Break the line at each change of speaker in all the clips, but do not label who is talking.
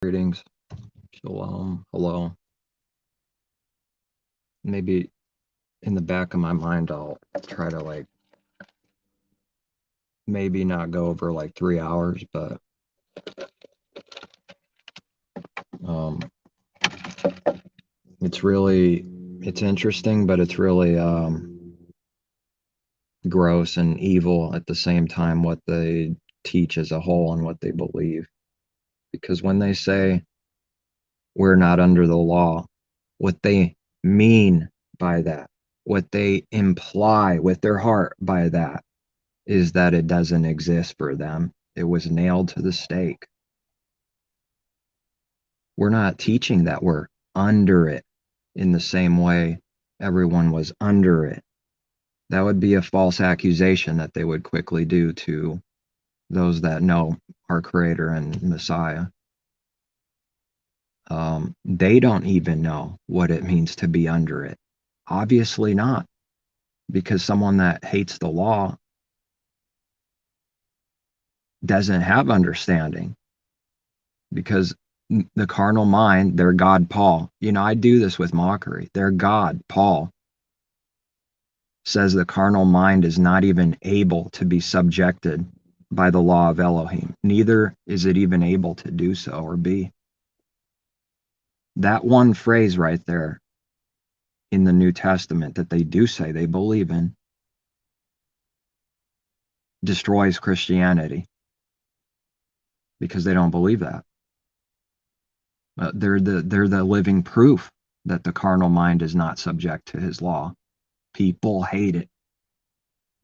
Greetings. Shalom. Hello. Maybe in the back of my mind, I'll try to maybe not go over 3 hours, but um, it's interesting, but it's really gross and evil at the same time what they teach as a whole and what they believe. Because when they say we're not under the law, what they mean by that, what they imply with their heart by that, is that it doesn't exist for them. It was nailed to the stake. We're not teaching that we're under it in the same way everyone was under it. That would be a false accusation that they would quickly do to those that know our Creator and Messiah. They don't even know what it means to be under it. Obviously not, because someone that hates the law doesn't have understanding, because the carnal mind, their God, Paul, I do this with mockery. Their God, Paul, says the carnal mind is not even able to be subjected by the law of Elohim. Neither is it even able to do so or be. That one phrase right there in the New Testament that they do say they believe in destroys Christianity, because they don't believe that. They're the living proof that the carnal mind is not subject to his law. People hate it.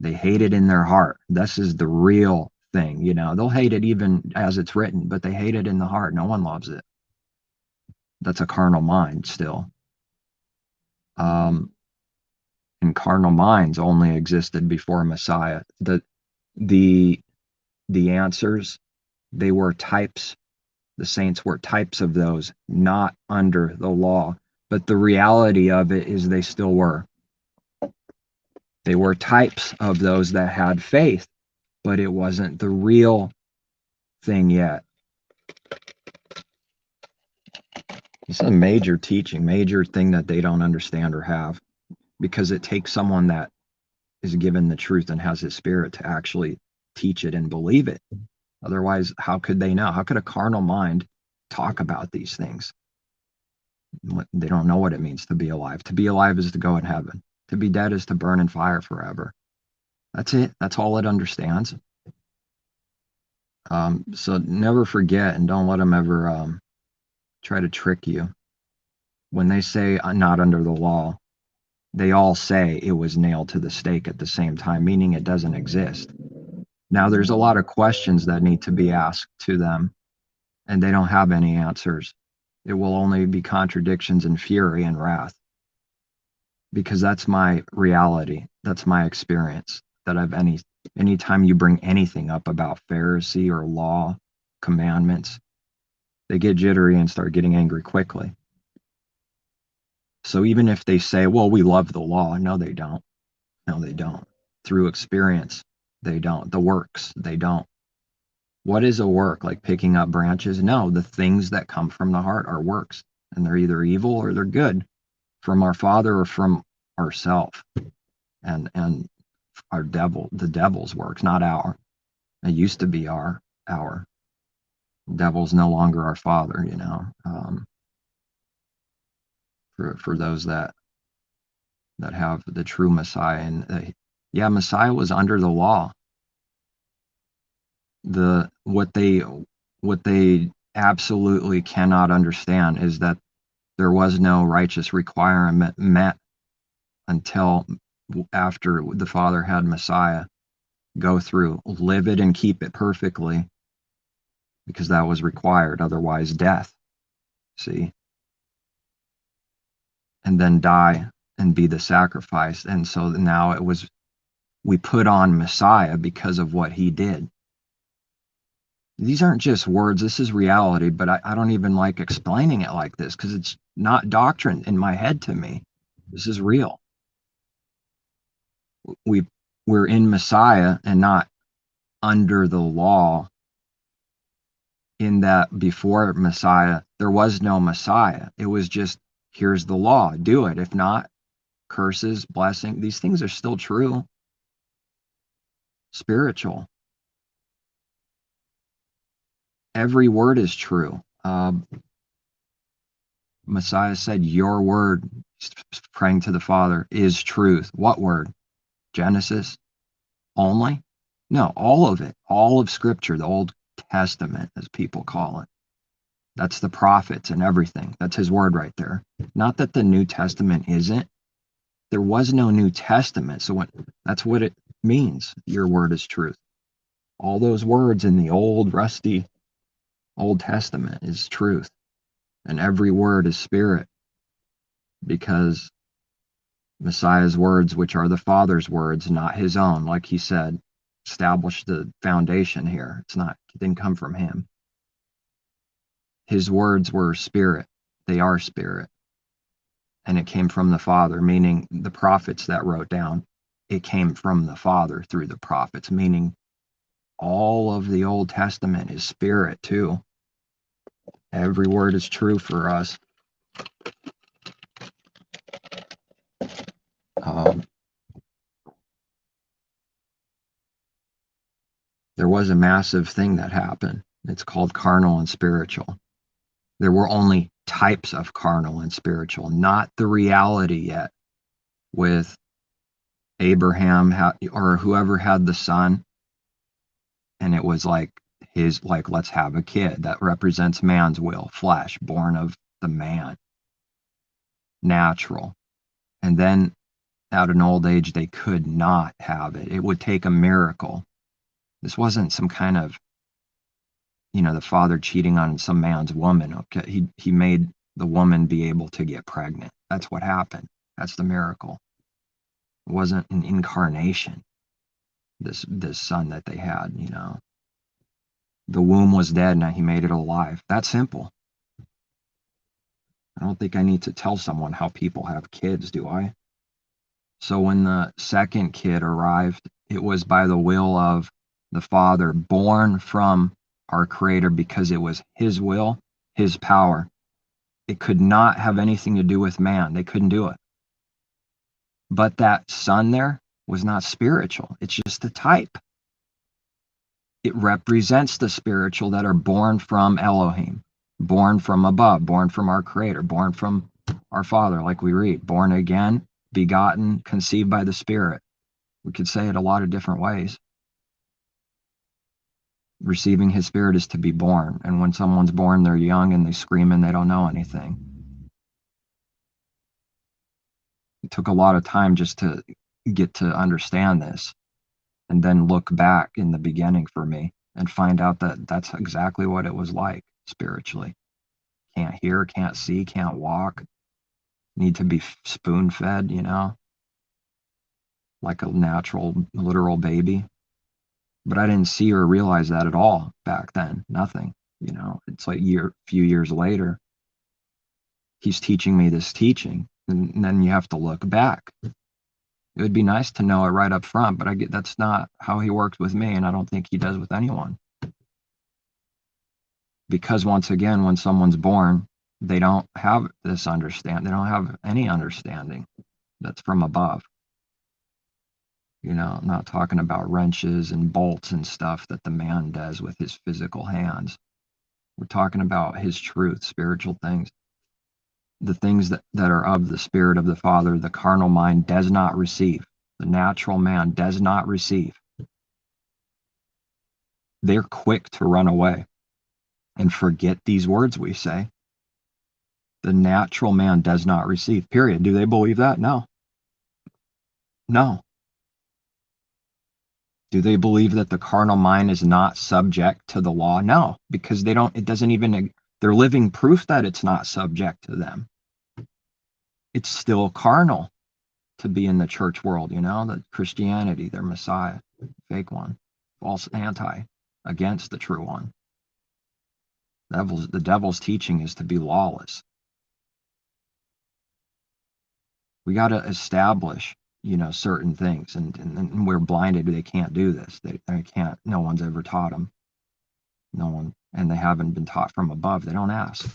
They hate it in their heart. This is the real thing, They'll hate it even as it's written, but they hate it in the heart. No one loves it. That's a carnal mind still. And carnal minds only existed before Messiah. The answers, they were types. The saints were types of those, not under the law. But the reality of it is they still were. They were types of those that had faith, but it wasn't the real thing yet. It's a major teaching, major thing that they don't understand or have, because it takes someone that is given the truth and has his spirit to actually teach it and believe it. Otherwise, how could they know? How could a carnal mind talk about these things? They don't know what it means to be alive. To be alive is to go in heaven. To be dead is to burn in fire forever. That's it. That's all it understands. So never forget, and don't let them ever try to trick you. When they say not under the law, they all say it was nailed to the stake at the same time, meaning it doesn't exist. Now, there's a lot of questions that need to be asked to them, and they don't have any answers. It will only be contradictions and fury and wrath, because that's my reality. That's my experience. That anytime you bring anything up about Pharisee or law, commandments, they get jittery and start getting angry quickly. So even if they say, well, we love the law, no, they don't. No, they don't. Through experience, they don't. The works, they don't. What is a work? Like picking up branches? No, the things that come from the heart are works, and they're either evil or they're good, from our Father or from ourself, and the devil's works, not our. It used to be our. The devil's no longer our Father, for those that have the true Messiah. And Messiah was under the law. What they absolutely cannot understand is that there was no righteous requirement met until after the Father had Messiah go through, live it and keep it perfectly, because that was required, otherwise death, see, and then die and be the sacrifice. And so now we put on Messiah because of what he did. These aren't just words, this is reality, but I don't even like explaining it like this, because it's not doctrine in my head to me. This is real. We're in Messiah and not under the law in that before Messiah, there was no Messiah. It was just, here's the law, do it. If not, curses, blessing, these things are still true. Spiritual. Every word is true. Messiah said, your word, praying to the Father, is truth. What word? Genesis only? No, all of it. All of Scripture, the Old Testament, as people call it. That's the prophets and everything. That's his word right there. Not that the New Testament isn't. There was no New Testament. So that's what it means. Your word is truth. All those words in the old, rusty Old Testament is truth. And every word is spirit, because Messiah's words, which are the Father's words, not his own, like he said, established the foundation here. It didn't come from him. His words were spirit. They are spirit. And it came from the Father, meaning the prophets that wrote down, it came from the Father through the prophets, meaning all of the Old Testament is spirit too. Every word is true for us. There was a massive thing that happened. It's called carnal and spiritual. There were only types of carnal and spiritual, not the reality yet with Abraham or whoever had the son. And it was like let's have a kid that represents man's will, flesh, born of the man, natural. And then at an old age, they could not have it. It would take a miracle. This wasn't some kind of, the father cheating on some man's woman. Okay, he made the woman be able to get pregnant. That's what happened. That's the miracle. It wasn't an incarnation. This son that they had, the womb was dead. Now he made it alive. That's simple. I don't think I need to tell someone how people have kids, do I? So when the second kid arrived, it was by the will of the Father, born from our Creator, because it was his will, his power. It could not have anything to do with man. They couldn't do it. But that son there was not spiritual. It's just a type. It represents the spiritual that are born from Elohim, born from above, born from our Creator, born from our Father, like we read, born again, begotten, conceived by the Spirit. We could say it a lot of different ways. Receiving his Spirit is to be born. And when someone's born, they're young and they scream and they don't know anything. It took a lot of time just to get to understand this, and then look back in the beginning for me and find out that that's exactly what it was like spiritually. Can't hear, can't see, can't walk, need to be spoon fed, like a natural, literal baby. But I didn't see or realize that at all back then. Nothing. It's like few years later, he's teaching me this teaching, and then you have to look back. It would be nice to know it right up front, but that's not how he works with me, and I don't think he does with anyone. Because once again, when someone's born, they don't have this understanding. They don't have any understanding that's from above. I'm not talking about wrenches and bolts and stuff that the man does with his physical hands. We're talking about his truth, spiritual things. The things that are of the Spirit of the Father, the carnal mind does not receive. The natural man does not receive. They're quick to run away and forget these words we say. The natural man does not receive, period. Do they believe that? No. Do they believe that the carnal mind is not subject to the law? No, because they're living proof that it's not subject to them. It's still carnal to be in the church world, the Christianity, their Messiah, fake one, false anti, against the true one. The devil's teaching is to be lawless. We got to establish, certain things, and we're blinded. They can't do this. They can't. No one's ever taught them. No one and they haven't been taught from above, they don't ask.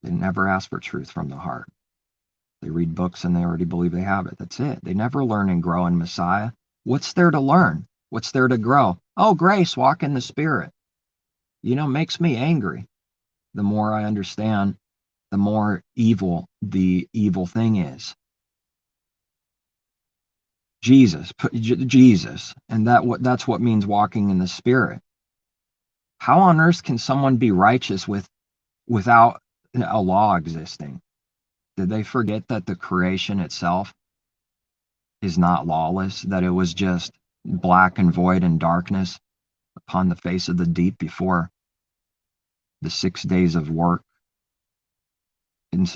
They never ask for truth from the heart. They read books and they already believe they have it. That's it. They never learn and grow in Messiah. What's there to learn? What's there to grow? Oh, grace, walk in the Spirit. Makes me angry. The more I understand, the more evil the evil thing is. Jesus, and that's what means walking in the Spirit. How on earth can someone be righteous without a law existing? Did they forget that the creation itself is not lawless, that it was just black and void and darkness upon the face of the deep before the 6 days of work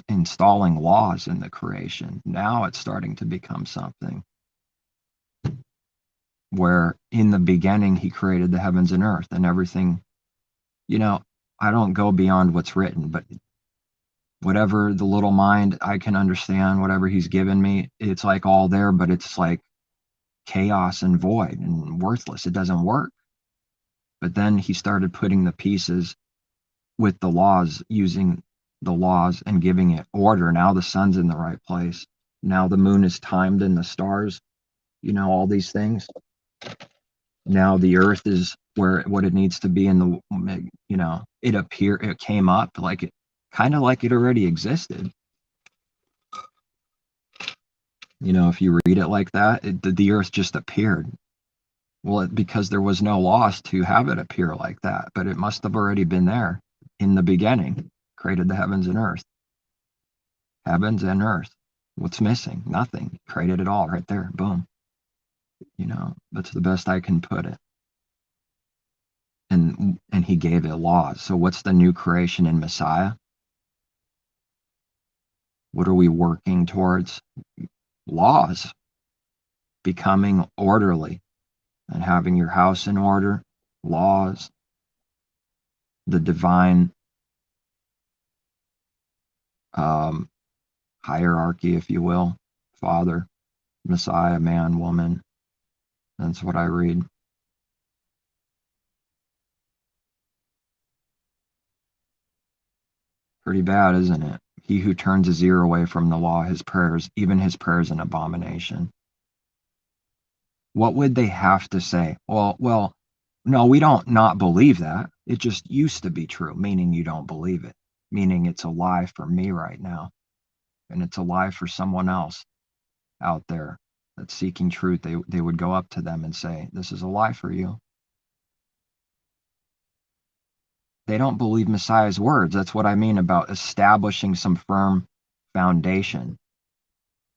installing laws in the creation? Now it's starting to become something where in the beginning he created the heavens and earth and everything. I don't go beyond what's written, but whatever the little mind I can understand, whatever he's given me, it's like all there, but it's like chaos and void and worthless. It doesn't work. But then he started putting the pieces with the laws, using the laws and giving it order. Now the sun's in the right place. Now the moon is timed and the stars, all these things. Now the earth is what it needs to be in the, it came up kind of like it already existed. If you read it like that, the earth just appeared. Well, because there was no laws to have it appear like that, but it must have already been there in the beginning. Created the heavens and earth. Heavens and earth. What's missing? Nothing. Created it all right there. Boom. That's the best I can put it. And he gave it laws. So what's the new creation in Messiah? What are we working towards? Laws. Becoming orderly and having your house in order. Laws. The divine hierarchy, if you will. Father, Messiah, man, woman. That's what I read. Pretty bad, isn't it? He who turns his ear away from the law, even his prayers an abomination. What would they have to say? Well, no, we don't not believe that. It just used to be true, meaning you don't believe it, meaning it's a lie for me right now. And it's a lie for someone else out there that's seeking truth. They would go up to them and say, this is a lie for you. They don't believe Messiah's words. That's what I mean about establishing some firm foundation.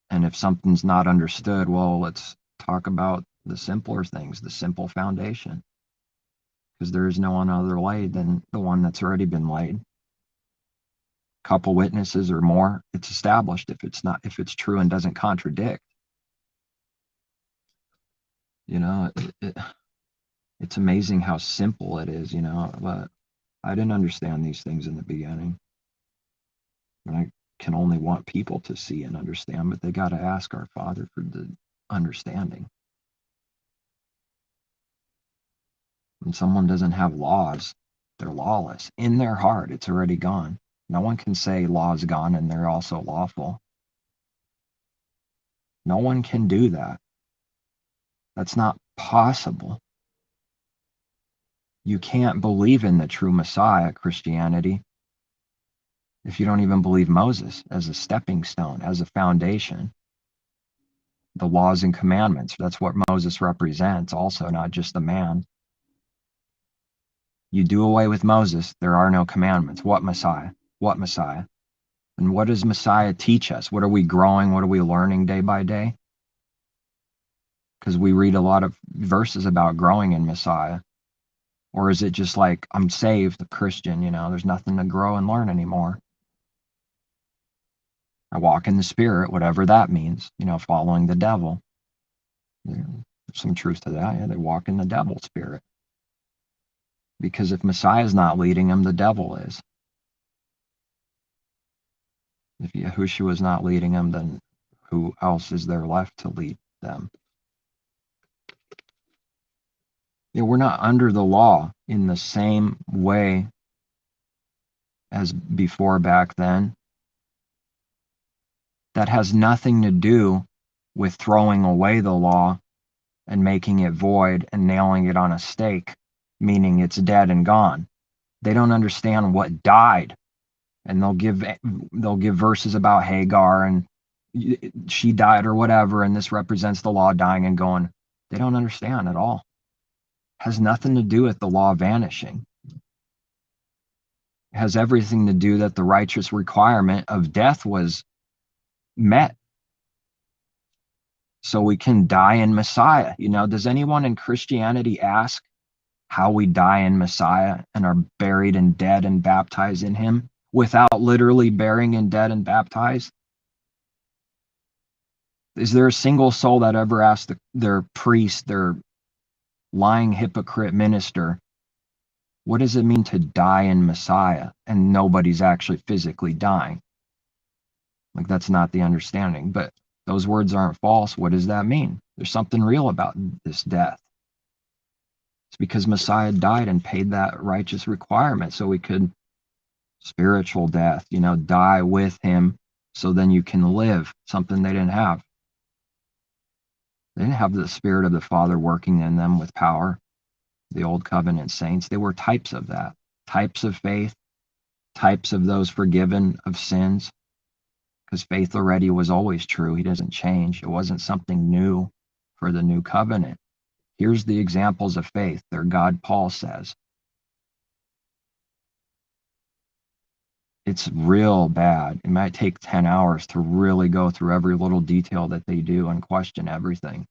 And if something's not understood, well, let's talk about the simpler things, the simple foundation. Because there is no other laid than the one that's already been laid. Couple witnesses or more, it's established. If it's true and doesn't contradict. It's amazing how simple it is, but I didn't understand these things in the beginning. And I can only want people to see and understand, but they got to ask our Father for the understanding. When someone doesn't have laws, they're lawless. In their heart, it's already gone. No one can say law's gone and they're also lawful. No one can do that. That's not possible. You can't believe in the true Messiah, Christianity, if you don't even believe Moses as a stepping stone, as a foundation. The laws and commandments, that's what Moses represents also, not just a man. You do away with Moses, there are no commandments. What Messiah? What Messiah? And what does Messiah teach us? What are we growing? What are we learning day by day? Because we read a lot of verses about growing in Messiah. Or is it just like, I'm saved, a Christian, there's nothing to grow and learn anymore. I walk in the Spirit, whatever that means, following the devil. There's some truth to that. Yeah, they walk in the devil's spirit. Because if Messiah's not leading them, the devil is. If Yahushua is not leading them, then who else is there left to lead them? We're not under the law in the same way as before back then. That has nothing to do with throwing away the law and making it void and nailing it on a stake, meaning it's dead and gone. They don't understand what died, and they'll give verses about Hagar and she died or whatever, and this represents the law dying and going. They don't understand at all. It has nothing to do with the law vanishing. It has everything to do that the righteous requirement of death was met, so we can die in Messiah. Does anyone in Christianity ask how we die in Messiah and are buried and dead and baptized in him without literally burying and dead and baptized? Is there a single soul that ever asked their priest, their lying hypocrite minister, what does it mean to die in Messiah? And nobody's actually physically dying. Like, that's not the understanding. But those words aren't false. What does that mean? There's something real about this death. It's because Messiah died and paid that righteous requirement so we could, spiritual death, die with him so then you can live, something they didn't have. They didn't have the Spirit of the Father working in them with power. The old covenant saints, they were types of that, types of faith, types of those forgiven of sins, because faith already was always true. He doesn't change. It wasn't something new for the new covenant. Here's the examples of faith. They're God, Paul says. It's real bad. It might take 10 hours to really go through every little detail that they do and question everything.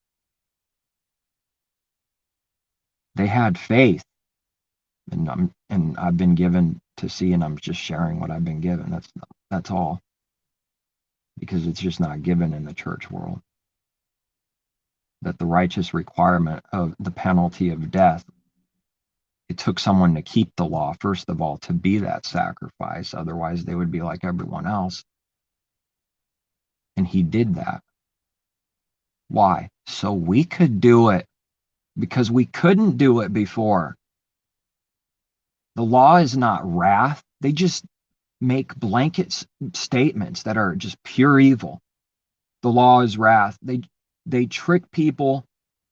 They had faith, and I've been given to see, and I'm just sharing what I've been given. That's all, because it's just not given in the church world. That the righteous requirement of the penalty of death, it took someone to keep the law, first of all, to be that sacrifice. Otherwise, they would be like everyone else. And he did that. Why? So we could do it, because we couldn't do it before. The law is not wrath. They just make blanket statements that are just pure evil. The law is wrath. They trick people,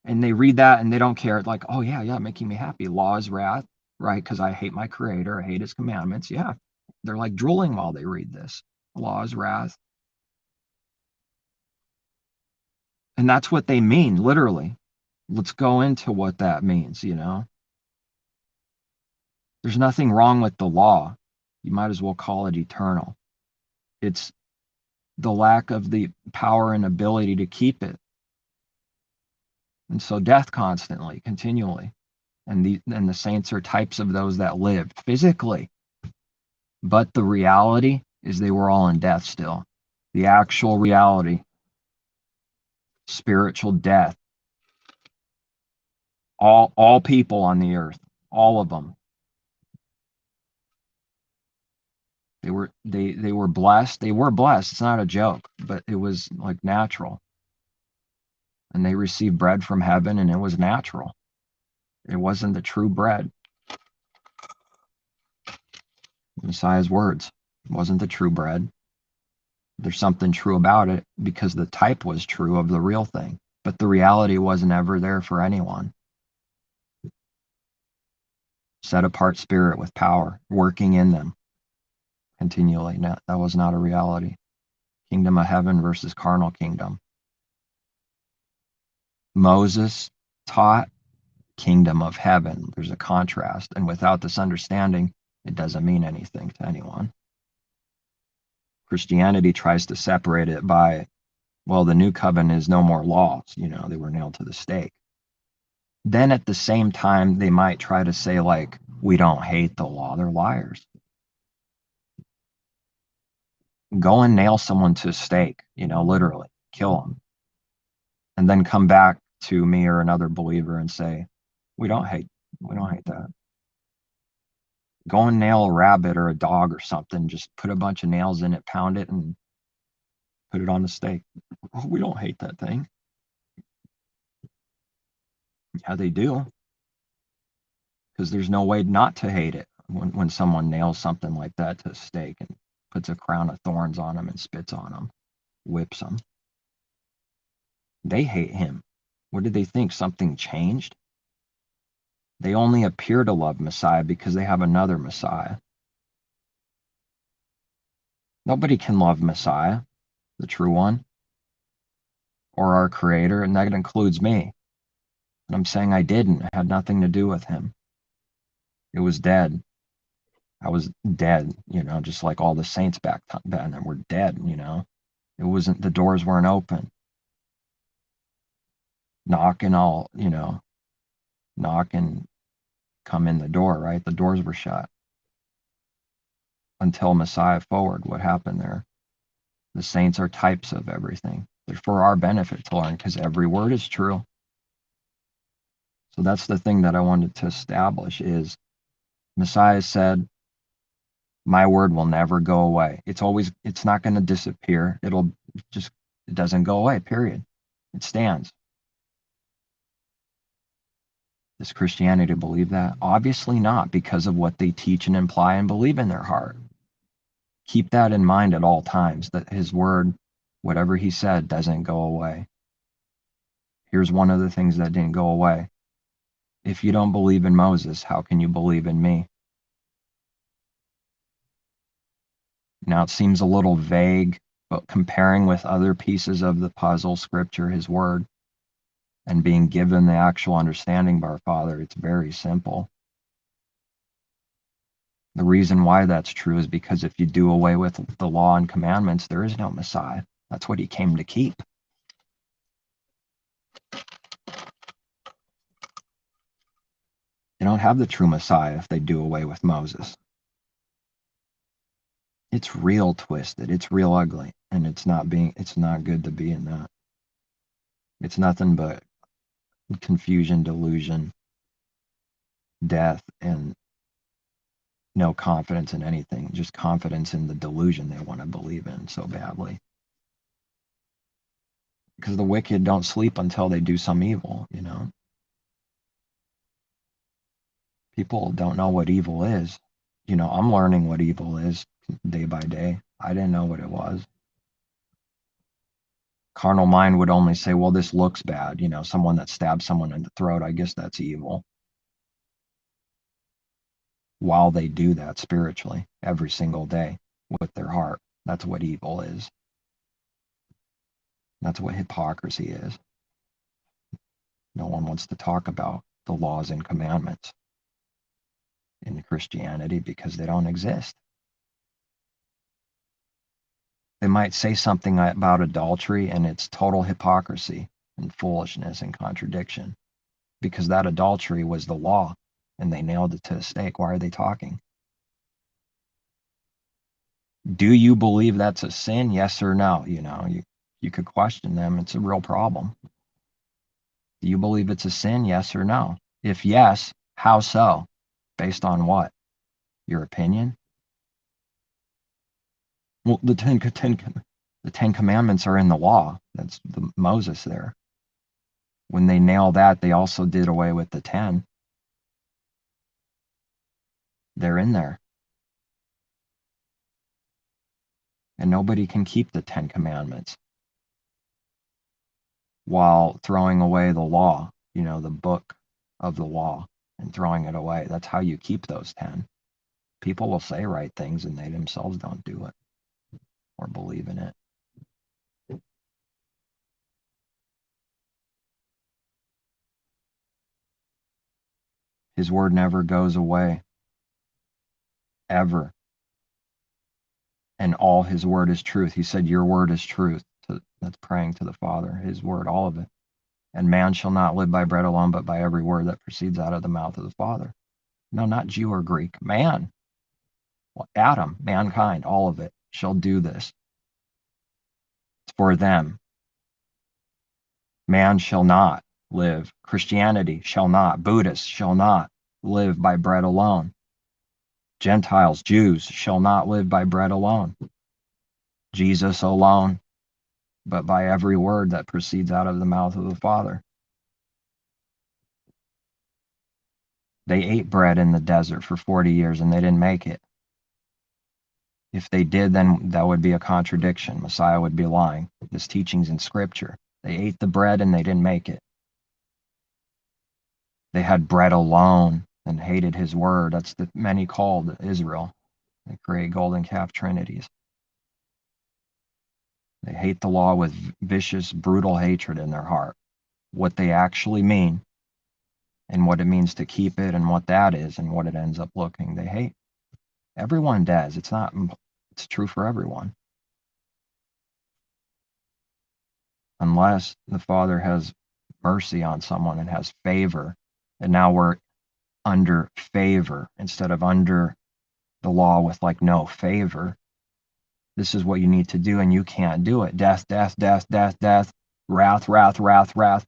and they read that and they don't care. Like, oh yeah, making me happy. Law is wrath, right? Because I hate my Creator. I hate his commandments. Yeah. They're like drooling while they read this. Law is wrath. And that's what they mean, literally. Let's go into what that means, There's nothing wrong with the law. You might as well call it eternal. It's the lack of the power and ability to keep it. And so death constantly, continually. And the saints are types of those that lived physically. But the reality is they were all in death still. The actual reality, spiritual death. All people on the earth, all of them. They were blessed. They were blessed. It's not a joke, but it was like natural. And they received bread from heaven, and it was natural. It wasn't the true bread. Messiah's words. It wasn't the true bread. There's something true about it because the type was true of the real thing, but the reality wasn't ever there for anyone. Set apart spirit with power working in them continually. No, that was not a reality. Kingdom of heaven versus carnal kingdom. Moses taught kingdom of heaven. There's a contrast, and without this understanding, it doesn't mean anything to anyone. Christianity tries to separate it by, well, the new covenant is no more laws. They were nailed to the stake. Then at the same time, they might try to say, like, we don't hate the law. They're liars. Go and nail someone to a stake, literally kill them. And then come back to me or another believer and say, we don't hate that. Go and nail a rabbit or a dog or something. Just put a bunch of nails in it, pound it, and put it on the stake. We don't hate that thing. Yeah, they do. because there's no way not to hate it when someone nails something like that to a stake and puts a crown of thorns on them and spits on them, whips them. They hate him. What did they think? Something changed? They only appear to love Messiah because they have another Messiah. Nobody can love Messiah, the true one, or our Creator, and that includes me. And I'm saying I didn't. It had nothing to do with him. It was dead. I was dead, just like all the saints back then were dead, It wasn't, the doors weren't open. Knock and knock and come in the door, right? The doors were shut. Until Messiah forward, what happened there? The saints are types of everything. They're for our benefit to learn because every word is true. So that's the thing that I wanted to establish is Messiah said, my word will never go away. It's not going to disappear. It doesn't go away, period. It stands. Does Christianity believe that? Obviously not, because of what they teach and imply and believe in their heart. Keep that in mind at all times, that his word, whatever he said, doesn't go away. Here's one of the things that didn't go away. If you don't believe in Moses, how can you believe in me? Now it seems a little vague, but comparing with other pieces of the puzzle, scripture, his word, and being given the actual understanding by our Father, it's very simple. The reason why that's true is because if you do away with the law and commandments, there is no Messiah. That's what he came to keep. They don't have the true Messiah if they do away with Moses. It's real twisted. It's real ugly. And it's not good to be in that. It's nothing but confusion, delusion, death, and no confidence in anything. Just confidence in the delusion they want to believe in so badly. Because the wicked don't sleep until they do some evil, People don't know what evil is. I'm learning what evil is day by day. I didn't know what it was. Carnal mind would only say, well, this looks bad. Someone that stabs someone in the throat, I guess that's evil. While they do that spiritually every single day with their heart, that's what evil is. That's what hypocrisy is. No one wants to talk about the laws and commandments in Christianity because they don't exist. They might say something about adultery and it's total hypocrisy and foolishness and contradiction because that adultery was the law and they nailed it to a stake. Why are they talking? Do you believe that's a sin? Yes or no? You could question them. It's a real problem. Do you believe it's a sin? Yes or no? If yes, how so? Based on what? Your opinion? Well, the Ten Commandments are in the law. That's Moses there. When they nail that, they also did away with the 10. They're in there. And nobody can keep the 10 Commandments while throwing away the law, the book of the law, and throwing it away. That's how you keep those 10. People will say right things and they themselves don't do it or believe in it. His word never goes away, ever. And all his word is truth. He said, your word is truth. That's praying to the Father, his word, all of it. And man shall not live by bread alone, but by every word that proceeds out of the mouth of the Father. No, not Jew or Greek, man. Well, Adam, mankind, all of it shall do this. It's for them. Man shall not live. Christianity shall not. Buddhists shall not live by bread alone. Gentiles, Jews shall not live by bread alone. Jesus alone, but by every word that proceeds out of the mouth of the Father. They ate bread in the desert for 40 years and they didn't make it. If they did, then that would be a contradiction. Messiah would be lying. This teaching's in Scripture. They ate the bread and they didn't make it. They had bread alone and hated his word. That's the many called Israel. They create golden calf trinities. They hate the law with vicious, brutal hatred in their heart. What they actually mean and what it means to keep it and what that is and what it ends up looking. They hate. Everyone does. It's true for everyone. Unless the Father has mercy on someone and has favor. And now we're under favor instead of under the law with like no favor. This is what you need to do and you can't do it. Death, death, death, death, death, wrath, wrath, wrath, wrath.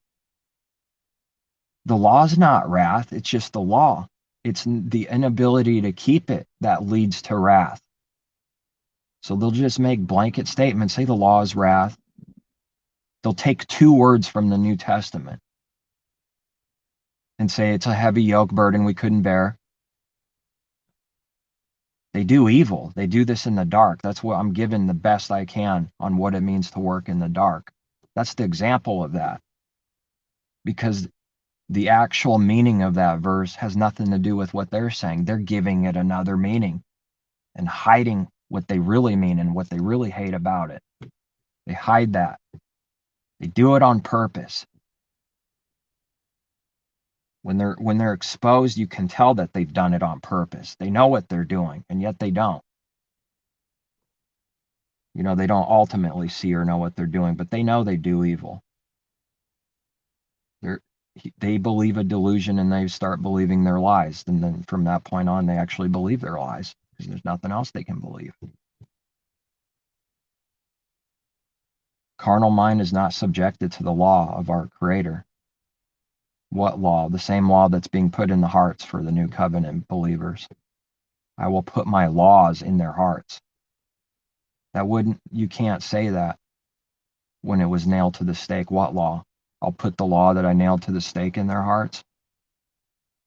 The law's not wrath, it's just the law. It's the inability to keep it that leads to wrath. So they'll just make blanket statements, say the law is wrath. They'll take two words from the New Testament and say it's a heavy yoke burden we couldn't bear. They do evil. They do this in the dark. That's what I'm giving the best I can on what it means to work in the dark. That's the example of that. Because the actual meaning of that verse has nothing to do with what they're saying. They're giving it another meaning and hiding what they really mean and what they really hate about it. They hide that. They do it on purpose. When they're exposed, you can tell that they've done it on purpose. They know what they're doing, and yet they don't. They don't ultimately see or know what they're doing, but they know they do evil. They believe a delusion and they start believing their lies. And then from that point on, they actually believe their lies because there's nothing else they can believe. Carnal mind is not subjected to the law of our Creator. What law? The same law that's being put in the hearts for the new covenant believers. I will put my laws in their hearts. You can't say that when it was nailed to the stake. What law? I'll put the law that I nailed to the stake in their hearts.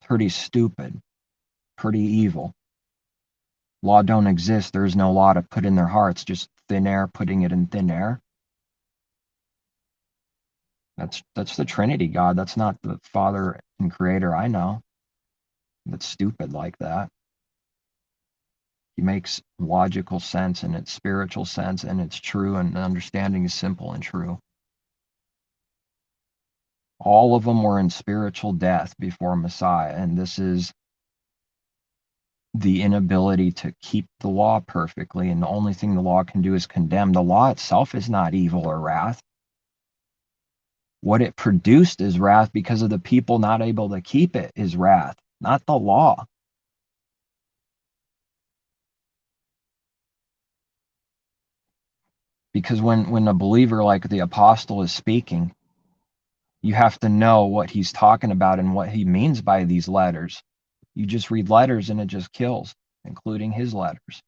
Pretty stupid. Pretty evil. Law don't exist. There is no law to put in their hearts. Just thin air, putting it in thin air. That's the Trinity God. That's not the Father and Creator I know. That's stupid like that. He makes logical sense and it's spiritual sense and it's true and the understanding is simple and true. All of them were in spiritual death before Messiah, and this is the inability to keep the law perfectly, and the only thing the law can do is condemn. The law itself is not evil or wrath. What it produced is wrath because of the people not able to keep it is wrath, not the law. Because when a believer like the apostle is speaking, you have to know what he's talking about and what he means by these letters. You just read letters and it just kills, including his letters.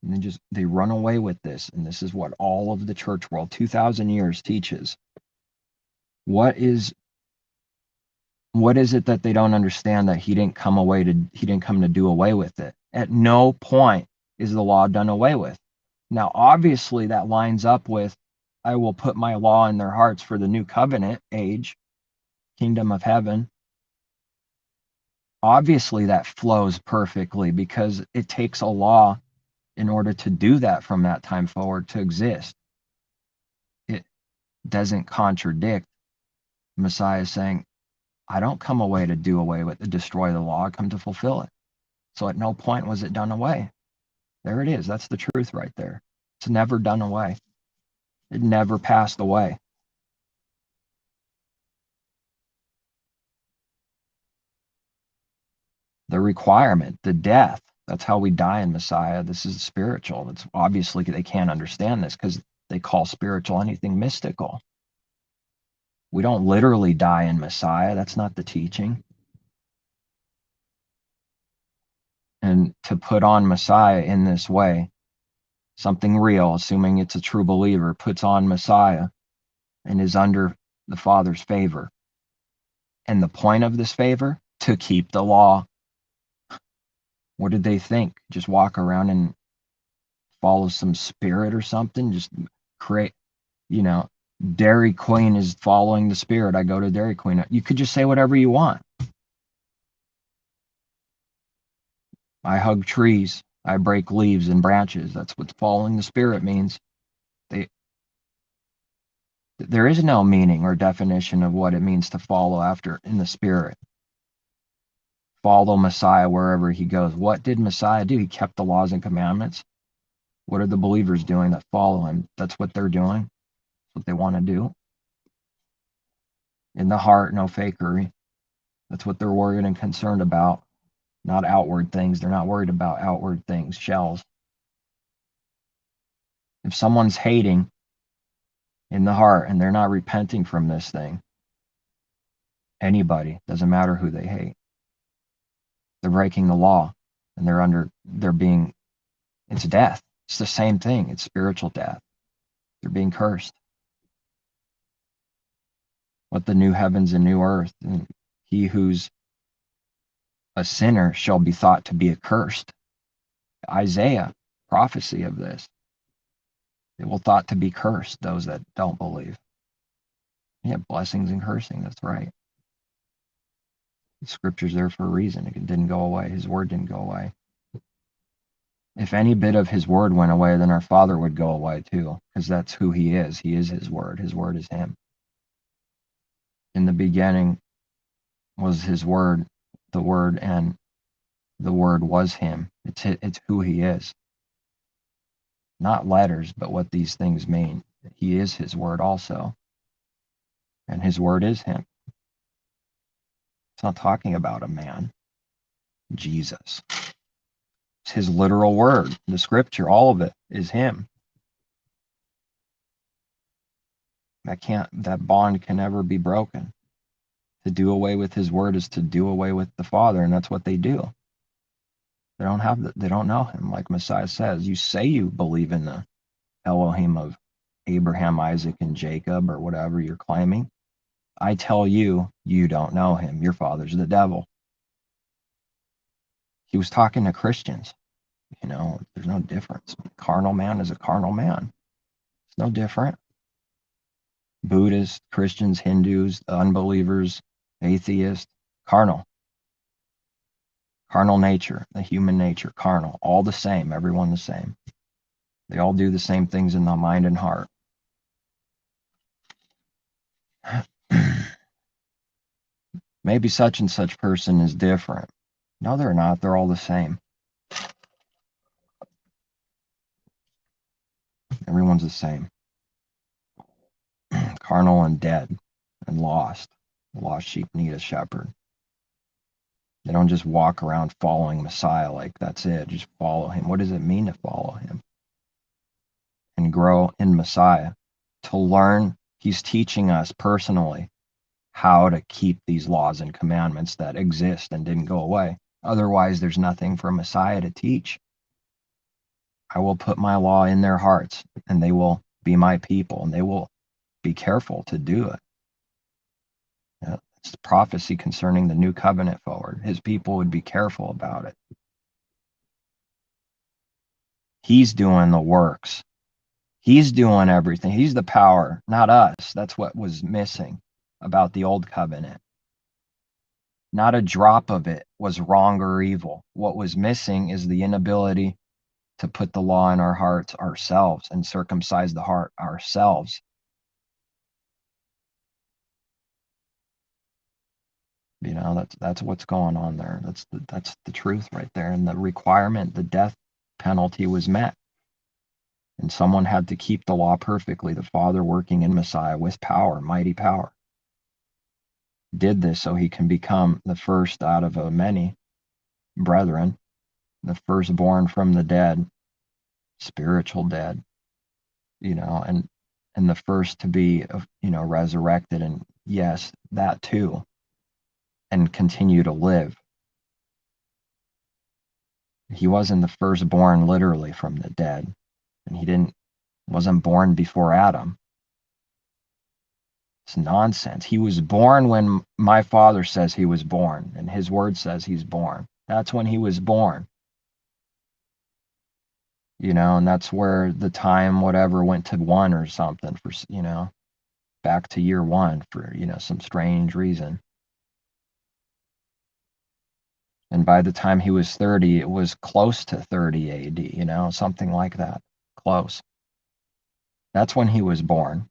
And they run away with this, and this is what all of the church world, 2,000 years, teaches. What is it that they don't understand that he didn't come to do away with it? At no point is the law done away with. Now, obviously, that lines up with, I will put my law in their hearts for the new covenant age, kingdom of heaven. Obviously, that flows perfectly because it takes a law in order to do that from that time forward to exist. It doesn't contradict Messiah saying, I don't come away to do away with, to destroy the law, I come to fulfill it. So at no point was it done away. There it is. That's the truth right there. It's never done away. It never passed away. The requirement, the death, that's how we die in Messiah. This is spiritual. It's obviously they can't understand this because they call spiritual anything mystical. We don't literally die in Messiah. That's not the teaching. And to put on Messiah in this way, something real, assuming it's a true believer, puts on Messiah and is under the Father's favor. And the point of this favor? to keep the law. What did they think? Just walk around and follow some spirit or something? Just create, you know, Dairy Queen is following the spirit. I go to Dairy Queen. You could just say whatever you want. I hug trees. I break leaves and branches. That's what following the spirit means. There is no meaning or definition of what it means to follow after in the spirit. Follow Messiah wherever he goes. What did Messiah do? He kept the laws and commandments. What are the believers doing that follow him? That's what they're doing. That's what they want to do. In the heart, no fakery. That's what they're worried and concerned about. Not outward things. They're not worried about outward things, shells. If someone's hating in the heart and they're not repenting from this thing, anybody, doesn't matter who they hate, they're breaking the law, and it's death. It's the same thing. It's spiritual death. They're being cursed. What the new heavens and new earth, and he who's a sinner shall be thought to be accursed. Isaiah, prophecy of this. They will thought to be cursed, those that don't believe. Yeah, blessings and cursing, that's right. The scripture's there for a reason. It didn't go away. His word didn't go away. If any bit of his word went away, then our Father would go away too, because that's who he is. He is his word. His word is him. In the beginning was his word, and the word was him. It's who he is. Not letters, but what these things mean. He is his word also. And his word is him. It's not talking about a man. Jesus. It's his literal word. The scripture, all of it is him. That bond can never be broken. To do away with his word is to do away with the Father, and that's what they do. They don't know him, like Messiah says. You say you believe in the Elohim of Abraham, Isaac, and Jacob, or whatever you're claiming. I tell you, you don't know him. Your father's the devil. He was talking to Christians. There's no difference. Carnal man is a carnal man. It's no different. Buddhists, Christians, Hindus, unbelievers, atheists, carnal. Carnal nature, the human nature, carnal. All the same, everyone the same. They all do the same things in the mind and heart. Maybe such and such person is different. No, they're not. They're all the same. Everyone's the same. Carnal and dead and lost. The lost sheep need a shepherd. They don't just walk around following Messiah like that's it. Just follow him. What does it mean to follow him? And grow in Messiah. To learn, he's teaching us personally how to keep these laws and commandments that exist and didn't go away. Otherwise, there's nothing for Messiah to teach. I will put my law in their hearts, and they will be my people, and they will be careful to do it. It's the prophecy concerning the new covenant forward. His people would be careful about it. He's doing the works. He's doing everything. He's the power, not us. That's what was missing about the old covenant. Not a drop of it was wrong or evil. What was missing is the inability to put the law in our hearts ourselves and circumcise the heart ourselves. That's what's going on there. That's the truth right there. And the requirement, the death penalty was met. And someone had to keep the law perfectly. The Father working in Messiah with power, mighty power. Did this so he can become the first out of many brethren, the firstborn from the dead, spiritual dead, and the first to be, resurrected, and yes, that too, and continue to live. He wasn't the firstborn literally from the dead, and he wasn't born before Adam. It's nonsense. He was born when my Father says he was born, and his word says he's born. That's when he was born. And that's where the time whatever went to 1 or something for, back to year 1 for, some strange reason. And by the time he was 30, it was close to 30 AD, something like that. Close. That's when he was born.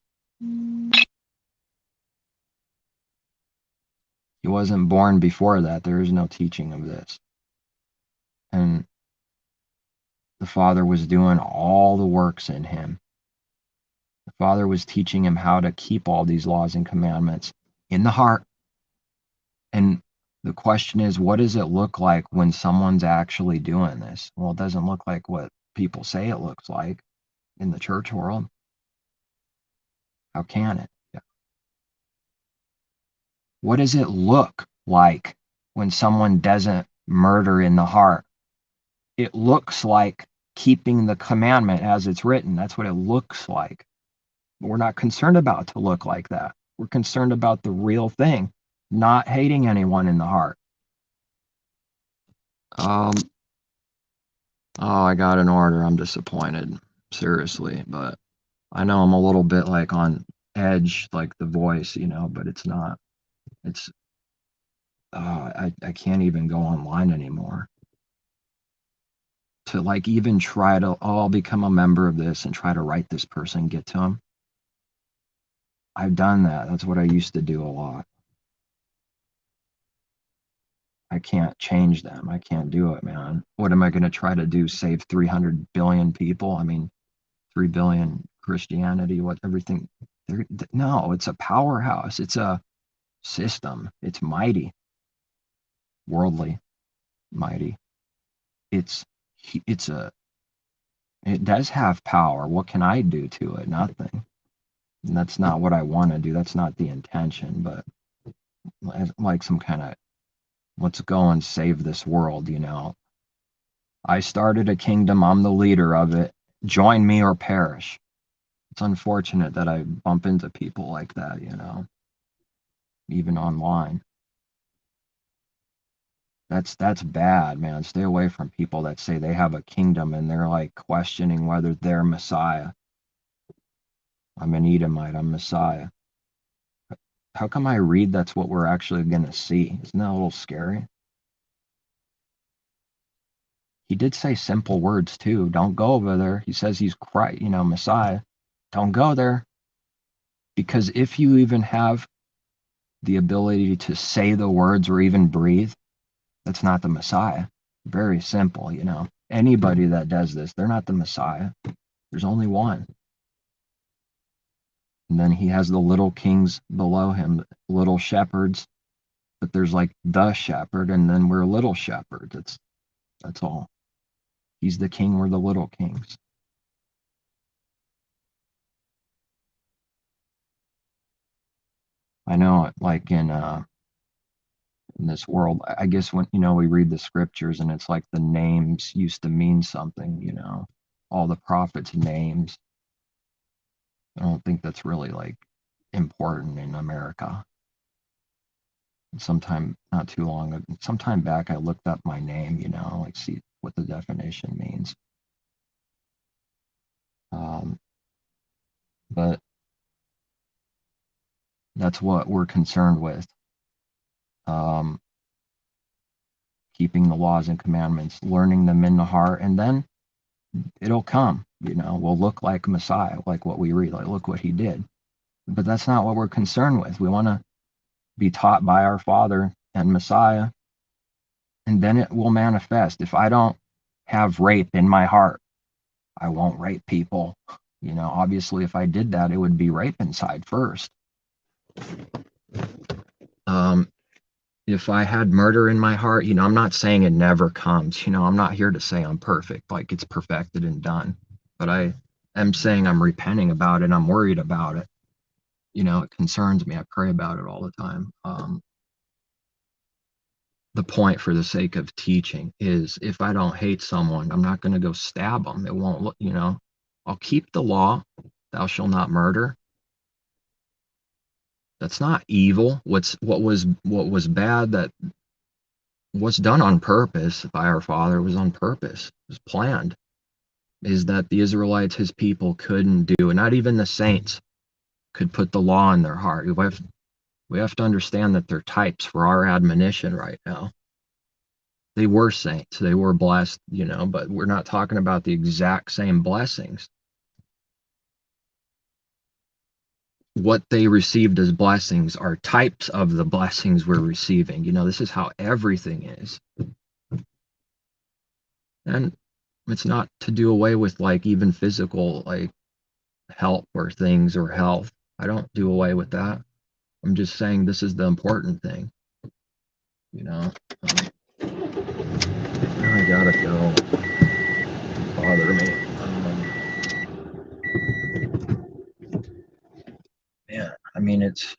He wasn't born before that. There is no teaching of this. And the Father was doing all the works in him. The Father was teaching him how to keep all these laws and commandments in the heart. And the question is, what does it look like when someone's actually doing this? Well, it doesn't look like what people say it looks like in the church world. How can it? Yeah. What does it look like when someone doesn't murder in the heart? It looks like keeping the commandment as it's written. That's what it looks like. We're not concerned about to look like that. We're concerned about the real thing, not hating anyone in the heart. Oh, I got an order. I'm disappointed, seriously, but I know I'm a little bit like on edge, like the voice, but it's not. It's I can't even go online anymore to like even try to I'll become a member of this and try to write this person, get to him. I've done that. That's what I used to do a lot. I can't change them. I can't do it, man. What am I going to try to do? Save 300 billion people? I mean, 3 billion Christianity, what everything. No, it's a powerhouse. It's a system. It's mighty, worldly, mighty. It's it's a it does have power. What can I do to it? Nothing. And that's not what I want to do. That's not the intention, but like some kind of let's go and save this world. I started a kingdom. I'm the leader of it. Join me or perish. It's unfortunate that I bump into people like that, even online. That's bad, man. Stay away from people that say they have a kingdom and they're like questioning whether they're Messiah. I'm an Edomite. I'm Messiah. How come I read that's what we're actually going to see? Isn't that a little scary? He did say simple words too. Don't go over there. He says he's Christ, Messiah. Don't go there. Because if you even have the ability to say the words or even breathe, that's not the Messiah. Very simple. Anybody that does this, they're not the Messiah. There's only one. And then he has the little kings below him, little shepherds, but there's like the shepherd, and then we're little shepherds. That's all. He's the king, we're the little kings. I know it, like in this world, I guess when we read the scriptures and it's like the names used to mean something. All the prophets' names. I don't think that's really like important in America. Not too long ago, sometime back, I looked up my name, like see what the definition means. But that's what we're concerned with. Keeping the laws and commandments, learning them in the heart, and then it'll come. We'll look like Messiah, like what we read, like look what he did. But that's not what we're concerned with. We want to be taught by our Father and Messiah, and then it will manifest. If I don't have rape in my heart, I won't rape people. Obviously, if I did that, it would be rape inside first. If I had murder in my heart, I'm not saying it never comes. I'm not here to say I'm perfect, like it's perfected and done. But I am saying I'm repenting about it. I'm worried about it. It concerns me. I pray about it all the time. The point for the sake of teaching is if I don't hate someone, I'm not going to go stab them. It won't look, I'll keep the law, thou shalt not murder. That's not evil. What was bad, that was done on purpose by our Father, was on purpose, was planned, is that the Israelites, his people, couldn't do, and not even the saints could put the law in their heart. We have to understand that they're types for our admonition right now. They were saints, they were blessed, but we're not talking about the exact same blessings. What they received as blessings are types of the blessings we're receiving. This is how everything is. And it's not to do away with even physical help or things or health. I don't do away with that. I'm just saying this is the important thing. I gotta go. Bother me. It's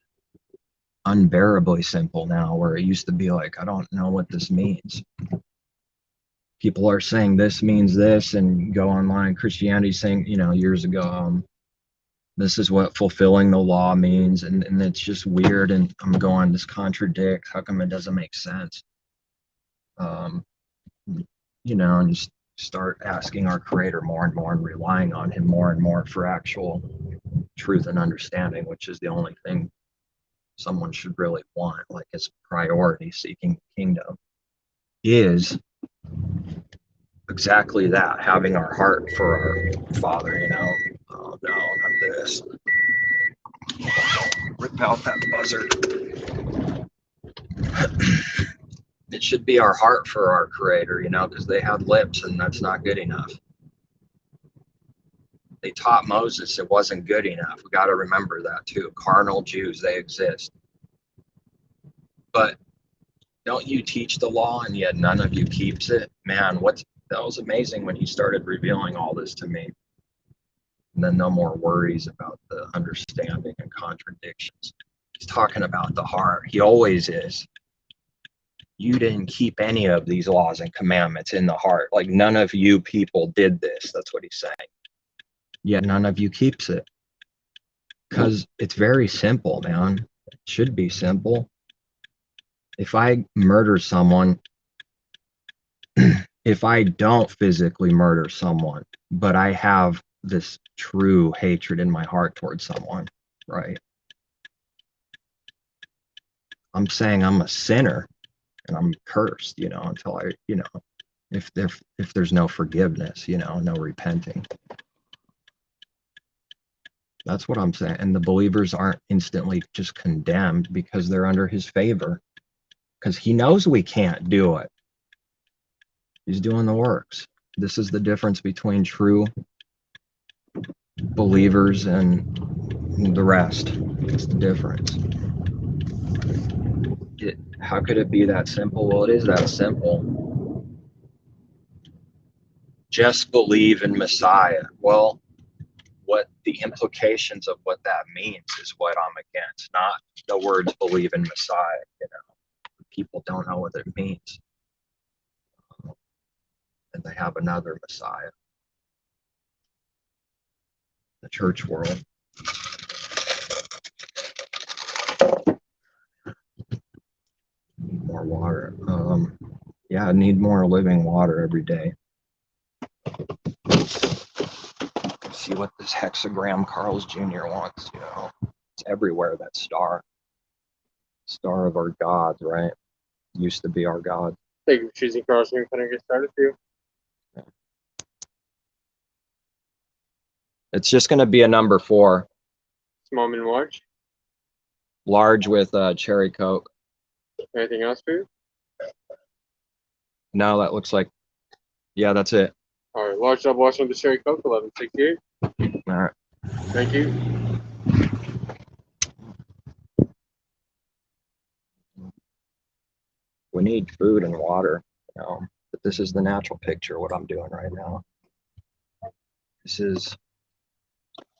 unbearably simple now, where it used to be I don't know what this means. People are saying this means this, and go online. Christianity saying, years ago, this is what fulfilling the law means, and it's just weird. And I'm going, this contradicts. How come it doesn't make sense? And you start asking our Creator more and more, and relying on Him more and more for actual truth and understanding, which is the only thing someone should really want. His priority, seeking the kingdom, is exactly that, having our heart for our Father. Oh no, not this. Rip out that buzzer. It should be our heart for our Creator, because they had lips, and that's not good enough. They taught Moses it wasn't good enough. We got to remember that too. Carnal Jews, they exist. But don't you teach the law, and yet none of you keeps it? Man, that was amazing when He started revealing all this to me. And then no more worries about the understanding and contradictions. He's talking about the heart. He always is. You didn't keep any of these laws and commandments in the heart. None of you people did this. That's what He's saying. Yet none of you keeps it. Because it's very simple, man. It should be simple. If I murder someone, if I don't physically murder someone, but I have this true hatred in my heart towards someone, right? I'm saying I'm a sinner and I'm cursed, until I, if there's no forgiveness, no repenting. That's what I'm saying. And the believers aren't instantly just condemned because they're under His favor, because He knows we can't do it. He's doing the works. This is the difference between true believers and the rest. It's the difference. How could it be that simple? Well, it is that simple. Just believe in Messiah. Well, what the implications of what that means is what I'm against, not the words believe in Messiah. People don't know what it means. And they have another Messiah. The church world. Need more water. Yeah, I need more living water every day. See what this hexagram Carl's Jr. wants, It's everywhere, that star. Star of our gods, right? Used to be our God.
Thank you for choosing Carl's Jr. Can I get started for you?
Yeah. It's just going to be a number 4.
Small, medium, large.
Large with cherry Coke.
Anything else for you?
No, that looks like, yeah, that's it.
All right, large double washing with the cherry Coke, $11.68.
All right.
Thank you.
We need food and water, but this is the natural picture, what I'm doing right now. This is.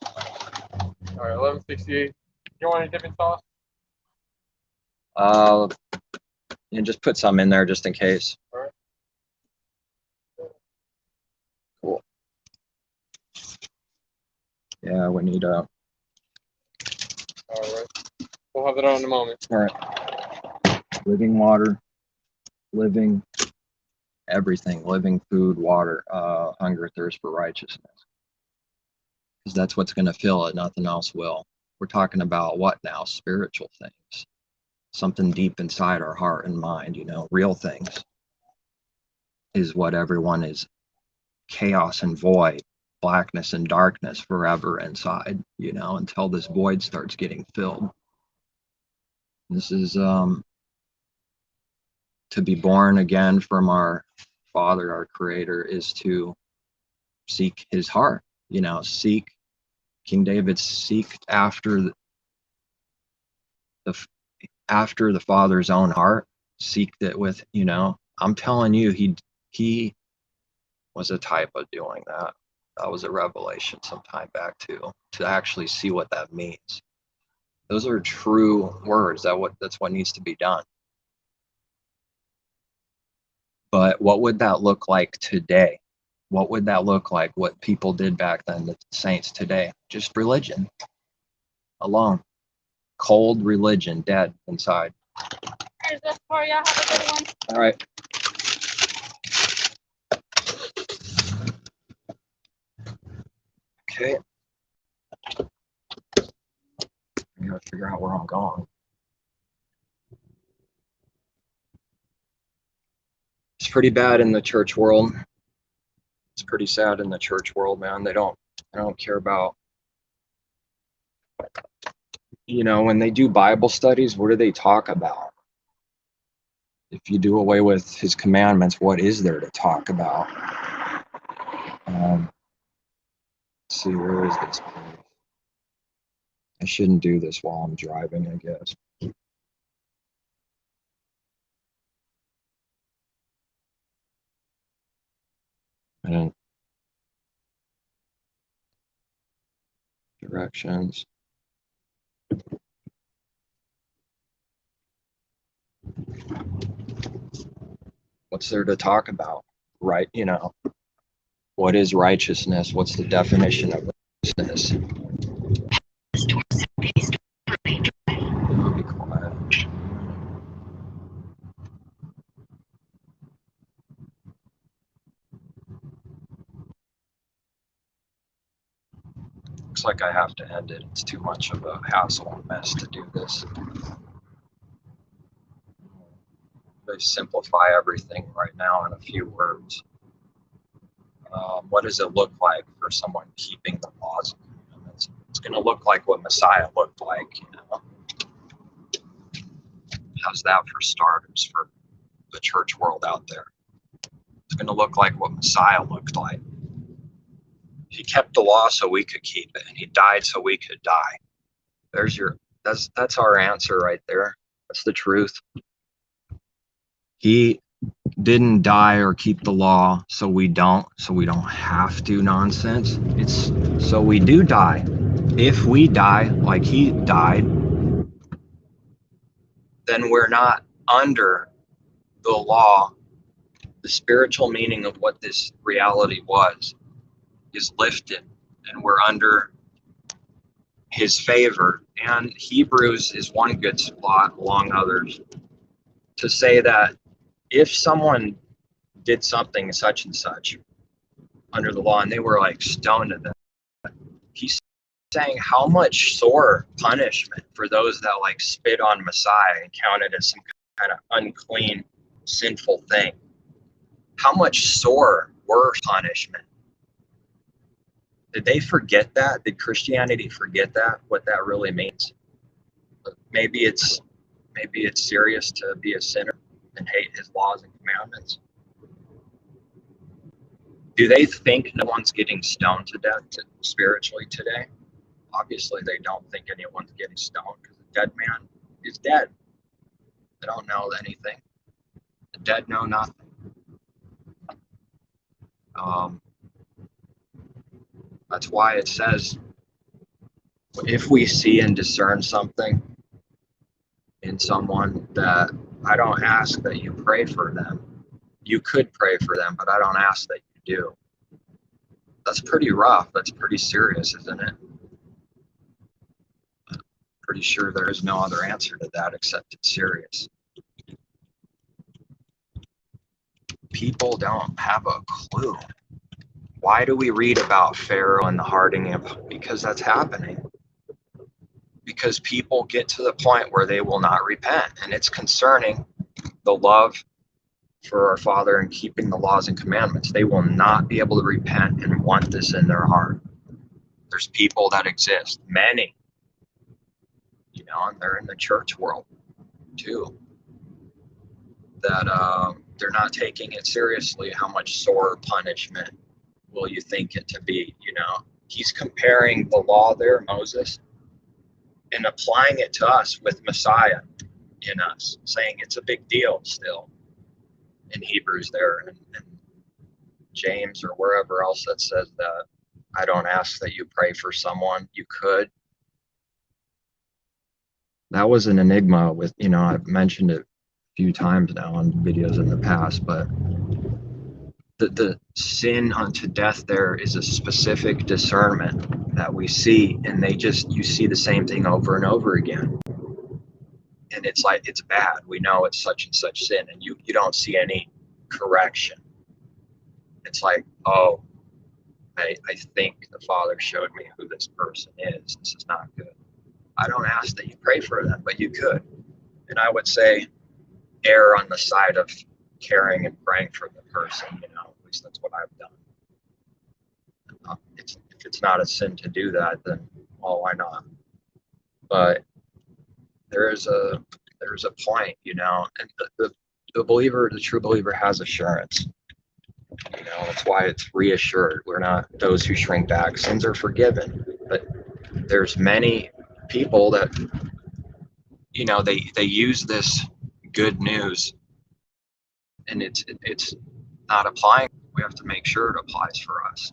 All right, $11.68. You want any dipping sauce?
And just put some in there just in case.
All right.
Cool. Yeah, we need
All right. We'll have that on in a moment.
All right. Living water, living everything, living food, water, hunger, thirst for righteousness. Because that's what's going to fill it. Nothing else will. We're talking about what now? Spiritual things. Something deep inside our heart and mind, you know, real things is what everyone is. Chaos and void, blackness and darkness forever inside, you know, until this void starts getting filled. This is to be born again from our Father, our Creator, is to seek his heart, you know, seek. King David seeked after the Father's own heart, seeked it with, you know, I'm telling you, he was a type of doing that. That was a revelation some time back too, to actually see what that means. Those are true words. That's what needs to be done. But what would that look like today? What would that look like? What people did back then, the saints today? Just religion alone. Cold religion, dead inside.
Here's this for you. Have a good one.
All right. Okay. I gotta figure out where I'm going. It's pretty bad in the church world. It's pretty sad in the church world, man. They don't care about, you know, when they do Bible studies, what do they talk about? If you do away with his commandments, what is there to talk about? Let's see, where is this place? I shouldn't do this while I'm driving, I guess. And directions. What's there to talk about? Right, you know, what is righteousness? What's the definition of righteousness? Be quiet. Looks like I have to end it. It's too much of a hassle and mess to do this. They simplify everything right now in a few words. What does it look like for someone keeping the laws? It's going to look like what Messiah looked like, you know. How's that for starters for the church world out there? It's going to look like what Messiah looked like. He kept the law so we could keep it, and he died so we could die. That's our answer right there. That's the truth. He didn't die or keep the law so we don't have to nonsense. It's so we do die. If we die like he died, then we're not under the law. The spiritual meaning of what this reality was is lifted, and we're under his favor. And Hebrews is one good spot, along others, to say that if someone did something such and such under the law and they were like stoned to death, he's saying how much sore punishment for those that like spit on Messiah and counted as some kind of unclean, sinful thing. How much sore worse punishment. Did they forget that? Did Christianity forget that? What that really means? Maybe it's serious to be a sinner and hate his laws and commandments. Do they think no one's getting stoned to death spiritually today? Obviously, they don't think anyone's getting stoned because the dead man is dead. They don't know anything. The dead know nothing. That's why it says, if we see and discern something in someone, that I don't ask that you pray for them. You could pray for them, but I don't ask that you do. That's pretty rough. That's pretty serious, isn't it? Pretty sure there is no other answer to that except it's serious. People don't have a clue. Why do we read about Pharaoh and the hardening of? Because that's happening. Because people get to the point where they will not repent, and it's concerning the love for our Father and keeping the laws and commandments. They will not be able to repent and want this in their heart. There's people that exist, many, and they're in the church world too, that they're not taking it seriously. How much sore punishment will you think it to be? He's comparing the law there, Moses, and applying it to us with Messiah in us, saying it's a big deal still in Hebrews there, and James or wherever else that says that. I don't ask that you pray for someone. You could. That was an enigma with, I've mentioned it a few times now on videos in the past, but the sin unto death there is a specific discernment that we see, and you see the same thing over and over again. And it's like, it's bad. We know it's such and such sin, and you don't see any correction. It's like, oh, I think the Father showed me who this person is. This is not good. I don't ask that you pray for them, but you could. And I would say err on the side of caring and praying for the person, at least that's what I've done. If it's not a sin to do that, then, well, why not? But there's a point, and the believer, the true believer, has assurance. That's why it's reassured. We're not those who shrink back. Sins are forgiven, but there's many people that, they use this good news, and it's not applying. We have to make sure it applies for us.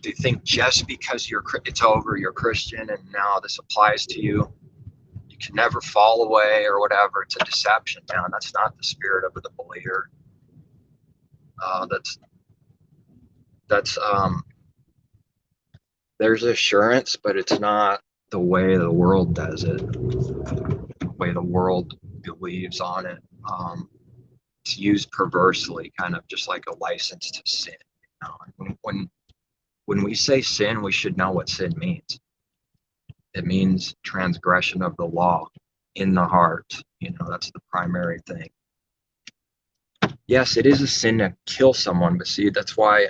Do you think just because it's over, you're Christian, and now this applies to you, you can never fall away or whatever? It's a deception, man. That's not the spirit of the believer. There's assurance, but it's not the way the world does it, the way the world believes on it. It's used perversely, kind of just like a license to sin. When we say sin, we should know what sin means. It means transgression of the law in the heart. That's the primary thing. Yes, it is a sin to kill someone, but see, that's why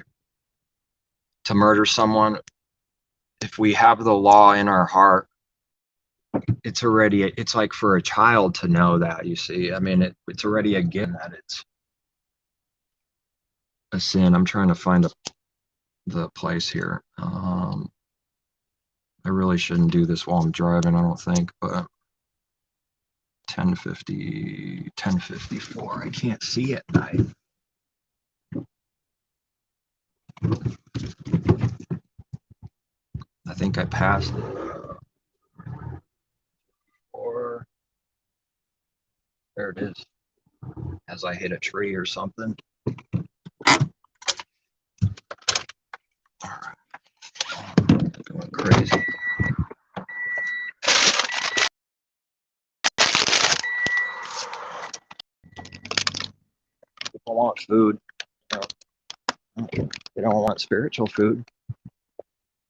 to murder someone, if we have the law in our heart, it's like for a child to know that, you see. I mean, it's already a given that it's a sin. I'm trying to find the place here. I really shouldn't do this while I'm driving, I don't think, but 1054. I can't see it. I think I passed it. Or there it is. As I hit a tree or something. All right. Going crazy. People want food. They don't want spiritual food.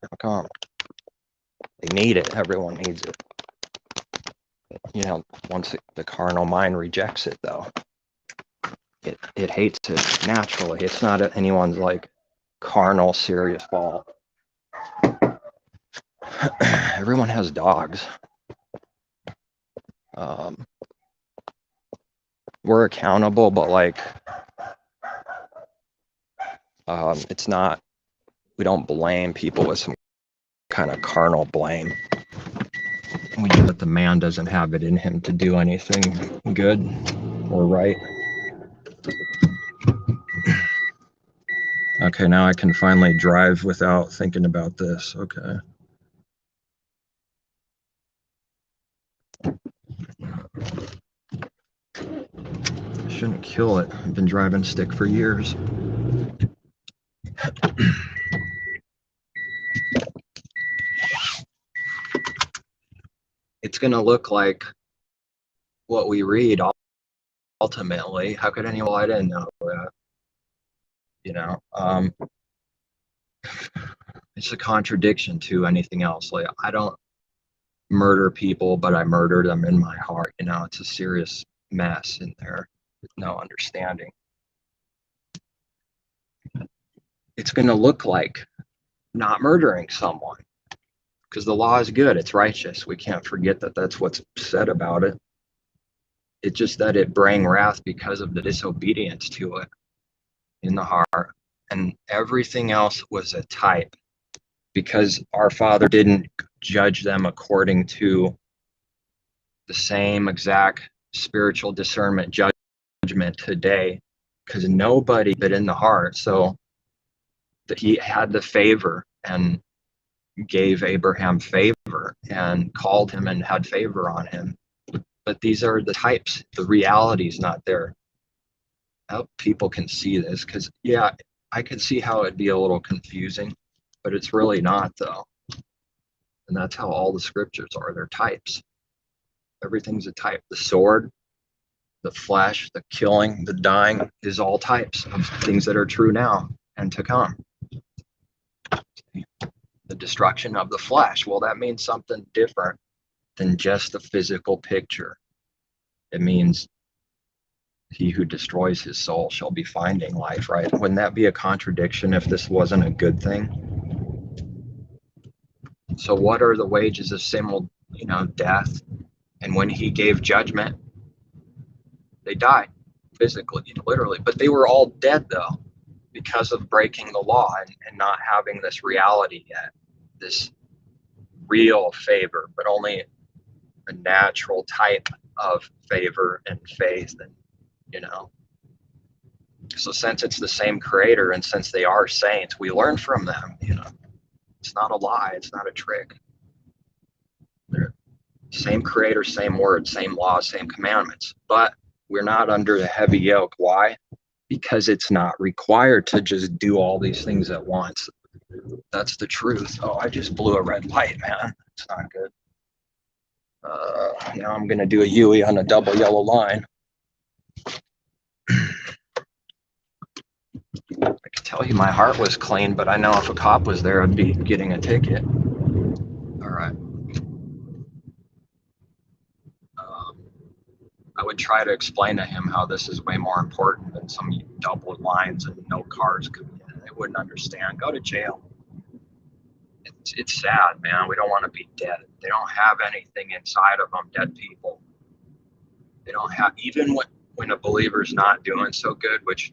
How come? They need it. Everyone needs it. Once the carnal mind rejects it, though, it hates it naturally. It's not anyone's like carnal serious fault. Everyone has dogs. We're accountable, but like it's not, we don't blame people with some kind of carnal blame. We know that the man doesn't have it in him to do anything good or right. Okay, now I can finally drive without thinking about this. Okay. I shouldn't kill it. I've been driving stick for years. going to look like what we read ultimately. How could anyone? Well, I didn't know that. It's a contradiction to anything else. Like, I don't murder people, but I murder them in my heart. It's a serious mess in there with no understanding. It's going to look like not murdering someone because the law is good. It's righteous. We can't forget that that's what's said about it. It's just that it bring wrath because of the disobedience to it in the heart. And everything else was a type, because our Father didn't judge them according to the same exact spiritual discernment judgment today, because nobody but in the heart. So that he had the favor and gave Abraham favor and called him and had favor on him. But these are the types. The reality is not there. I hope people can see this, because yeah, I can see how it'd be a little confusing, but it's really not, though. And that's how all the scriptures are. They're types. Everything's a type. The sword, the flesh, the killing, the dying is all types of things that are true now and to come. The destruction of the flesh, well, that means something different than just the physical picture. It means he who destroys his soul shall be finding life, right? Wouldn't that be a contradiction if this wasn't a good thing? So what are the wages of sin? Well, death. And when he gave judgment, they died physically, literally. But they were all dead, though, because of breaking the law and not having this reality yet, this real favor, but only a natural type of favor and faith. And, so since it's the same creator and since they are saints, we learn from them. It's not a lie. It's not a trick. They're same creator, same word, same laws, same commandments. But we're not under the heavy yoke. Why? Because it's not required to just do all these things at once. That's the truth. Oh, I just blew a red light, man. It's not good. Now I'm going to do a Yui on a double yellow line. I could tell you my heart was clean, but I know if a cop was there, I'd be getting a ticket. All right. I would try to explain to him how this is way more important than some double lines and no cars coming in. They wouldn't understand. Go to jail. It's sad, man. We don't want to be dead. They don't have anything inside of them, dead people. They don't have, even when a believer's not doing so good, which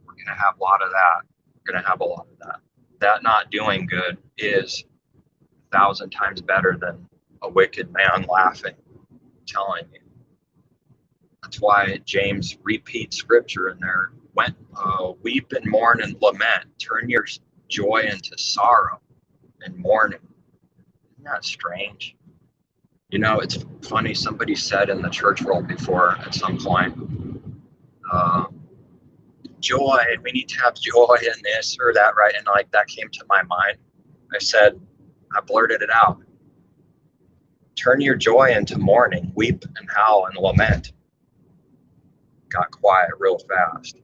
we're going to have a lot of that. We're going to have a lot of that. That not doing good is 1,000 times better than a wicked man laughing, telling you. That's why James repeats scripture in there. Weep and mourn and lament. Turn your joy into sorrow and mourning. Isn't that strange? It's funny. Somebody said in the church world before at some point, joy, we need to have joy in this or that, right? And that came to my mind. I blurted it out. Turn your joy into mourning, weep and howl and lament. Got quiet real fast.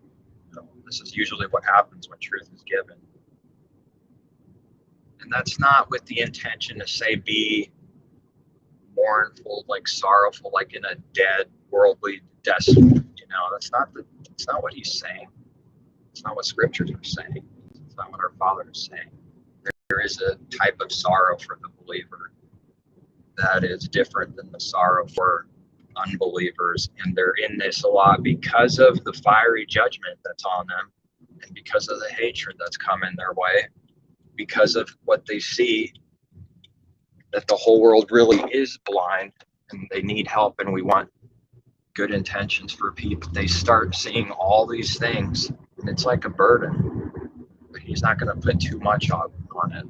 This is usually what happens when truth is given. And that's not with the intention to say be mournful, sorrowful, in a dead worldly death. That's not what he's saying. It's not what scriptures are saying. It's not what our Father is saying. There is a type of sorrow for the believer that is different than the sorrow for unbelievers, and they're in this a lot because of the fiery judgment that's on them and because of the hatred that's coming their way, because of what they see, that the whole world really is blind and they need help, and we want good intentions for people. They start seeing all these things and it's like a burden, but he's not going to put too much on it,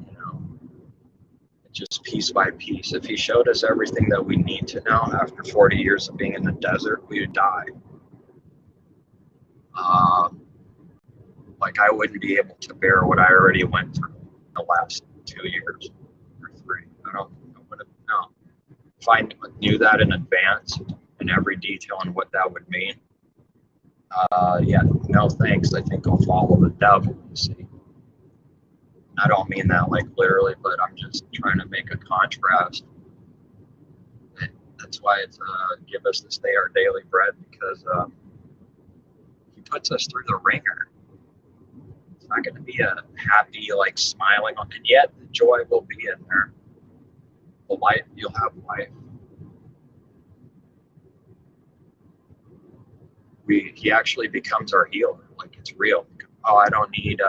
just piece by piece. If he showed us everything that we need to know after 40 years of being in the desert, we would die. I wouldn't be able to bear what I already went through in the last 2 years or 3. I wouldn't know. if I knew that in advance and every detail and what that would mean, yeah, no thanks. I think I'll follow the devil, you see. I don't mean that like literally, but I'm just trying to make a contrast. That's why it's give us this day our daily bread, because he puts us through the ringer. It's not going to be a happy, like smiling, and yet the joy will be in there. The life, you'll have life. He actually becomes our healer, like it's real. Oh, I don't need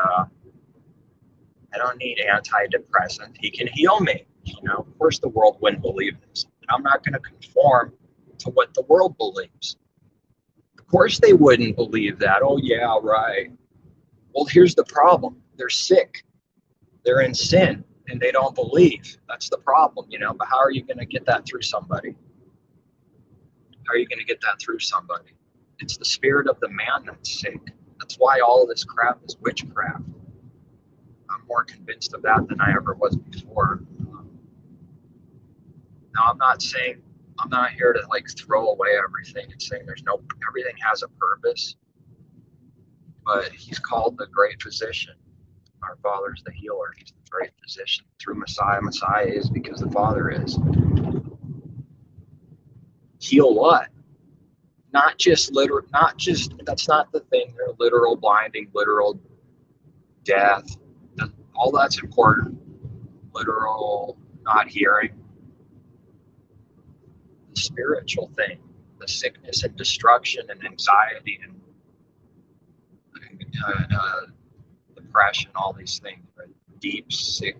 antidepressant. He can heal me. You know, of course the world wouldn't believe this. And I'm not going to conform to what the world believes. Of course they wouldn't believe that. Oh yeah, right. Well, here's the problem. They're sick. They're in sin and they don't believe. That's the problem, you know. But how are you going to get that through somebody? How are you going to get that through somebody? It's the spirit of the man that's sick. That's why all of this crap is witchcraft. I'm more convinced of that than I ever was before. Now, I'm not here to like throw away everything and saying everything has a purpose. But he's called the great physician. Our Father's the healer. He's the great physician through Messiah. Messiah is because the Father is. Heal what? Not just that's not the thing. They're literal blinding, literal death. All that's important. Literal not hearing. The spiritual thing, the sickness and destruction and anxiety and depression, all these things, right? Deep, sick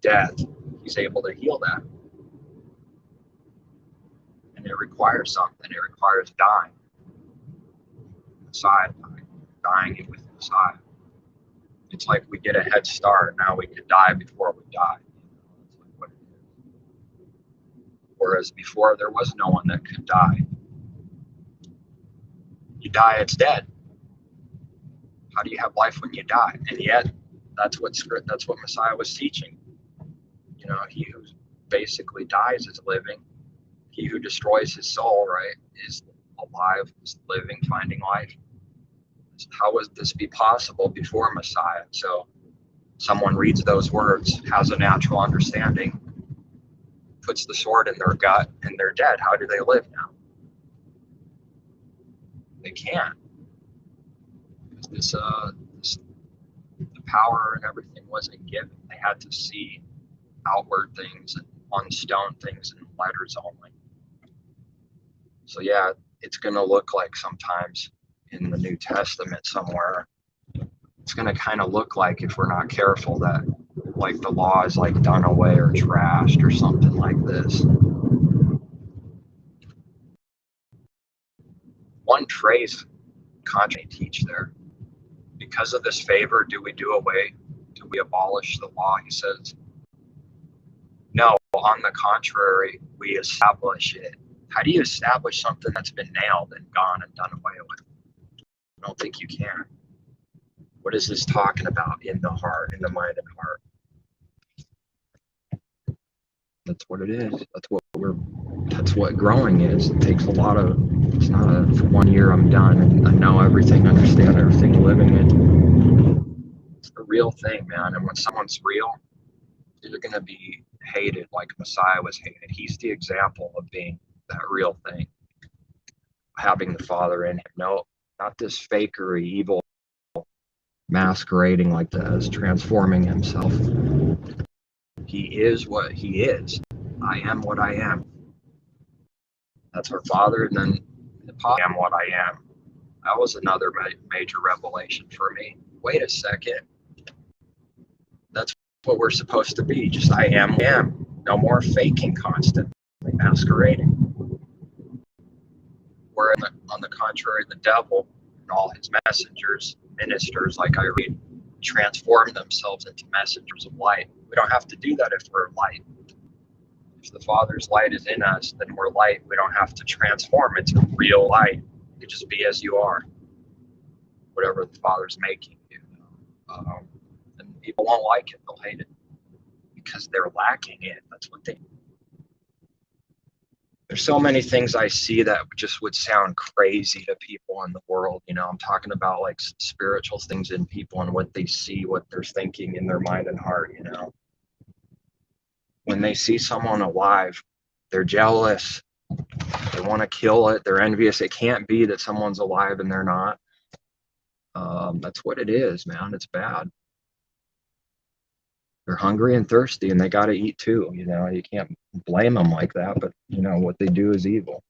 death. He's able to heal that. And it requires something. It requires dying. Messiah dying with Messiah. It's like we get a head start. Now we can die before we die. That's like what it is. Whereas before there was no one that could die. You die, it's dead. How do you have life when you die? And yet, that's what Messiah was teaching. You know, he who basically dies is living. He who destroys his soul, right, is alive, is living, finding life. How would this be possible before Messiah? So someone reads those words, has a natural understanding, puts the sword in their gut, and they're dead. How do they live now? They can't. Because the power and everything wasn't given. They had to see outward things and on stone things and letters only. So yeah, it's going to look like sometimes in the New Testament somewhere, it's going to kind of look like, if we're not careful, that like the law is like done away or trashed or something like this. One phrase Kanye teach there. Because of this favor, do we do we abolish the law? He says, no, on the contrary, we establish it. How do you establish something that's been nailed and gone and done away with? I don't think you can. What is this talking about? In the heart, in the mind and heart. That's what it is. That's what growing is. It takes a lot of, it's not a, for 1 year I'm done and I know everything, understand everything, living it. It's the real thing, man. And when someone's real, they're going to be hated like Messiah was hated. He's the example of being that real thing. Having the Father in him. No, not this fakery, evil, masquerading like this, transforming himself. He is what he is. I am what I am. That's our Father, and then I am what I am. That was another major revelation for me. Wait a second. That's what we're supposed to be. Just I am. No more faking constantly, masquerading. Where on the contrary, the devil and all his messengers, ministers, like I read, transform themselves into messengers of light. We don't have to do that if we're light. If the Father's light is in us, then we're light. We don't have to transform into real light. You can just be as you are. Whatever the Father's making you. And people won't like it. They'll hate it. Because they're lacking it. That's what they there's so many things I see that just would sound crazy to people in the world. I'm talking about like spiritual things in people and what they see, what they're thinking in their mind and heart. When they see someone alive, they're jealous. They want to kill it. They're envious. It can't be that someone's alive and they're not. That's what it is, man. It's bad. They're hungry and thirsty, and they got to eat too. You can't blame them like that, but what they do is evil.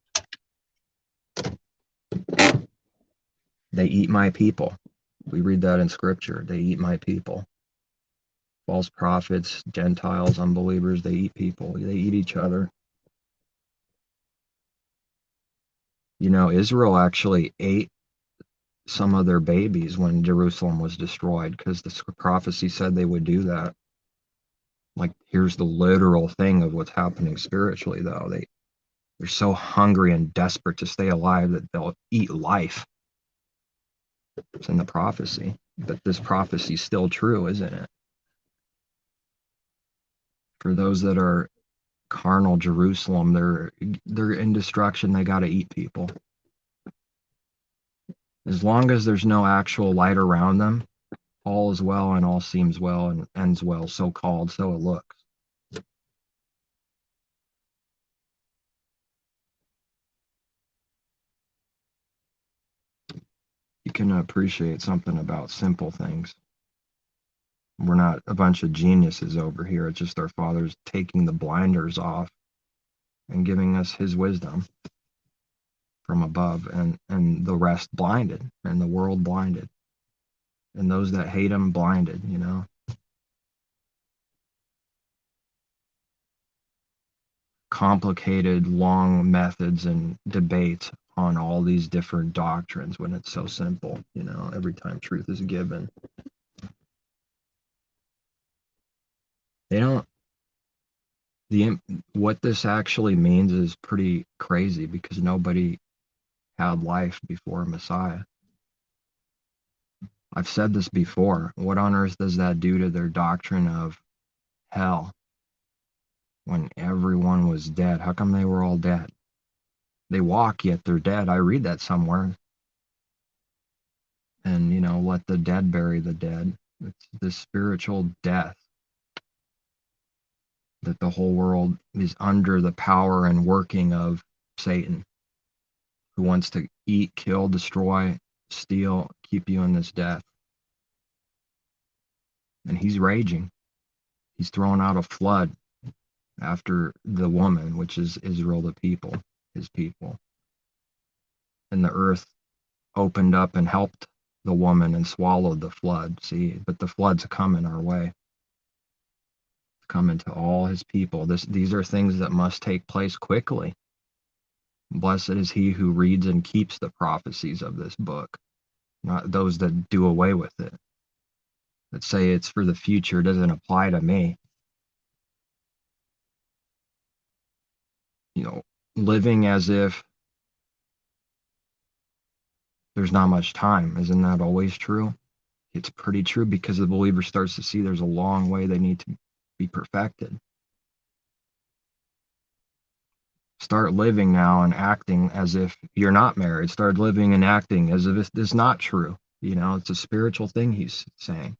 They eat my people. We read that in scripture. They eat my people. False prophets, Gentiles, unbelievers, they eat people. They eat each other. Israel actually ate some of their babies when Jerusalem was destroyed because the prophecy said they would do that. Like, here's the literal thing of what's happening spiritually, though. They're so hungry and desperate to stay alive that they'll eat life. It's in the prophecy. But this prophecy's still true, isn't it? For those that are carnal Jerusalem, they're in destruction. They got to eat people. As long as there's no actual light around them, all is well and all seems well and ends well, so called, so it looks. You can appreciate something about simple things. We're not a bunch of geniuses over here. It's just our Father's taking the blinders off and giving us his wisdom from above, and the rest blinded, and the world blinded, and those that hate him blinded. Complicated, long methods and debates on all these different doctrines when it's so simple, every time truth is given. They don't, what this actually means is pretty crazy because nobody had life before Messiah. I've said this before. What on earth does that do to their doctrine of hell when everyone was dead? How come they were all dead? They walk, yet they're dead. I read that somewhere. And, let the dead bury the dead. It's the spiritual death that the whole world is under the power and working of Satan, who wants to eat, kill, destroy, steal, keep you in this death. And he's raging. He's throwing out a flood after the woman, which is Israel, the people, his people. And the earth opened up and helped the woman and swallowed the flood. See, but the flood's coming our way. It's coming to all his people. These are things that must take place quickly. Blessed is he who reads and keeps the prophecies of this book, not those that do away with it, that say it's for the future, doesn't apply to me. Living as if there's not much time. Isn't that always true? It's pretty true because the believer starts to see there's a long way they need to be perfected. Start living now and acting as if you're not married. Start living and acting as if it's not true. It's a spiritual thing he's saying.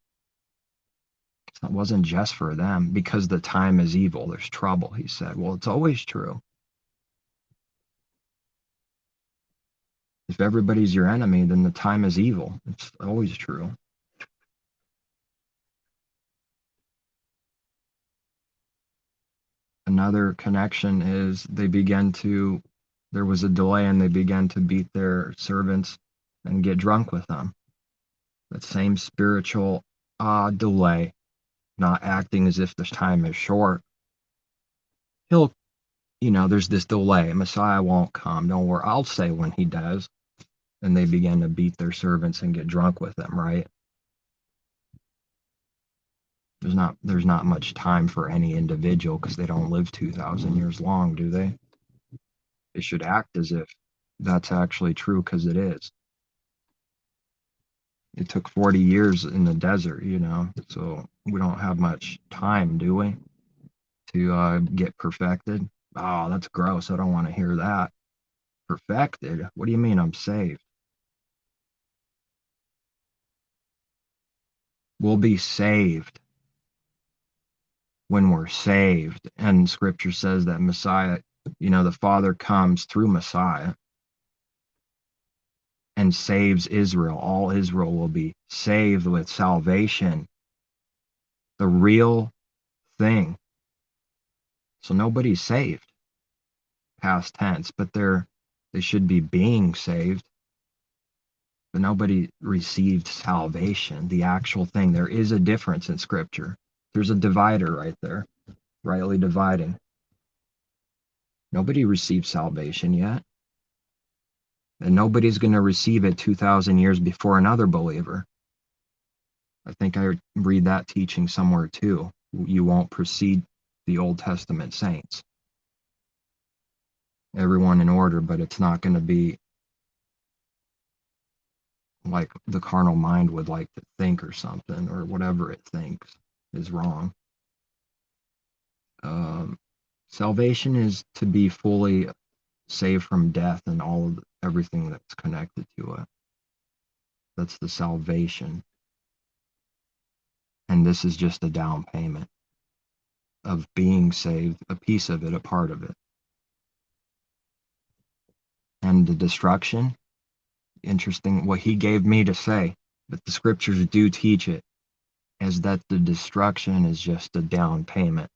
It wasn't just for them because the time is evil. There's trouble, he said. Well, it's always true. If everybody's your enemy, then the time is evil. It's always true. Another connection is there was a delay and they began to beat their servants and get drunk with them. That same spiritual delay, not acting as if the time is short. There's this delay. Messiah won't come. Don't worry. I'll say when he does. And they began to beat their servants and get drunk with them, right? There's not much time for any individual because they don't live 2,000 years long, do they? They should act as if that's actually true because it is. It took 40 years in the desert, so we don't have much time, do we, to get perfected? Oh, that's gross. I don't want to hear that. Perfected? What do you mean I'm saved? We'll be saved when we're saved. And scripture says that Messiah, the Father comes through Messiah and saves Israel. All Israel will be saved with salvation, the real thing. So nobody's saved, past tense, but they should be being saved. But nobody received salvation, the actual thing. There is a difference in scripture. There's a divider right there, rightly dividing. Nobody received salvation yet. And nobody's going to receive it 2,000 years before another believer. I think I read that teaching somewhere too. You won't precede the Old Testament saints. Everyone in order, but it's not going to be like the carnal mind would like to think or something, or whatever it thinks is wrong. Salvation is to be fully saved from death and everything that's connected to it. That's the salvation. And this is just a down payment of being saved, a piece of it, a part of it. And the destruction, interesting what he gave me to say, but the scriptures do teach it, is that the destruction is just a down payment.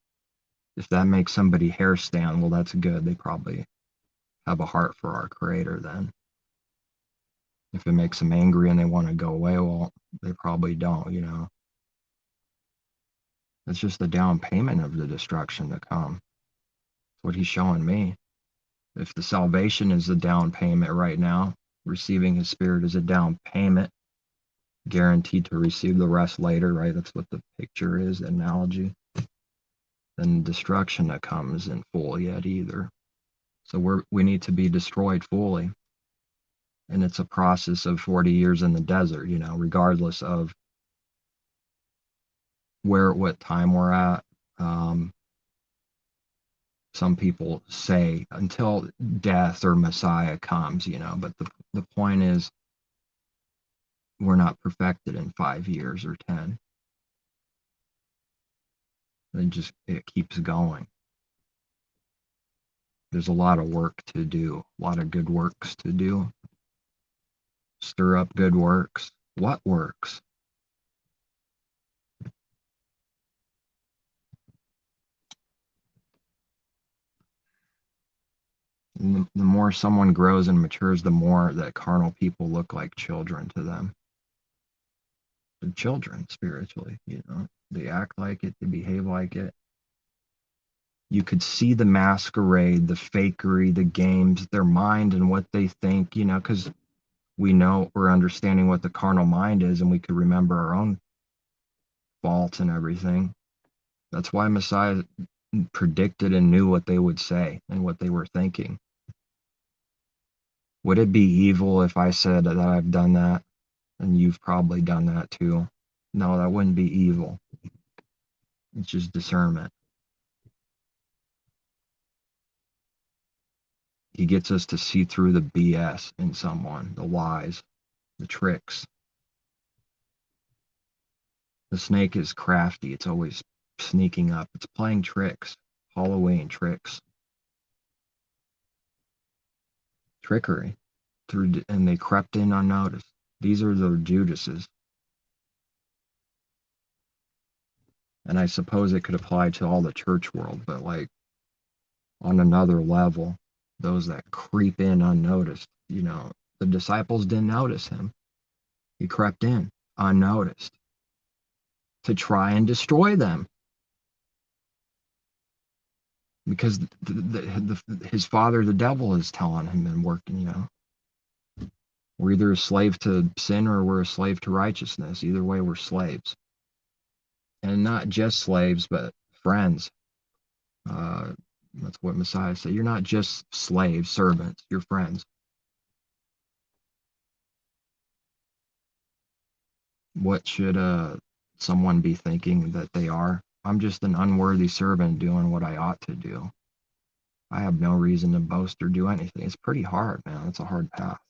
If that makes somebody hair stand, well, that's good. They probably have a heart for our Creator then. If it makes them angry and they want to go away, well, they probably don't. It's just the down payment of the destruction to come. That's what he's showing me. If the salvation is the down payment right now, receiving his spirit is a down payment, guaranteed to receive the rest later, right? That's what the picture is, the analogy. Then destruction that comes in full yet either. So we need to be destroyed fully. And it's a process of 40 years in the desert, regardless of what time we're at. Some people say until death or Messiah comes, but the point is we're not perfected in 5 years or 10. It keeps going. There's a lot of work to do, a lot of good works to do. Stir up good works. What works? And the more someone grows and matures, the more that carnal people look like children to them. They're children spiritually, They act like it, they behave like it. You could see the masquerade, the fakery, the games, their mind and what they think, because we're understanding what the carnal mind is, and we could remember our own faults and everything. That's why Messiah predicted and knew what they would say and what they were thinking. Would it be evil if I said that I've done that and you've probably done that too? No, that wouldn't be evil. It's just discernment. He gets us to see through the BS in someone, the lies, the tricks. The snake is crafty. It's always sneaking up. It's playing tricks, Halloween tricks, trickery, and they crept in unnoticed. These are the Judases. And I suppose it could apply to all the church world, but like on another level, those that creep in unnoticed, the disciples didn't notice him. He crept in unnoticed to try and destroy them. Because his father, the devil, is telling him and working, We're either a slave to sin or we're a slave to righteousness. Either way, we're slaves. And not just slaves, but friends. That's what Messiah said. You're not just slaves, servants. You're friends. What should someone be thinking that they are? I'm just an unworthy servant doing what I ought to do. I have no reason to boast or do anything. It's pretty hard, man. It's a hard path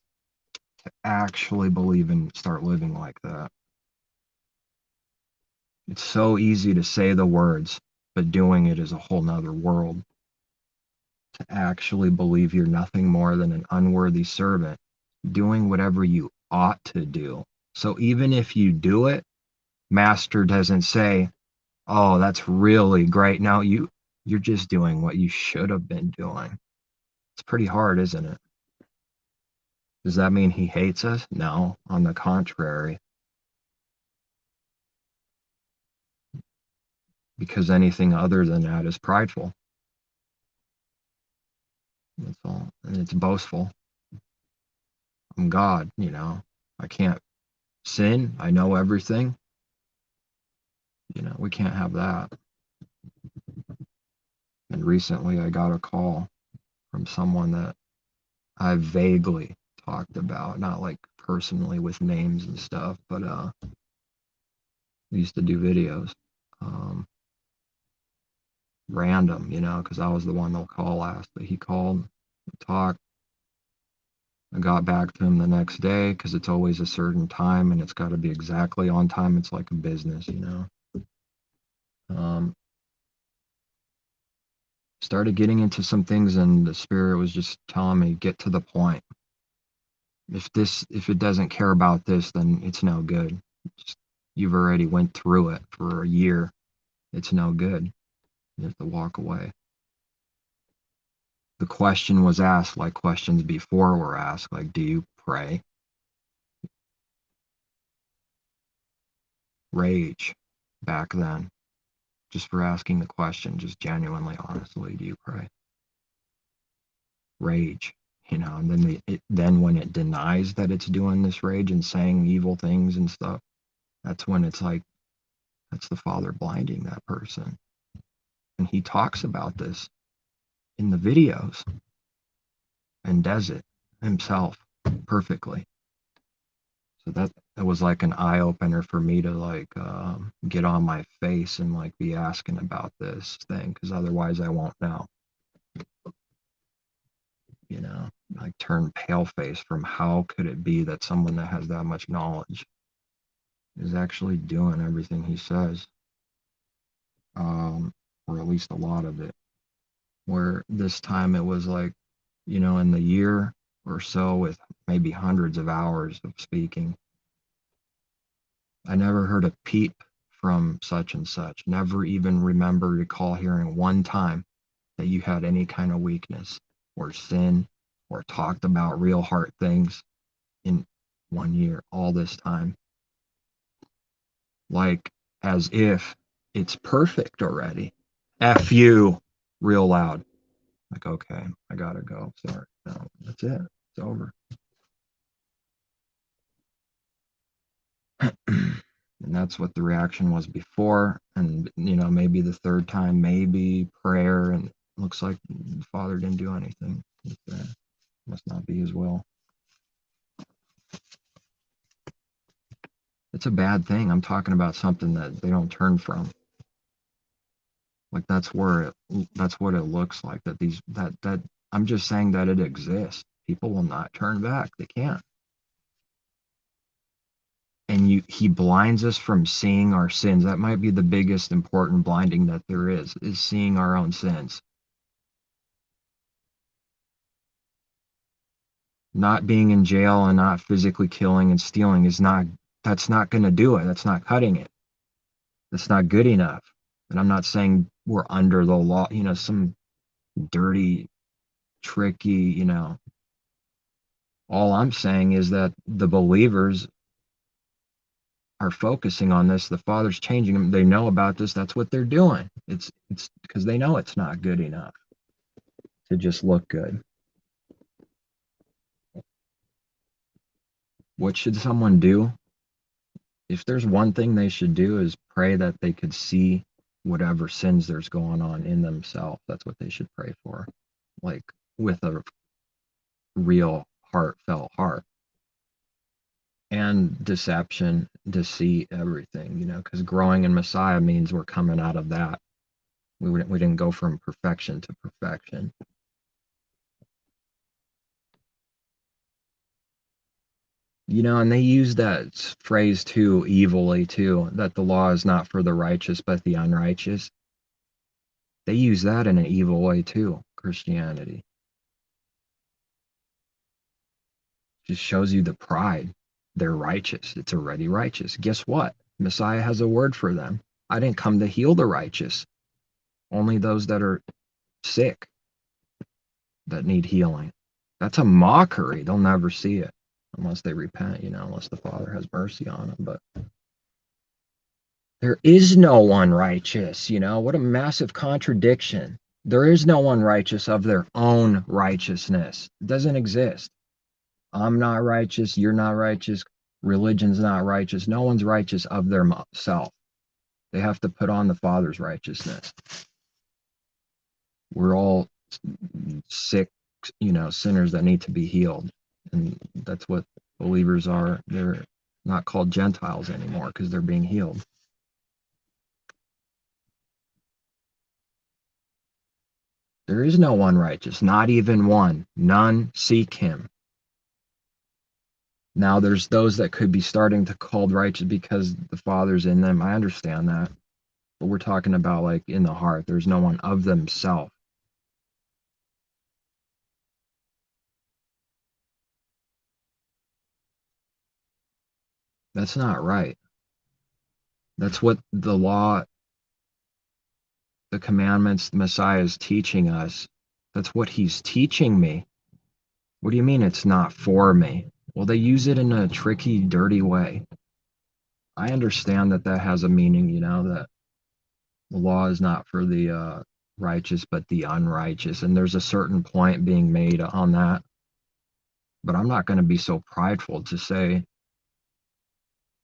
to actually believe and start living like that. It's so easy to say the words, but doing it is a whole nother world. To actually believe you're nothing more than an unworthy servant, doing whatever you ought to do. So even if you do it, Master doesn't say, "Oh, that's really great." No, you're just doing what you should have been doing. It's pretty hard, isn't it? Does that mean he hates us? No, on the contrary. Because anything other than that is prideful. That's all. And it's boastful. I'm God, I can't sin. I know everything. We can't have that. And recently I got a call from someone that I vaguely talked about, not like personally with names and stuff, but we used to do videos. Random, because I was the one they'll call last, but he called, we talked. I got back to him the next day because it's always a certain time and it's got to be exactly on time. It's like a business, Started getting into some things and the spirit was just telling me, get to the point. If it doesn't care about this, then it's no good. You've already went through it for a year. It's no good. You have to walk away. The question was asked like questions before were asked, like, do you pray? Rage back then, just for asking the question, just genuinely, honestly, do you pray? Rage, and then when it denies that it's doing this rage and saying evil things and stuff, that's when it's like, that's the Father blinding that person. And he talks about this in the videos and does it himself perfectly. So that was like an eye opener for me to like get on my face and like be asking about this thing, because otherwise I won't know. Like turn pale face from how could it be that someone that has that much knowledge is actually doing everything he says, or at least a lot of it. Where this time it was like, in the year or so with maybe hundreds of hours of speaking, I never heard a peep from such and such. Never even recall hearing one time that you had any kind of weakness or sin or talked about real heart things in 1 year, all this time. Like as if it's perfect already. F you, real loud. Like, okay, I gotta go. Sorry. No, that's it. It's over. And that's what the reaction was before. And, maybe the third time, maybe prayer. And it looks like the Father didn't do anything. It must not be his will. It's a bad thing. I'm talking about something that they don't turn from. Like that's what it looks like, that I'm just saying that it exists. People will not turn back. They can't. And he blinds us from seeing our sins. That might be the biggest important blinding that there is seeing our own sins. Not being in jail and not physically killing and stealing that's not going to do it. That's not cutting it. That's not good enough. And I'm not saying we're under the law, some dirty, tricky, all I'm saying is that the believers are focusing on this. The Father's changing them. They know about this. That's what they're doing. It's because they know it's not good enough to just look good. What should someone do? If there's one thing they should do is pray that they could see whatever sins there's going on in themselves. That's what they should pray for. Like with a real heartfelt heart. And deception, deceit, everything, because growing in Messiah means we're coming out of that. We didn't go from perfection to perfection. And they use that phrase too evilly too, that the law is not for the righteous but the unrighteous. They use that in an evil way too, Christianity. Just shows you the pride. They're righteous. It's already righteous. Guess what? Messiah has a word for them. I didn't come to heal the righteous. Only those that are sick that need healing. That's a mockery. They'll never see it unless they repent, unless the Father has mercy on them. But there is no one righteous, what a massive contradiction. There is no one righteous of their own righteousness. It doesn't exist. I'm not righteous. You're not righteous. Religion's not righteous. No one's righteous of their self. They have to put on the Father's righteousness. We're all sick, sinners that need to be healed. And that's what believers are. They're not called Gentiles anymore because they're being healed. There is no one righteous, not even one. None seek him. Now there's those that could be starting to called righteous because the Father's in them. I understand that. But we're talking about like in the heart. There's no one of themselves. That's not right. That's what the law, the commandments, the Messiah is teaching us. That's what he's teaching me. What do you mean it's not for me? Well, they use it in a tricky, dirty way. I understand that has a meaning, that the law is not for the righteous, but the unrighteous. And there's a certain point being made on that. But I'm not going to be so prideful to say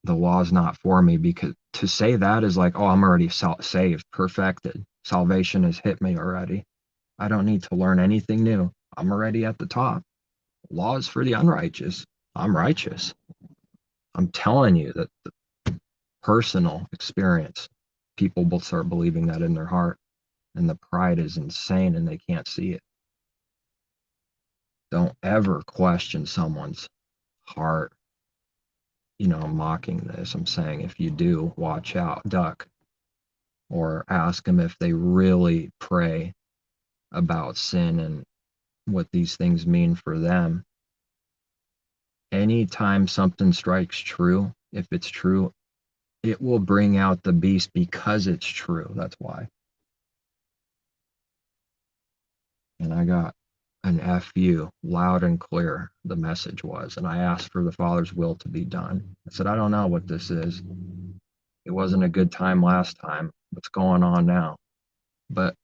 the law is not for me, because to say that is like, oh, I'm already saved, perfected. Salvation has hit me already. I don't need to learn anything new. I'm already at the top. Law is for the unrighteous. I'm righteous. I'm telling you that the personal experience, people will start believing that in their heart, and the pride is insane and they can't see it. Don't ever question someone's heart. I'm mocking this. I'm saying if you do, watch out, duck, or ask them if they really pray about sin and what these things mean for them. Anytime something strikes true, if it's true, it will bring out the beast because it's true. That's why. And I got an FU, loud and clear, the message was. And I asked for the Father's will to be done. I said, I don't know what this is. It wasn't a good time last time. What's going on now? But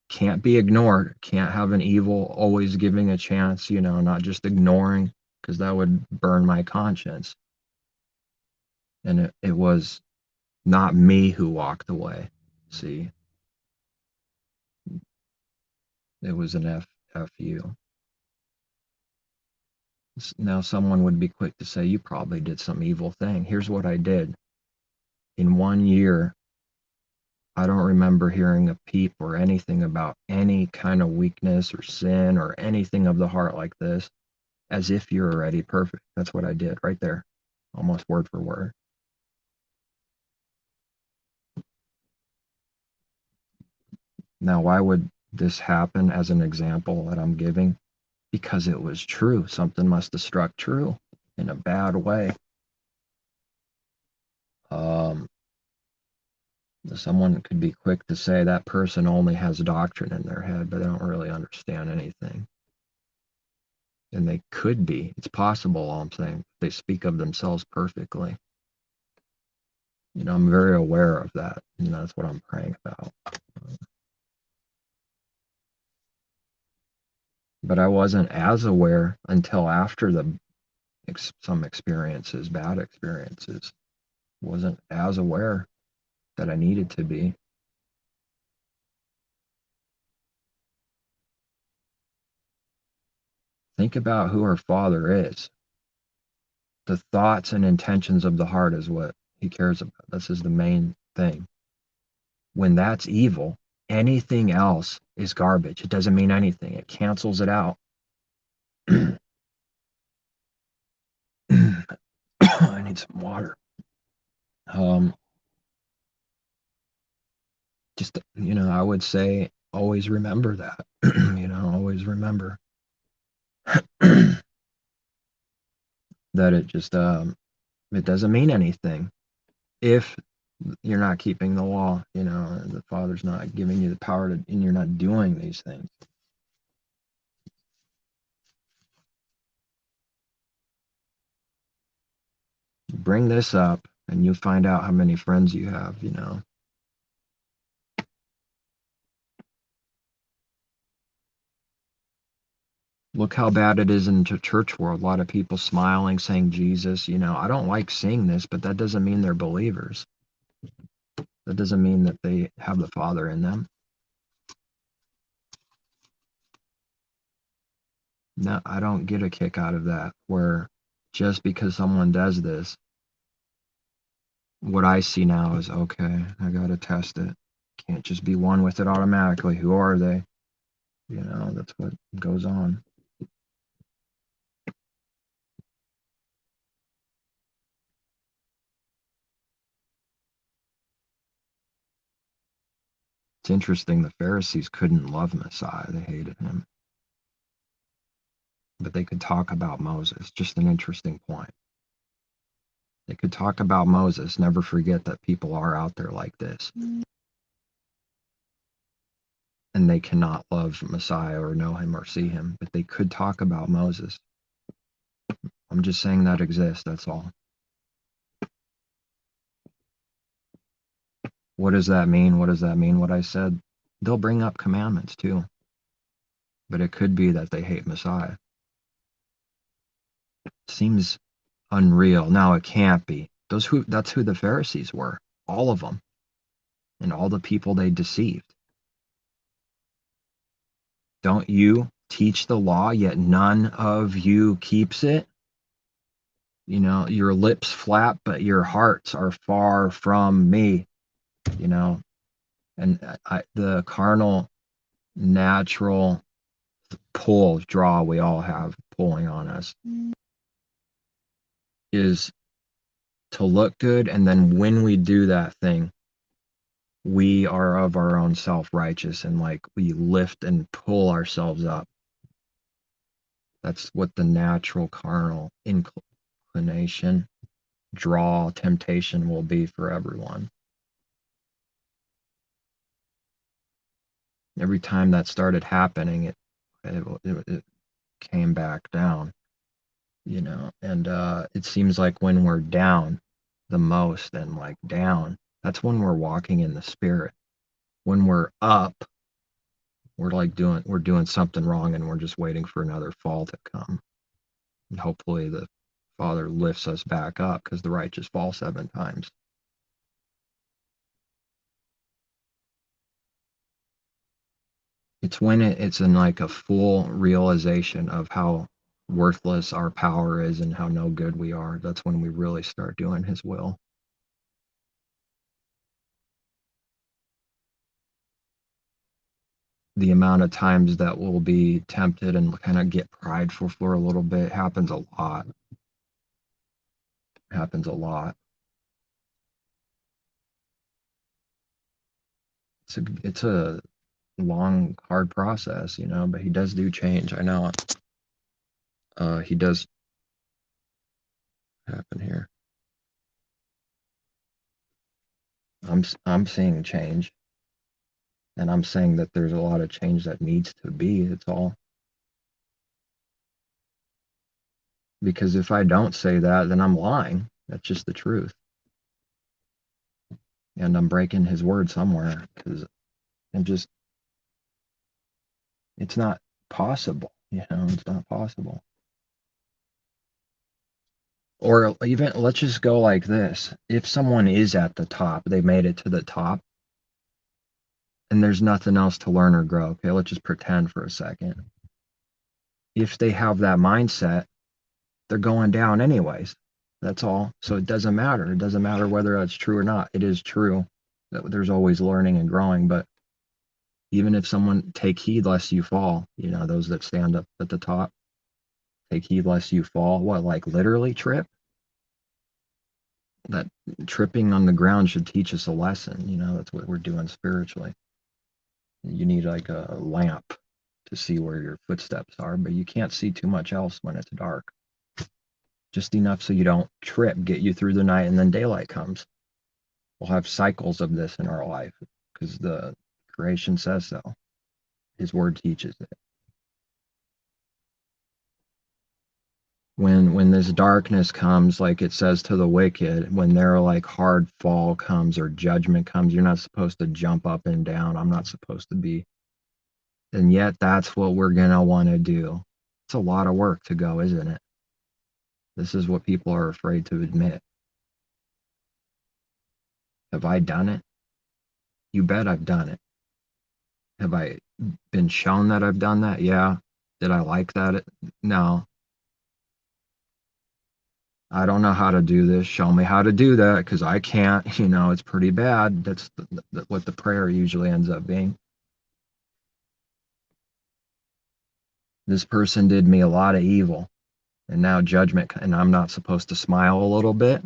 can't be ignored. Can't have an evil always giving a chance, not just ignoring, because that would burn my conscience. And it was not me who walked away. See, it was an FU. Now someone would be quick to say, you probably did some evil thing. Here's what I did. In 1 year, I don't remember hearing a peep or anything about any kind of weakness or sin or anything of the heart like this, as if you're already perfect. That's what I did right there, almost word for word. Now, why would this happen as an example that I'm giving? Because it was true. Something must have struck true in a bad way. Someone could be quick to say that person only has doctrine in their head, but they don't really understand anything. And they could be. It's possible, all I'm saying. They speak of themselves perfectly. I'm very aware of that. That's what I'm praying about. But I wasn't as aware until after some experiences, bad experiences. Wasn't as aware that I needed to be. Think about who our Father is. The thoughts and intentions of the heart is what he cares about. This is the main thing. When that's evil, anything else is garbage. It doesn't mean anything. It cancels it out. I need some water. Just, I would say always remember that. Always remember that it doesn't mean anything if you're not keeping the law, the Father's not giving you the power to, and you're not doing these things. Bring this up and you find out how many friends you have, Look how bad it is in the church world. A lot of people smiling, saying Jesus, I don't like seeing this, but that doesn't mean they're believers. That doesn't mean that they have the Father in them. No, I don't get a kick out of that, where just because someone does this, what I see now is, okay, I got to test it. Can't just be one with it automatically. Who are they? That's what goes on. It's interesting, the Pharisees couldn't love Messiah. They hated him. But they could talk about Moses. Just an interesting point. They could talk about Moses, never forget that people are out there like this. And they cannot love Messiah or know him or see him, but they could talk about Moses. I'm just saying that exists, that's all. What does that mean? What does that mean, what I said? They'll bring up commandments too. But it could be that they hate Messiah. Seems unreal. Now it can't be. That's who the Pharisees were. All of them. And all the people they deceived. Don't you teach the law, yet none of you keeps it? Your lips flap, but your hearts are far from me. And the carnal, natural draw we all have pulling on us is to look good, and then when we do that thing, we are of our own self-righteous, and we lift and pull ourselves up. That's what the natural carnal inclination, temptation will be for everyone. Every time that started happening, it came back down, and it seems like when we're down the most and down, that's when we're walking in the Spirit. When we're up, we're doing something wrong, and we're just waiting for another fall to come. And hopefully the Father lifts us back up, because the righteous fall 7 times. It's when it's in a full realization of how worthless our power is and how no good we are. That's when we really start doing his will. The amount of times that we'll be tempted and kind of get prideful for a little bit happens a lot. Happens a lot. It's a long, hard process, but he does do change. I know he does happen here. I'm seeing change, and I'm saying that there's a lot of change that needs to be. It's all. Because if I don't say that, then I'm lying. That's just the truth. And I'm breaking his word somewhere, because it's not possible. It's not possible. Or even, let's just go like this. If someone is at the top, they made it to the top, and there's nothing else to learn or grow. Okay, let's just pretend for a second. If they have that mindset, they're going down anyways. That's all. So it doesn't matter. It doesn't matter whether that's true or not. It is true that there's always learning and growing, but even if someone take heed lest you fall, those that stand up at the top, Take heed lest you fall. What, like literally trip? That tripping on the ground should teach us a lesson. That's what we're doing spiritually. You need like a lamp to see where your footsteps are, but you can't see too much else when it's dark. Just enough so you don't trip, get you through the night, and then daylight comes. We'll have cycles of this in our life because the creation says so. His word teaches it. When this darkness comes, like it says to the wicked, when their like hard fall comes or judgment comes, you're not supposed to jump up and down. I'm not supposed to be. And yet that's what we're gonna want to do. It's a lot of work to go, isn't it? This is what people are afraid to admit. Have I done it? You bet I've done it. Have I been shown that I've done that? Yeah. Did I like that? No. I don't know how to do this. Show me how to do that because I can't. It's pretty bad. That's what the prayer usually ends up being. This person did me a lot of evil, and now judgment, and I'm not supposed to smile a little bit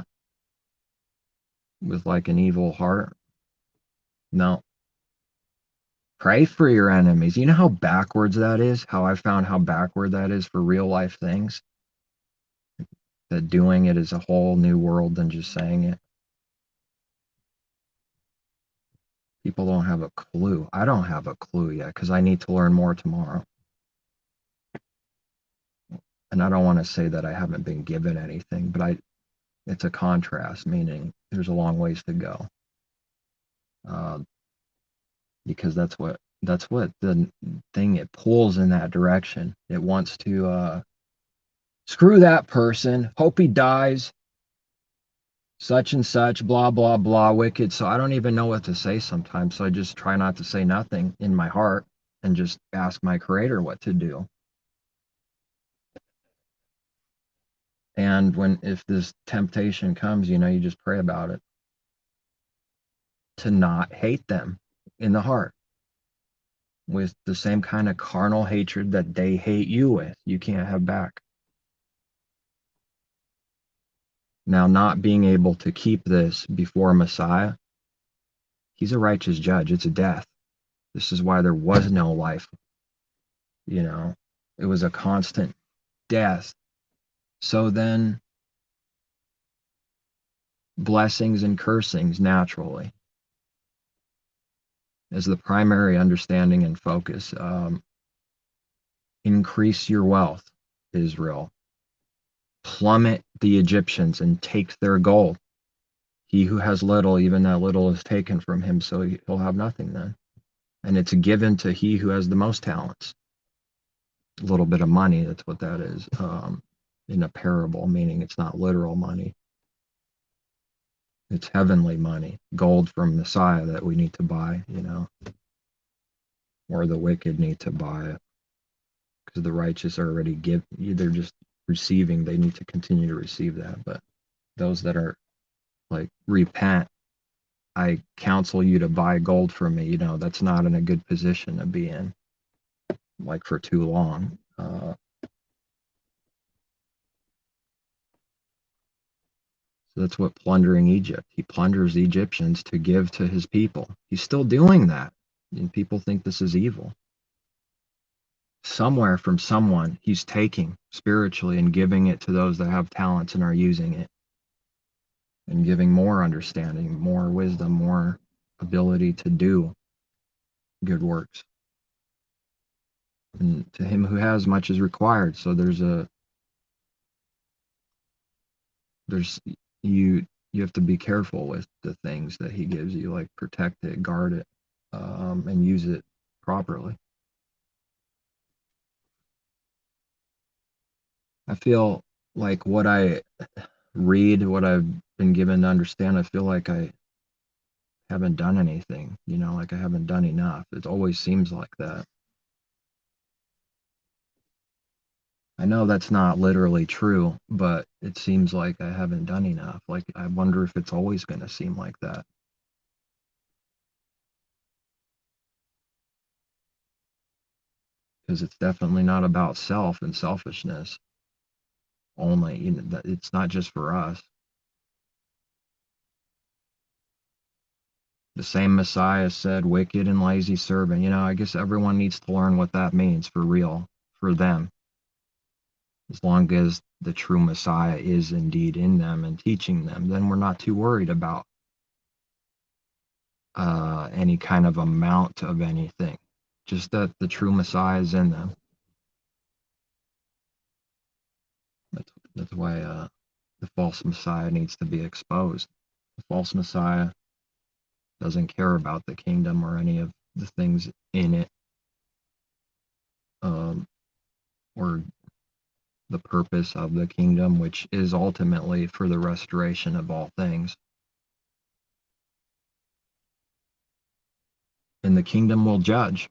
with like an evil heart? No. Pray for your enemies. You know how backwards that is? How I found how backward that is for real life things? That doing it is a whole new world than just saying it. People don't have a clue. I don't have a clue yet because I need to learn more tomorrow. And I don't want to say that I haven't been given anything, but it's a contrast, meaning there's a long ways to go. Because that's what the thing, it pulls in that direction. It wants to screw that person, hope he dies, such and such, blah, blah, blah, wicked. So I don't even know what to say sometimes. So I just try not to say nothing in my heart and just ask my creator what to do. And if this temptation comes, you just pray about it. To not hate them in the heart with the same kind of carnal hatred that they hate you with. You can't have back. Now, not being able to keep this before Messiah, he's a righteous judge. It's a death. This is why there was no life. It was a constant death. So then blessings and cursings naturally as the primary understanding and focus. Increase your wealth, Israel. Plummet the Egyptians and take their gold. He who has little, even that little is taken from him, so he'll have nothing then. And it's given to he who has the most talents. A little bit of money, that's what that is. In a parable, meaning it's not literal money. It's heavenly money, gold from Messiah that we need to buy, or the wicked need to buy it. Because the righteous are already they're just receiving, they need to continue to receive that. But those that are like, repent, I counsel you to buy gold from me, that's not in a good position to be in, like for too long. So that's what plundering Egypt. He plunders the Egyptians to give to his people. He's still doing that. And people think this is evil. Somewhere from someone, he's taking spiritually and giving it to those that have talents and are using it. And giving more understanding, more wisdom, more ability to do good works. And to him who has, much is required. So you have to be careful with the things that he gives you, like protect it, guard it, and use it properly. I feel like what I read, what I've been given to understand, I feel like I haven't done anything, like I haven't done enough. It always seems like that. I know that's not literally true, but it seems like I haven't done enough. Like, I wonder if it's always going to seem like that. Because it's definitely not about self and selfishness. only. It's not just for us. The same Messiah said, wicked and lazy servant. I guess everyone needs to learn what that means for real, for them. As long as the true Messiah is indeed in them and teaching them, then we're not too worried about any kind of amount of anything. Just that the true Messiah is in them. That's why the false Messiah needs to be exposed. The false Messiah doesn't care about the kingdom or any of the things in it, or the purpose of the kingdom, which is ultimately for the restoration of all things. And the kingdom will judge,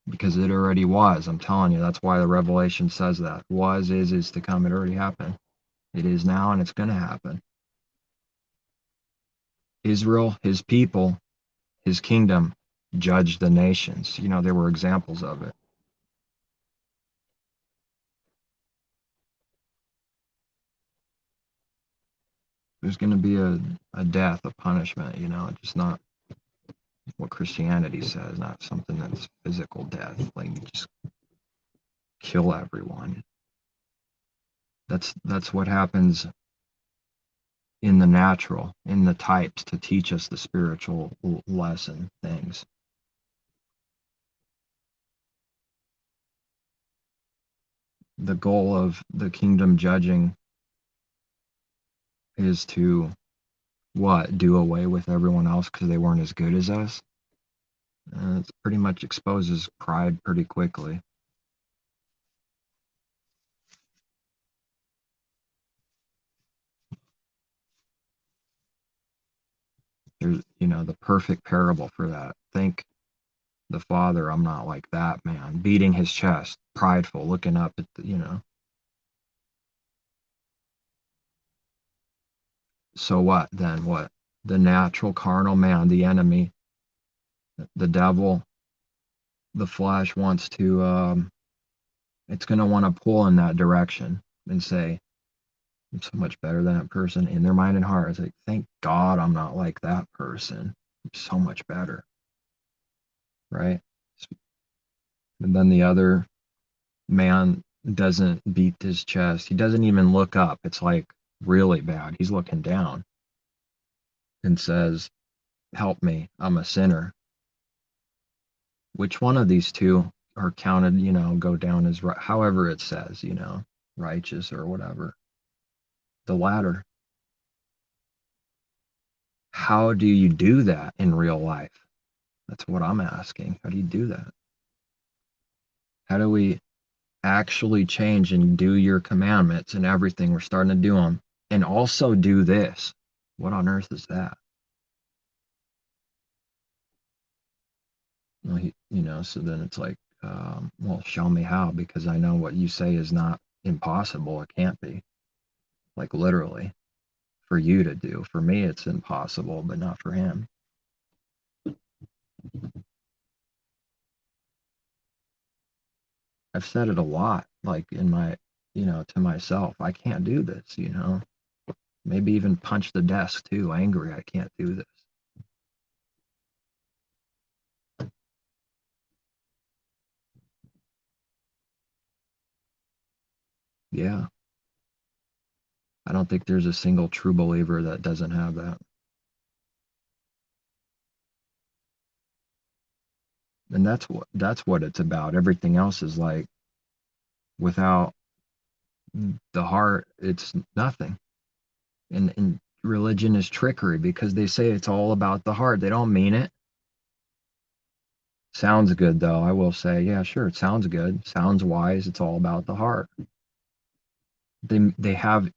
because it already was. I'm telling you, that's why the Revelation says that. Was, is to come. It already happened. It is now, and it's going to happen. Israel, his people, his kingdom, judged the nations. There were examples of it. There's going to be a death, a punishment, just not what Christianity says, not something that's physical death, like you just kill everyone. That's what happens in the natural, in the types, to teach us the spiritual lesson things. The goal of the kingdom judging is to what? Do away with everyone else because they weren't as good as us? It pretty much exposes pride pretty quickly. There's, the perfect parable for that. Think the father, I'm not like that man, beating his chest, prideful, looking up at So what then? What? The natural carnal man, the enemy, the devil, the flesh wants to, it's going to want to pull in that direction and say, I'm so much better than that person in their mind and heart. It's like, thank God I'm not like that person. I'm so much better. Right? And then the other man doesn't beat his chest. He doesn't even look up. It's like really bad. He's looking down and says, help me, I'm a sinner. Which one of these two are counted, go down as, however it says, righteous or whatever? The latter. How do you do that in real life? That's what I'm asking. How do you do that? How do we actually change and do your commandments and everything? We're starting to do them. And also do this. What on earth is that? Well, so then it's like, well, show me how, because I know what you say is not impossible. It can't be. Like literally. For you to do. For me, it's impossible, but not for him. I've said it a lot, like in my, to myself, I can't do this, Maybe even punch the desk too, angry, I can't do this. Yeah. I don't think there's a single true believer that doesn't have that. And that's what it's about. Everything else is like, without the heart, it's nothing. And religion is trickery, because they say it's all about the heart. They don't mean it. Sounds good though. I will say, yeah, sure, it sounds good. Sounds wise. It's all about the heart. They have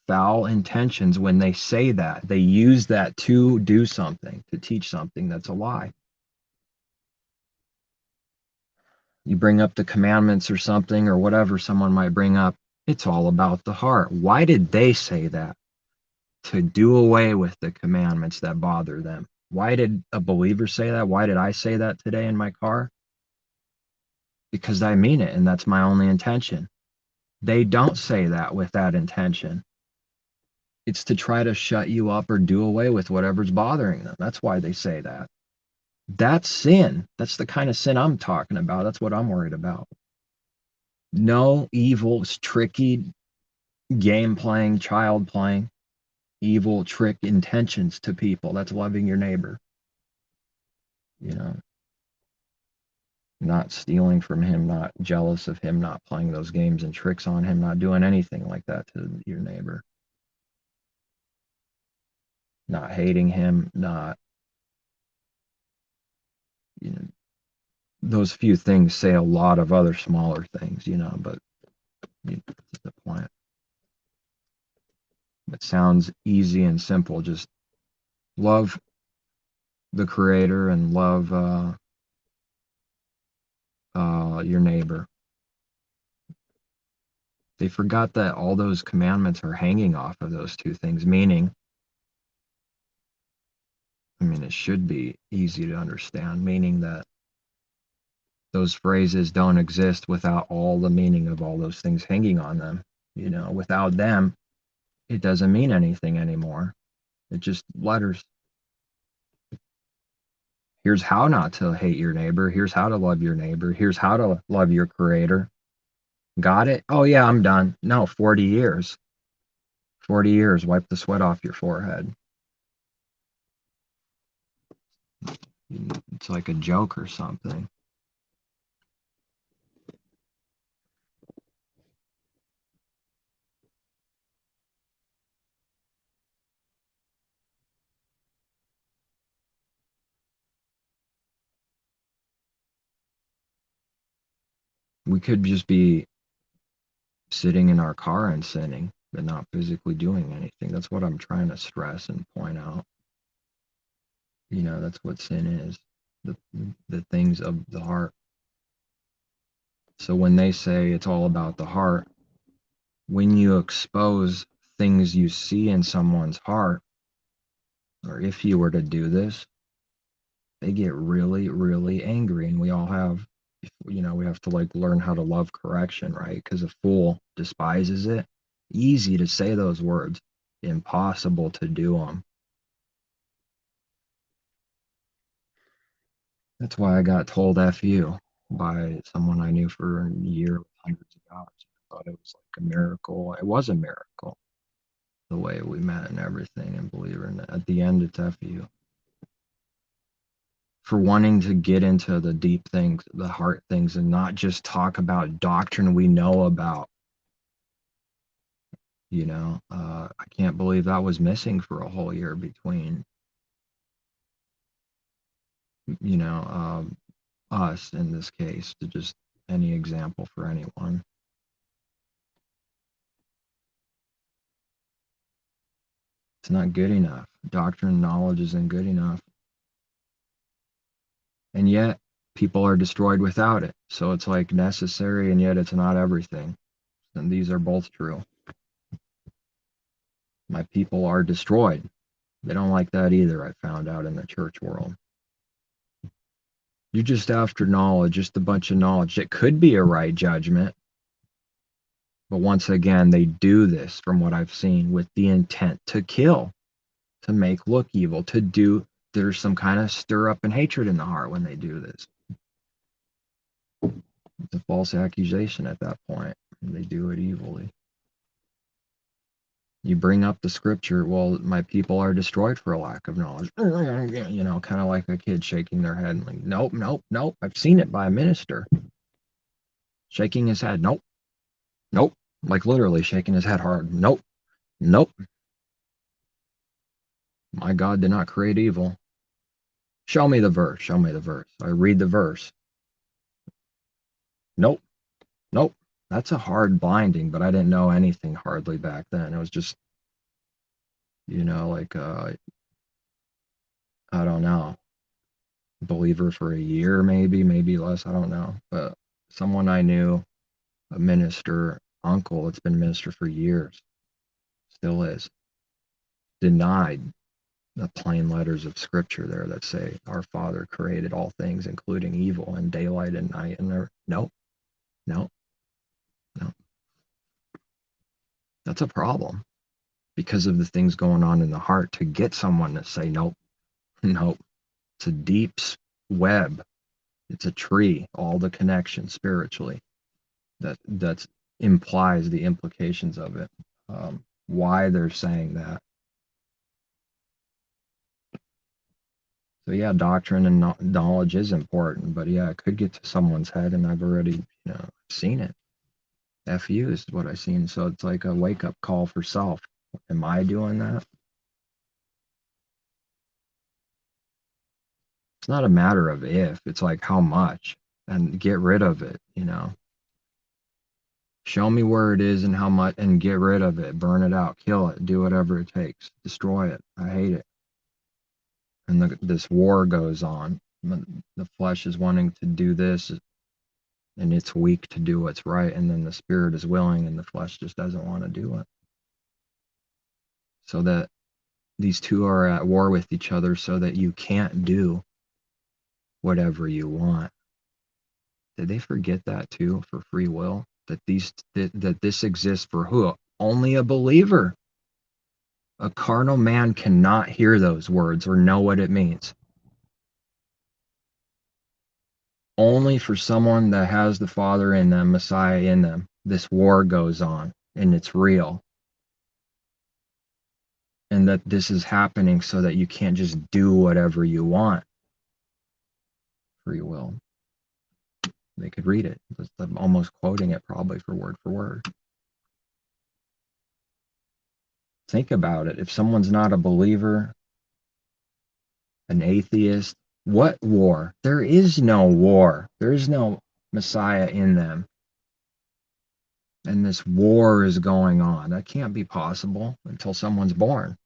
foul intentions when they say that. They use that to do something, to teach something that's a lie. You bring up the commandments or something, or whatever someone might bring up, it's all about the heart. Why did they say that? To do away with the commandments that bother them. Why did a believer say that? Why did I say that today in my car? Because I mean it, and that's my only intention. They don't say that with that intention. It's to try to shut you up or do away with whatever's bothering them. That's why they say that. That's sin. That's the kind of sin I'm talking about. That's what I'm worried about. No evil, tricky game playing, child playing, evil, trick intentions to people. That's loving your neighbor. You know, not stealing from him, not jealous of him, not playing those games and tricks on him, not doing anything like that to your neighbor. Not hating him, not, you know, those few things say a lot of other smaller things, but that's the point. It sounds easy and simple. Just love the Creator and love your neighbor. They forgot that all those commandments are hanging off of those two things, meaning, it should be easy to understand, meaning that those phrases don't exist without all the meaning of all those things hanging on them. Without them, it doesn't mean anything anymore. It's just letters. Here's how not to hate your neighbor. Here's how to love your neighbor. Here's how to love your Creator. Got it? Oh, yeah, I'm done. No, 40 years. 40 years, wipe the sweat off your forehead. It's like a joke or something. We could just be sitting in our car and sinning, but not physically doing anything. That's what I'm trying to stress and point out. That's what sin is. The things of the heart. So when they say it's all about the heart, when you expose things you see in someone's heart, or if you were to do this, they get really, really angry. And we all have, we have to learn how to love correction, right? Because a fool despises it. Easy to say those words, impossible to do them. That's why I got told F you by someone I knew for a year with hundreds of dollars. I thought it was like a miracle. It was a miracle, the way we met and everything. And believe it or not, at the end, it's F you. For wanting to get into the deep things, the heart things, and not just talk about doctrine we know about. I can't believe that was missing for a whole year between, us in this case, to just any example for anyone. It's not good enough. Doctrine, knowledge isn't good enough. And yet, people are destroyed without it. So it's like necessary, and yet it's not everything. And these are both true. My people are destroyed. They don't like that either, I found out in the church world. You're just after knowledge, just a bunch of knowledge. It could be a right judgment. But once again, they do this, from what I've seen, with the intent to kill, to make look evil, to do, there's some kind of stir up and hatred in the heart when they do this. It's a false accusation at that point. And they do it evilly. You bring up the scripture, well, my people are destroyed for a lack of knowledge. Kind of like a kid shaking their head. Like, nope, nope, nope. I've seen it by a minister. Shaking his head. Nope, nope. Like literally shaking his head hard. Nope, nope. My God did not create evil. Show me the verse. Show me the verse. I read the verse. Nope, nope. That's a hard blinding, but I didn't know anything hardly back then. It was just, I don't know, believer for a year, maybe less, I don't know. But someone I knew, a minister, uncle, that's been minister for years, still is, denied the plain letters of scripture there that say our Father created all things, including evil, and daylight and night. And they're, nope, nope, nope. That's a problem because of the things going on in the heart to get someone to say, nope, nope. It's a deep web. It's a tree, all the connections spiritually that implies the implications of it. Why they're saying that. So yeah, doctrine and knowledge is important, but yeah, it could get to someone's head, and I've already, seen it. FU is what I've seen. So it's like a wake up call for self. Am I doing that? It's not a matter of if, it's like how much, and get rid of it, Show me where it is and how much, and get rid of it, burn it out, kill it, do whatever it takes, destroy it. I hate it. And this war goes on. The flesh is wanting to do this, and it's weak to do what's right, and then the spirit is willing, and the flesh just doesn't want to do it. So that these two are at war with each other, so that you can't do whatever you want. Did they forget that too, for free will? That this exists for who? Only a believer. A carnal man cannot hear those words or know what it means. Only for someone that has the Father in them, Messiah in them, this war goes on, and it's real. And that this is happening so that you can't just do whatever you want. Free will. They could read it. I'm almost quoting it probably for word. Think about it. If someone's not a believer, an atheist, what war? There is no war. There is no Messiah in them. And this war is going on. That can't be possible until someone's born.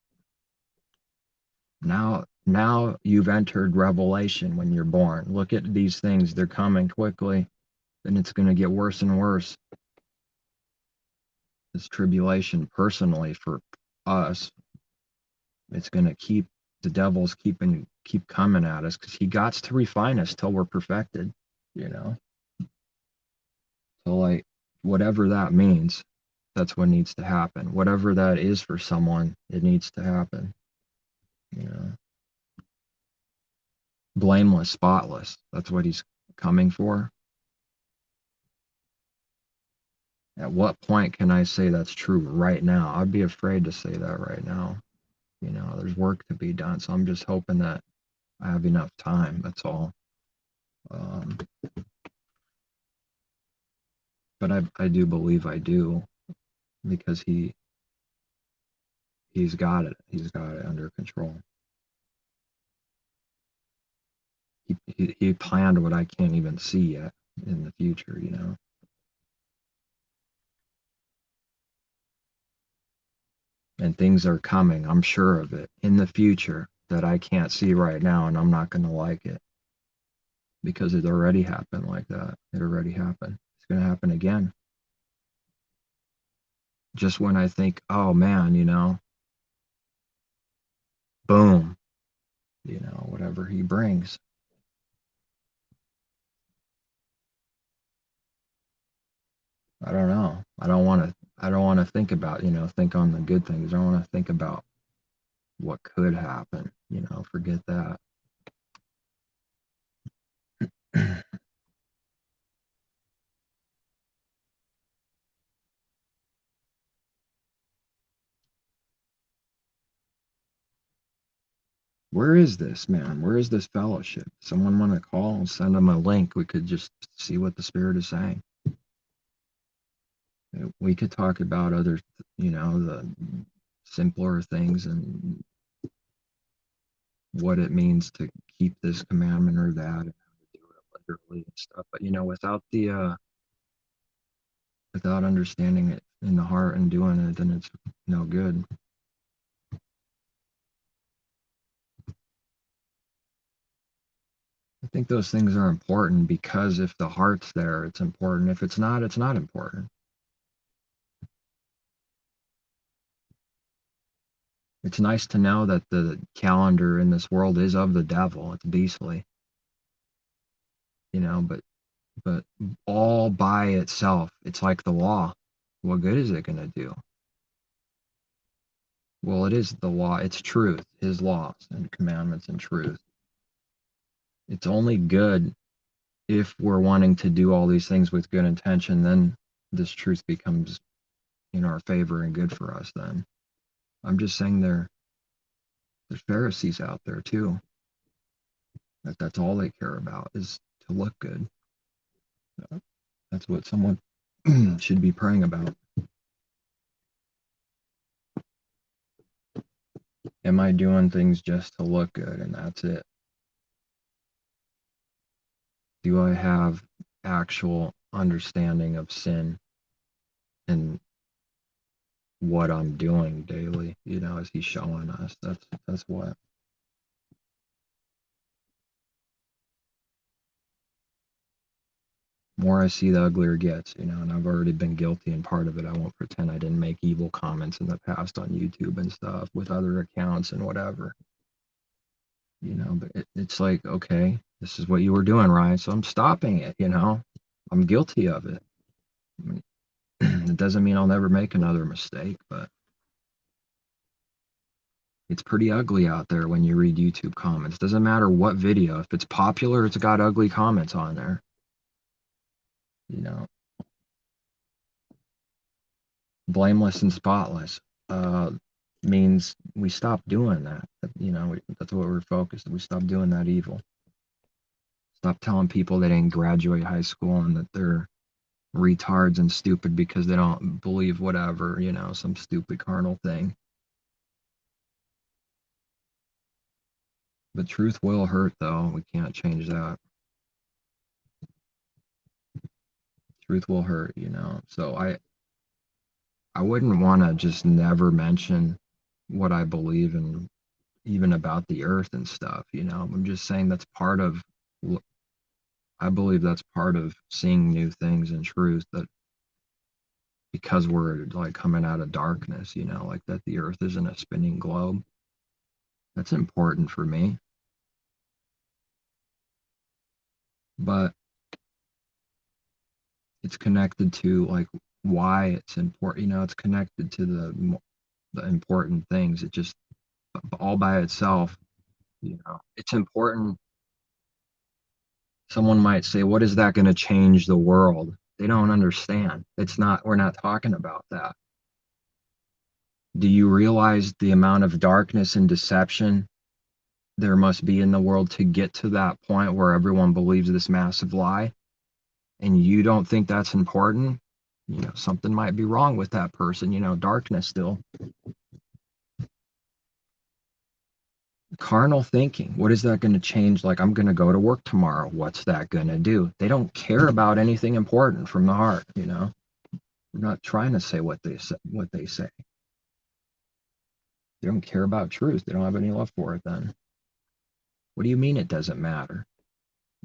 Now you've entered Revelation when you're born. Look at these things. They're coming quickly, and it's going to get worse and worse. This tribulation, personally, for us, it's going to keep the devil's keep coming at us, because he got to refine us till we're perfected, So like, whatever that means, that's what needs to happen. Whatever that is for someone, it needs to happen. Blameless, spotless. That's what he's coming for. At what point can I say that's true right now? I'd be afraid to say that right now. There's work to be done, so I'm just hoping that I have enough time. That's all. But I do believe I do, because he's got it. He's got it under control. He planned what I can't even see yet in the future, And things are coming, I'm sure of it, in the future that I can't see right now, and I'm not going to like it, because it already happened like that. It already happened. It's going to happen again. Just when I think, oh man, boom, whatever he brings. I don't know. I don't want to think about, think on the good things. I don't want to think about what could happen, forget that. Where is this, man? Where is this fellowship? Someone want to call and send them a link? We could just see what the Spirit is saying. We could talk about other, the simpler things and what it means to keep this commandment or that, and how to do it literally and stuff. But without understanding it in the heart and doing it, then it's no good. I think those things are important, because if the heart's there, it's important. If it's not important. It's nice to know that the calendar in this world is of the devil. It's beastly, but all by itself, it's like the law. What good is it going to do? Well, it is the law. It's truth, his laws and commandments and truth. It's only good if we're wanting to do all these things with good intention, then this truth becomes in our favor and good for us then. I'm just saying there's Pharisees out there too. That's all they care about is to look good. That's what someone should be praying about. Am I doing things just to look good and that's it? Do I have actual understanding of sin and what I'm doing daily? Is he showing us? That's what. More I see, the uglier it gets, and I've already been guilty and part of it. I won't pretend I didn't make evil comments in the past on YouTube and stuff with other accounts and whatever. But it's like, okay, this is what you were doing, right? So I'm stopping it, I'm guilty of it. I mean, it doesn't mean I'll never make another mistake, but it's pretty ugly out there when you read YouTube comments. Doesn't matter what video. If it's popular, it's got ugly comments on there. Blameless and spotless means we stop doing that. That's what we're focused. We stop doing that evil. Stop telling people they didn't graduate high school and that they're retards and stupid because they don't believe whatever, some stupid carnal thing. But truth will hurt, though. We can't change that. Truth will hurt, So I wouldn't want to just never mention what I believe in, even about the earth and stuff. I'm just saying I believe that's part of seeing new things and truth, that because we're like coming out of darkness, like that the earth isn't a spinning globe. That's important for me. But it's connected to like why it's important, it's connected to the important things. It just all by itself, it's important. Someone might say, what is that going to change the world? They don't understand. We're not talking about that. Do you realize the amount of darkness and deception there must be in the world to get to that point where everyone believes this massive lie? And you don't think that's important? Something might be wrong with that person, darkness still. Carnal thinking, what is that going to change? Like, I'm going to go to work tomorrow. What's that going to do? They don't care about anything important from the heart, We're not trying to say what they say. They don't care about truth. They don't have any love for it then. What do you mean it doesn't matter?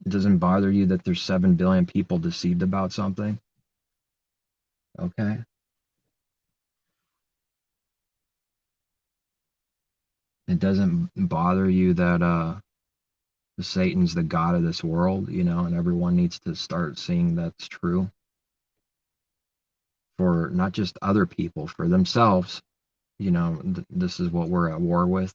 It doesn't bother you that there's 7 billion people deceived about something? Okay. It doesn't bother you that Satan's the god of this world, and everyone needs to start seeing that's true. For not just other people, for themselves. This is what we're at war with.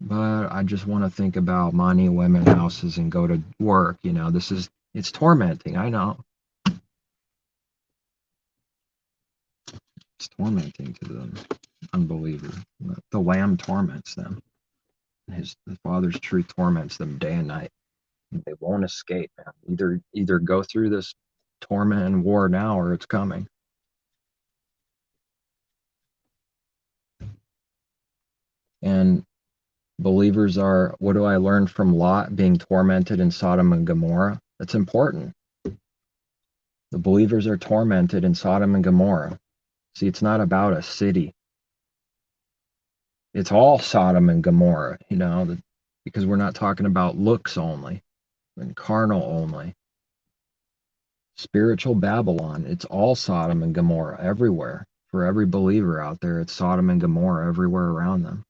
But I just want to think about money, women, houses, and go to work. It's tormenting. I know. It's tormenting to the unbeliever. The Lamb torments them. The Father's truth torments them day and night. They won't escape, man. Either go through this torment and war now, or it's coming. And believers are, what do I learn from Lot being tormented in Sodom and Gomorrah? That's important. The believers are tormented in Sodom and Gomorrah. See, it's not about a city. It's all Sodom and Gomorrah, because we're not talking about looks only and carnal only. Spiritual Babylon, it's all Sodom and Gomorrah everywhere. For every believer out there, it's Sodom and Gomorrah everywhere around them.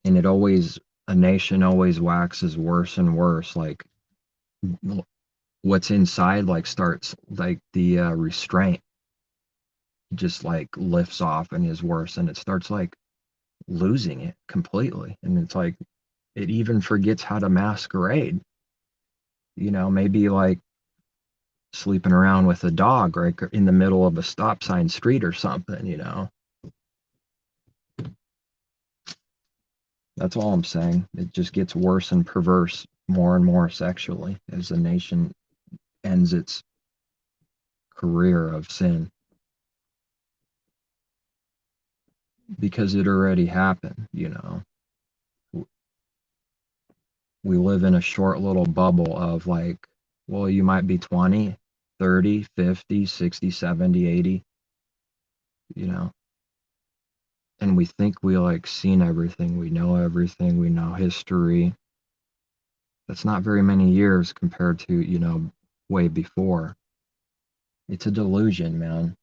And a nation always waxes worse and worse. Like, what's inside, like, starts, like, the restraint. just like lifts off and is worse, and it starts like losing it completely. And it's like it even forgets how to masquerade. Maybe like sleeping around with a dog right in the middle of a stop sign street or something. That's all I'm saying. It just gets worse and perverse more and more sexually as the nation ends its career of sin, because it already happened. We live in a short little bubble of like, well, you might be 20, 30, 50, 60, 70, 80, you know, and we think we like seen everything, we know history. That's not very many years compared to, way before. It's a delusion, man.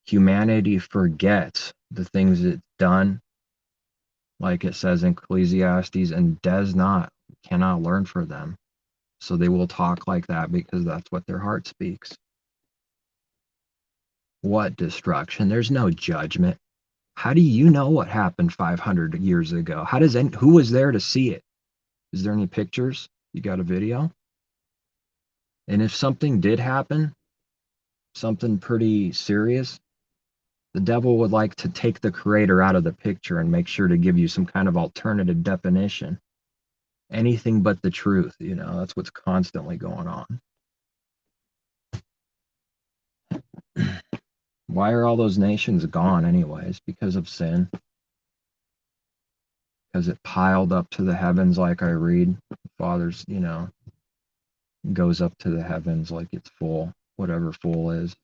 Humanity forgets the things it's done, like it says in Ecclesiastes, and cannot learn for them. So they will talk like that because that's what their heart speaks. What destruction? There's no judgment. How do you know what happened 500 years ago? Who was there to see it? Is there any pictures? You got a video? And if something did happen, something pretty serious, the devil would like to take the creator out of the picture and make sure to give you some kind of alternative definition. Anything but the truth, that's what's constantly going on. Why are all those nations gone anyways? Because of sin. Because it piled up to the heavens, like I read. The Father's, goes up to the heavens like it's full, whatever full is.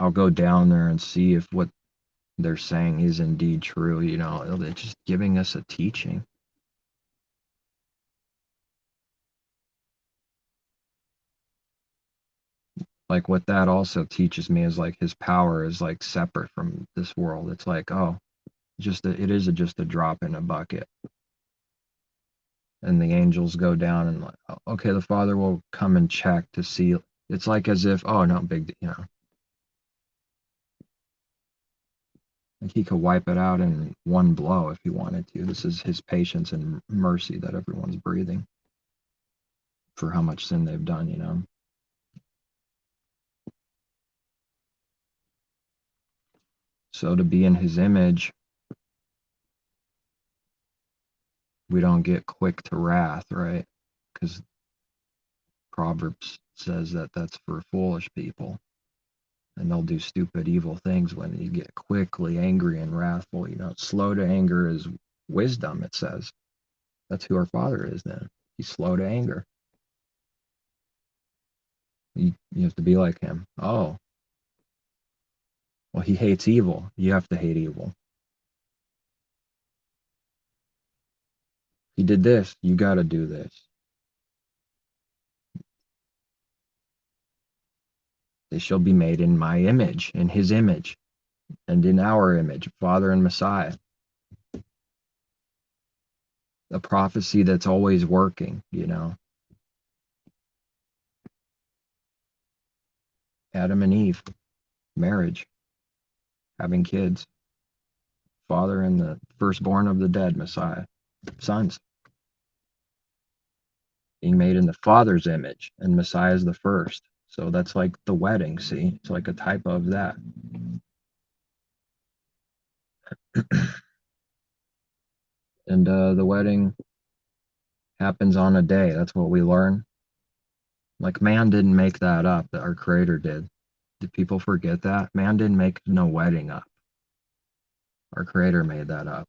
I'll go down there and see if what they're saying is indeed true. It's just giving us a teaching. Like what that also teaches me is like his power is like separate from this world. It's like, oh, it is just a drop in a bucket. And the angels go down and like, okay, the Father will come and check to see. It's like as if, oh no, like he could wipe it out in one blow if he wanted to. This is his patience and mercy that everyone's breathing for how much sin they've done. So to be in his image, we don't get quick to wrath, right? Because Proverbs says that that's for foolish people. And they'll do stupid, evil things when you get quickly angry and wrathful. Slow to anger is wisdom, it says. That's who our Father is then. He's slow to anger. You have to be like him. Oh, well, he hates evil. You have to hate evil. He did this. You got to do this. They shall be made in my image, in his image, and in our image, Father and Messiah. A prophecy that's always working. Adam and Eve, marriage, having kids, Father and the firstborn of the dead, Messiah, sons. Being made in the Father's image, and Messiah is the first. So that's like the wedding, see? It's like a type of that. And the wedding happens on a day. That's what we learn. Like man didn't make that up, that our Creator did. Did people forget that? Man didn't make no wedding up. Our Creator made that up.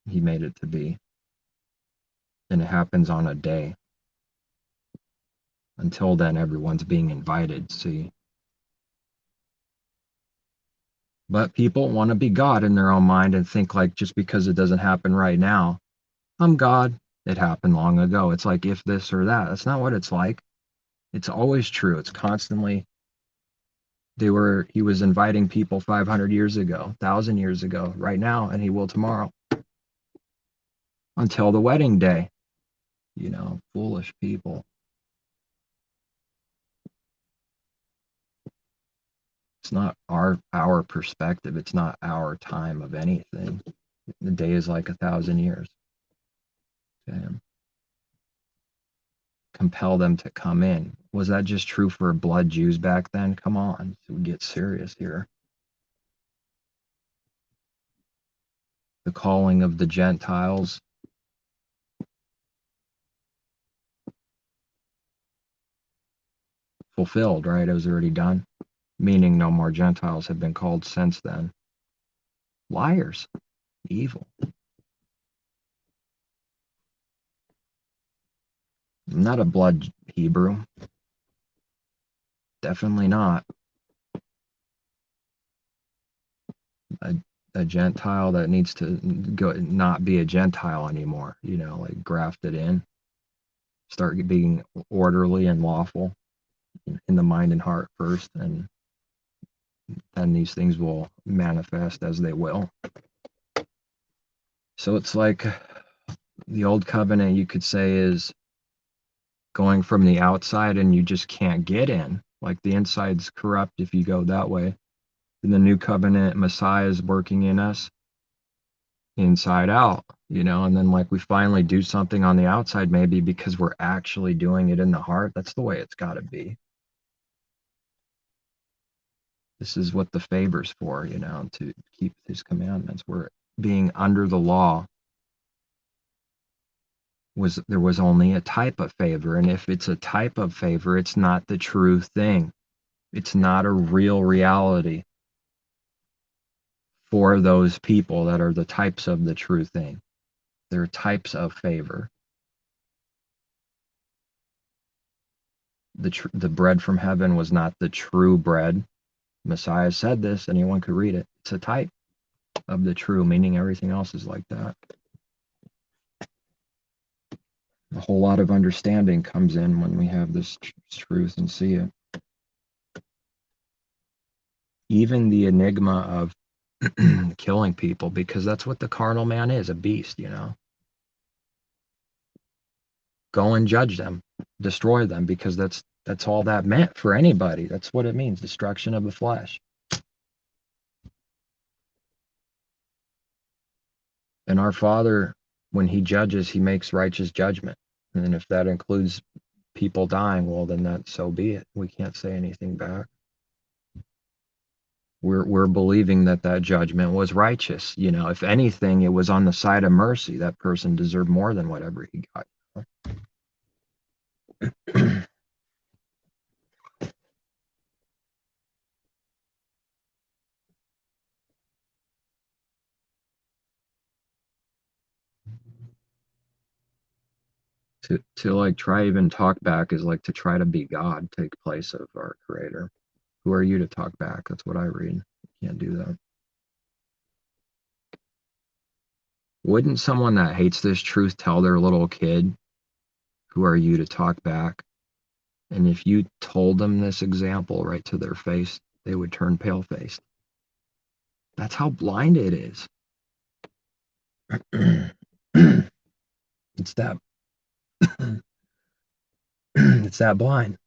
He made it to be. And it happens on a day. Until then, everyone's being invited, see? But people want to be God in their own mind and think like just because it doesn't happen right now, I'm God. It happened long ago. It's like if this or that. That's not what it's like. It's always true. It's constantly. He was inviting people 500 years ago, 1,000 years ago, right now, and he will tomorrow. Until the wedding day. Foolish people. It's not our perspective. It's not our time of anything. The day is like 1,000 years. Okay. Compel them to come in. Was that just true for blood Jews back then? Come on, we get serious here. The calling of the Gentiles. Fulfilled, right? It was already done. Meaning no more Gentiles have been called since then. Liars. Evil. I'm not a blood Hebrew. Definitely not. A Gentile that needs to go not be a Gentile anymore, like grafted in. Start being orderly and lawful in the mind and heart first, and then these things will manifest as they will. So it's like the old covenant, you could say, is going from the outside and you just can't get in. Like the inside's corrupt if you go that way. In the new covenant, Messiah is working in us inside out, and then like we finally do something on the outside, maybe because we're actually doing it in the heart. That's the way it's got to be. This is what the favor's for, to keep his commandments. We're being under the law. There was only a type of favor, and if it's a type of favor, it's not the true thing. It's not a real reality for those people that are the types of the true thing. They're types of favor. The bread from heaven was not the true bread. Messiah said this, anyone could read it. It's a type of the true, meaning everything else is like that. A whole lot of understanding comes in when we have this truth and see it. Even the enigma of killing people, because that's what the carnal man is, a beast, Go and judge them, destroy them, because that's all that meant for anybody. That's what it means, destruction of the flesh. And our Father, when he judges, he makes righteous judgment. And if that includes people dying, well, then that so be it. We can't say anything back. We're believing that judgment was righteous. If anything, it was on the side of mercy. That person deserved more than whatever he got. To like try even talk back is like to try to be God, take place of our Creator. Who are you to talk back? That's what I read. You can't do that. Wouldn't someone that hates this truth tell their little kid, who are you to talk back? And if you told them this example right to their face, they would turn pale-faced. That's how blind it is. It's that it's that blind.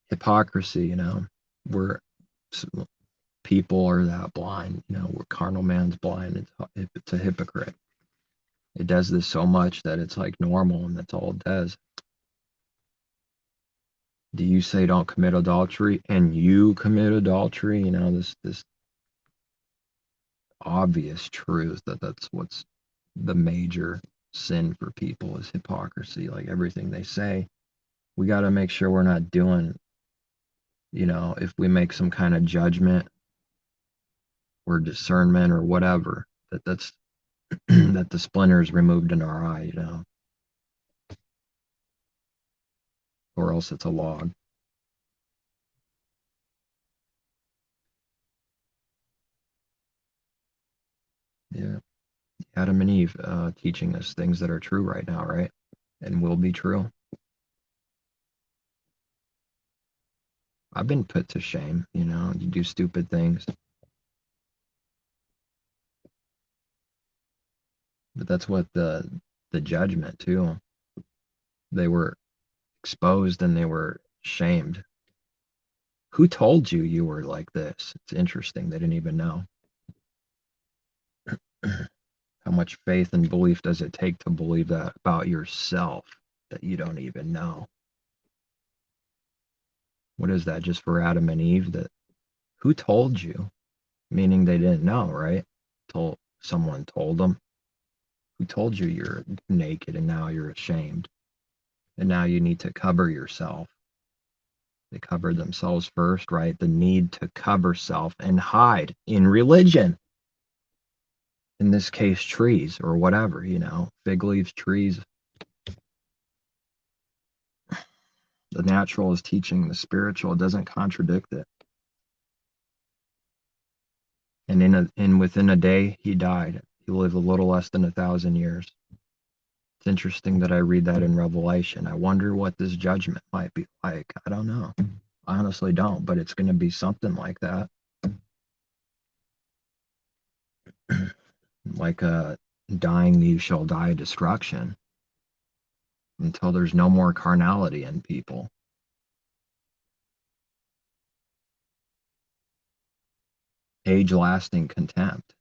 Hypocrisy, we're people are that blind, we're carnal man's blind. It's a hypocrite. It does this so much that it's like normal, and that's all it does. Do you say don't commit adultery and you commit adultery? This obvious truth that's what's the major sin for people is hypocrisy. Like everything they say, we got to make sure we're not doing, if we make some kind of judgment or discernment or whatever, that's that the splinter is removed in our eye, or else it's a log. Yeah. Adam and Eve teaching us things that are true right now, right? And will be true. I've been put to shame, you do stupid things. But that's what the judgment too. They were exposed and they were shamed. Who told you you were like this? It's interesting. They didn't even know. How much faith and belief does it take to believe that about yourself that you don't even know? What is that, just for Adam and Eve? That who told you? Meaning they didn't know, right? Someone told them. Who told you you're naked and now you're ashamed? And now you need to cover yourself. They covered themselves first, right? The need to cover self and hide in religion. In this case, trees or whatever, fig leaves, trees. The natural is teaching the spiritual. It doesn't contradict it. And within a day, he died. He lived a little less than 1,000 years. It's interesting that I read that in Revelation. I wonder what this judgment might be like. I don't know. I honestly don't, but it's going to be something like that. Like a dying you shall die destruction, until there's no more carnality in people. Age-lasting contempt.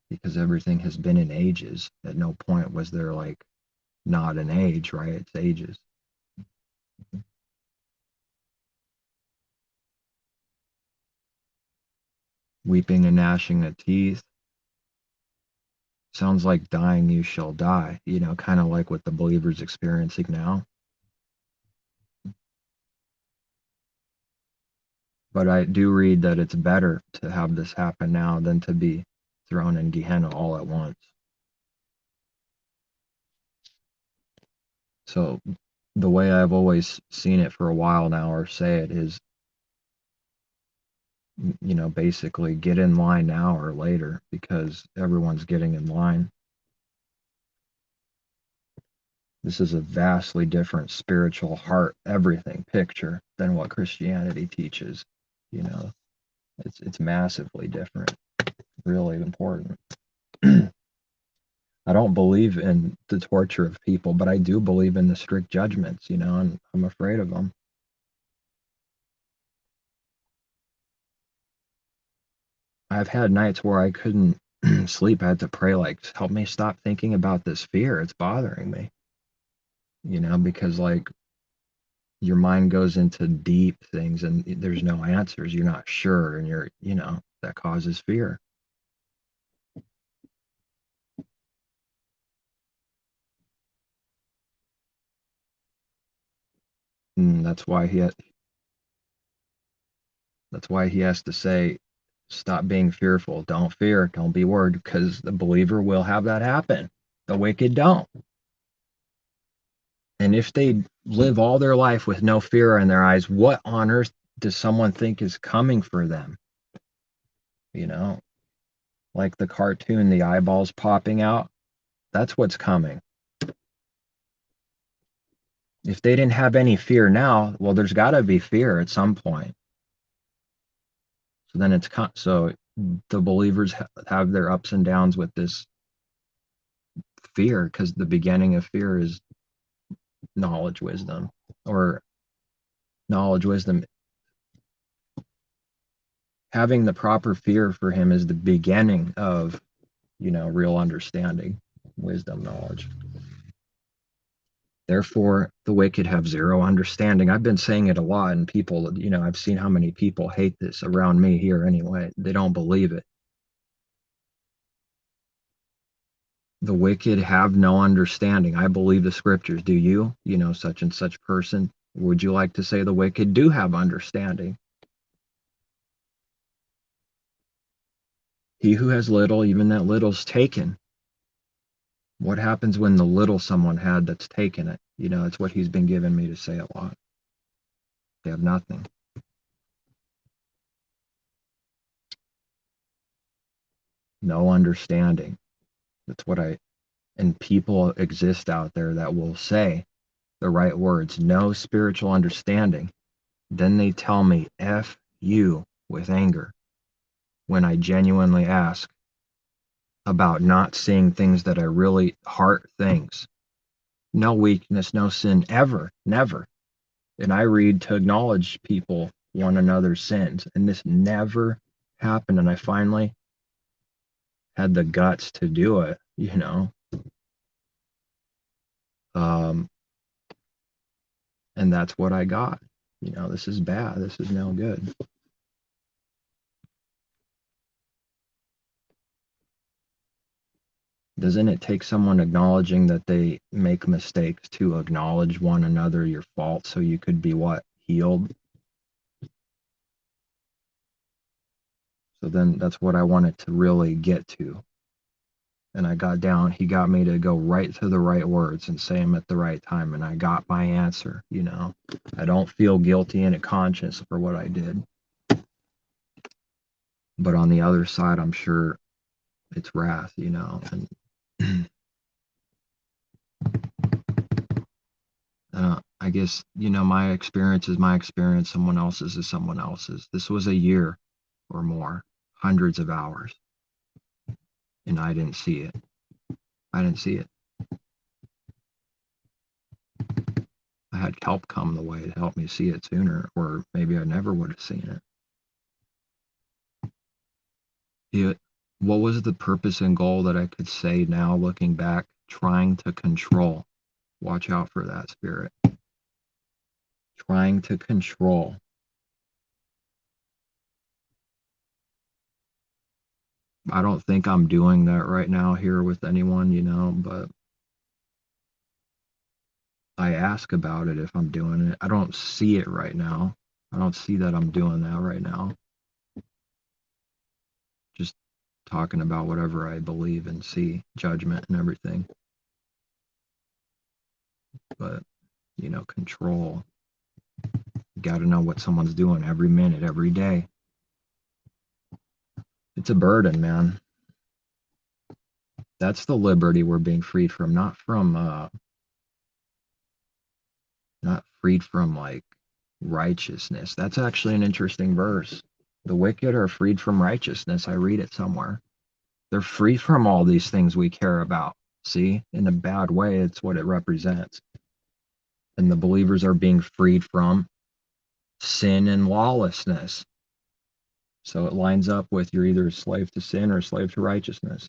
Because everything has been in ages. At no point was there like not an age, right? It's ages. Weeping and gnashing of teeth. Sounds like dying you shall die, kind of like what the believer's experiencing now. But I do read that it's better to have this happen now than to be thrown in Gehenna all at once. So the way I've always seen it for a while now, or say it, is, basically get in line now or later, because everyone's getting in line. This is a vastly different spiritual heart, everything picture than what Christianity teaches. It's massively different, really important. I don't believe in the torture of people, but I do believe in the strict judgments, and I'm afraid of them. I've had nights where I couldn't sleep. I had to pray, like, help me stop thinking about this fear. It's bothering me, because like your mind goes into deep things and there's no answers. You're not sure, and that causes fear. And that's why he has to say, stop being fearful. Don't fear. Don't be worried, because the believer will have that happen. The wicked don't. And if they live all their life with no fear in their eyes, what on earth does someone think is coming for them? Like the cartoon, the eyeballs popping out. That's what's coming. If they didn't have any fear now, well, there's got to be fear at some point. So then so the believers have their ups and downs with this fear, because the beginning of fear is knowledge, wisdom. Having the proper fear for him is the beginning of, real understanding, wisdom, knowledge. Therefore, the wicked have zero understanding. I've been saying it a lot, and people, I've seen how many people hate this around me here anyway. They don't believe it. The wicked have no understanding. I believe the scriptures. Do you? Such and such person. Would you like to say the wicked do have understanding? He who has little, even that little's taken. What happens when the little someone had that's taken it? It's what he's been giving me to say a lot. They have nothing. No understanding. That's what and people exist out there that will say the right words, no spiritual understanding. Then they tell me, F you, with anger, when I genuinely ask, about not seeing things that are really heart things. No weakness, no sin, ever, never. And I read to acknowledge people, one another's sins. And this never happened. And I finally had the guts to do it, you know. And that's what I got. You know, this is bad. This is no good. Doesn't it take someone acknowledging that they make mistakes to acknowledge one another your fault so you could be what? Healed? So then that's what I wanted to really get to. And I got down, he got me to go right to the right words and say them at the right time. And I got my answer, you know. I don't feel guilty in a conscience for what I did. But on the other side, I'm sure it's wrath, you know. And I guess, you know, my experience is my experience. Someone else's is someone else's. This was a year or more, hundreds of hours. And I didn't see it. I didn't see it. I had help come the way to help me see it sooner, or maybe I never would have seen it. What was the purpose and goal that I could say now, looking back, trying to control? Watch out for that spirit. Trying to control. I don't think I'm doing that right now here with anyone, you know, but I ask about it if I'm doing it. I don't see it right now. I don't see that I'm doing that right now. Just talking about whatever I believe and see, judgment and everything. But, you know, control. You got to know what someone's doing every minute, every day. It's a burden, man. That's the liberty we're being freed from, not freed from like righteousness. That's actually an interesting verse. The wicked are freed from righteousness. I read it somewhere. They're free from all these things we care about. See, in a bad way, it's what it represents. And the believers are being freed from sin and lawlessness. So it lines up with you're either a slave to sin or a slave to righteousness.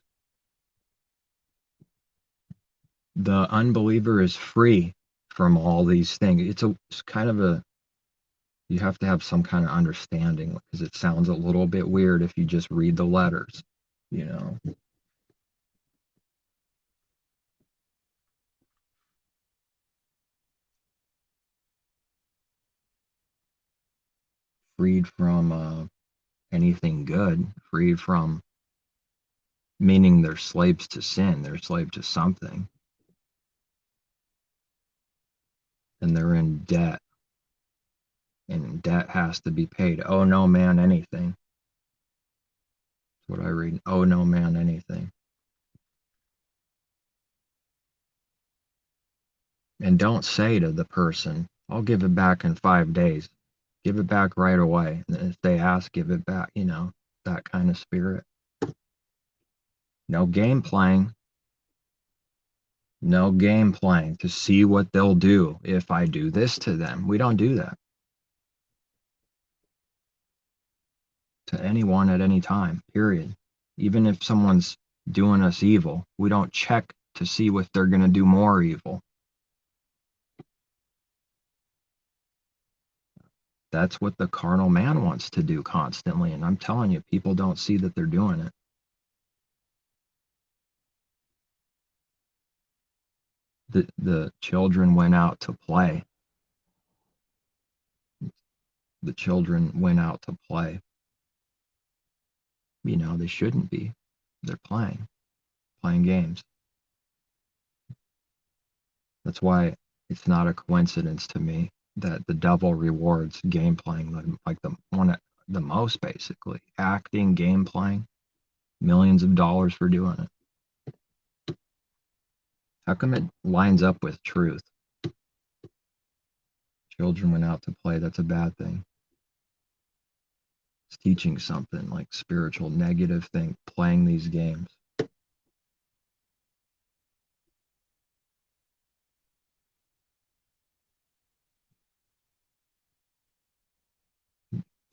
The unbeliever is free from all these things. It's kind of you have to have some kind of understanding because it sounds a little bit weird if you just read the letters, you know. Freed from anything good, freed from meaning they're slaves to sin, they're slave to something, and they're in debt, and debt has to be paid. Oh no man anything. That's what I read. Oh no man anything. And don't say to the person, I'll give it back in 5 days. Give it back right away. And if they ask, give it back, you know, that kind of spirit. No game playing. No game playing to see what they'll do if I do this to them. We don't do that to anyone at any time, period. Even if someone's doing us evil, we don't check to see if they're going to do more evil. That's what the carnal man wants to do constantly. And I'm telling you, people don't see that they're doing it. The children went out to play. The children went out to play. You know, they shouldn't be. They're playing games. That's why it's not a coincidence to me that the devil rewards game playing like the most, basically. Acting, game playing, millions of dollars for doing it. How come it lines up with truth? Children went out to play, that's a bad thing. It's teaching something like spiritual negative thing, playing these games.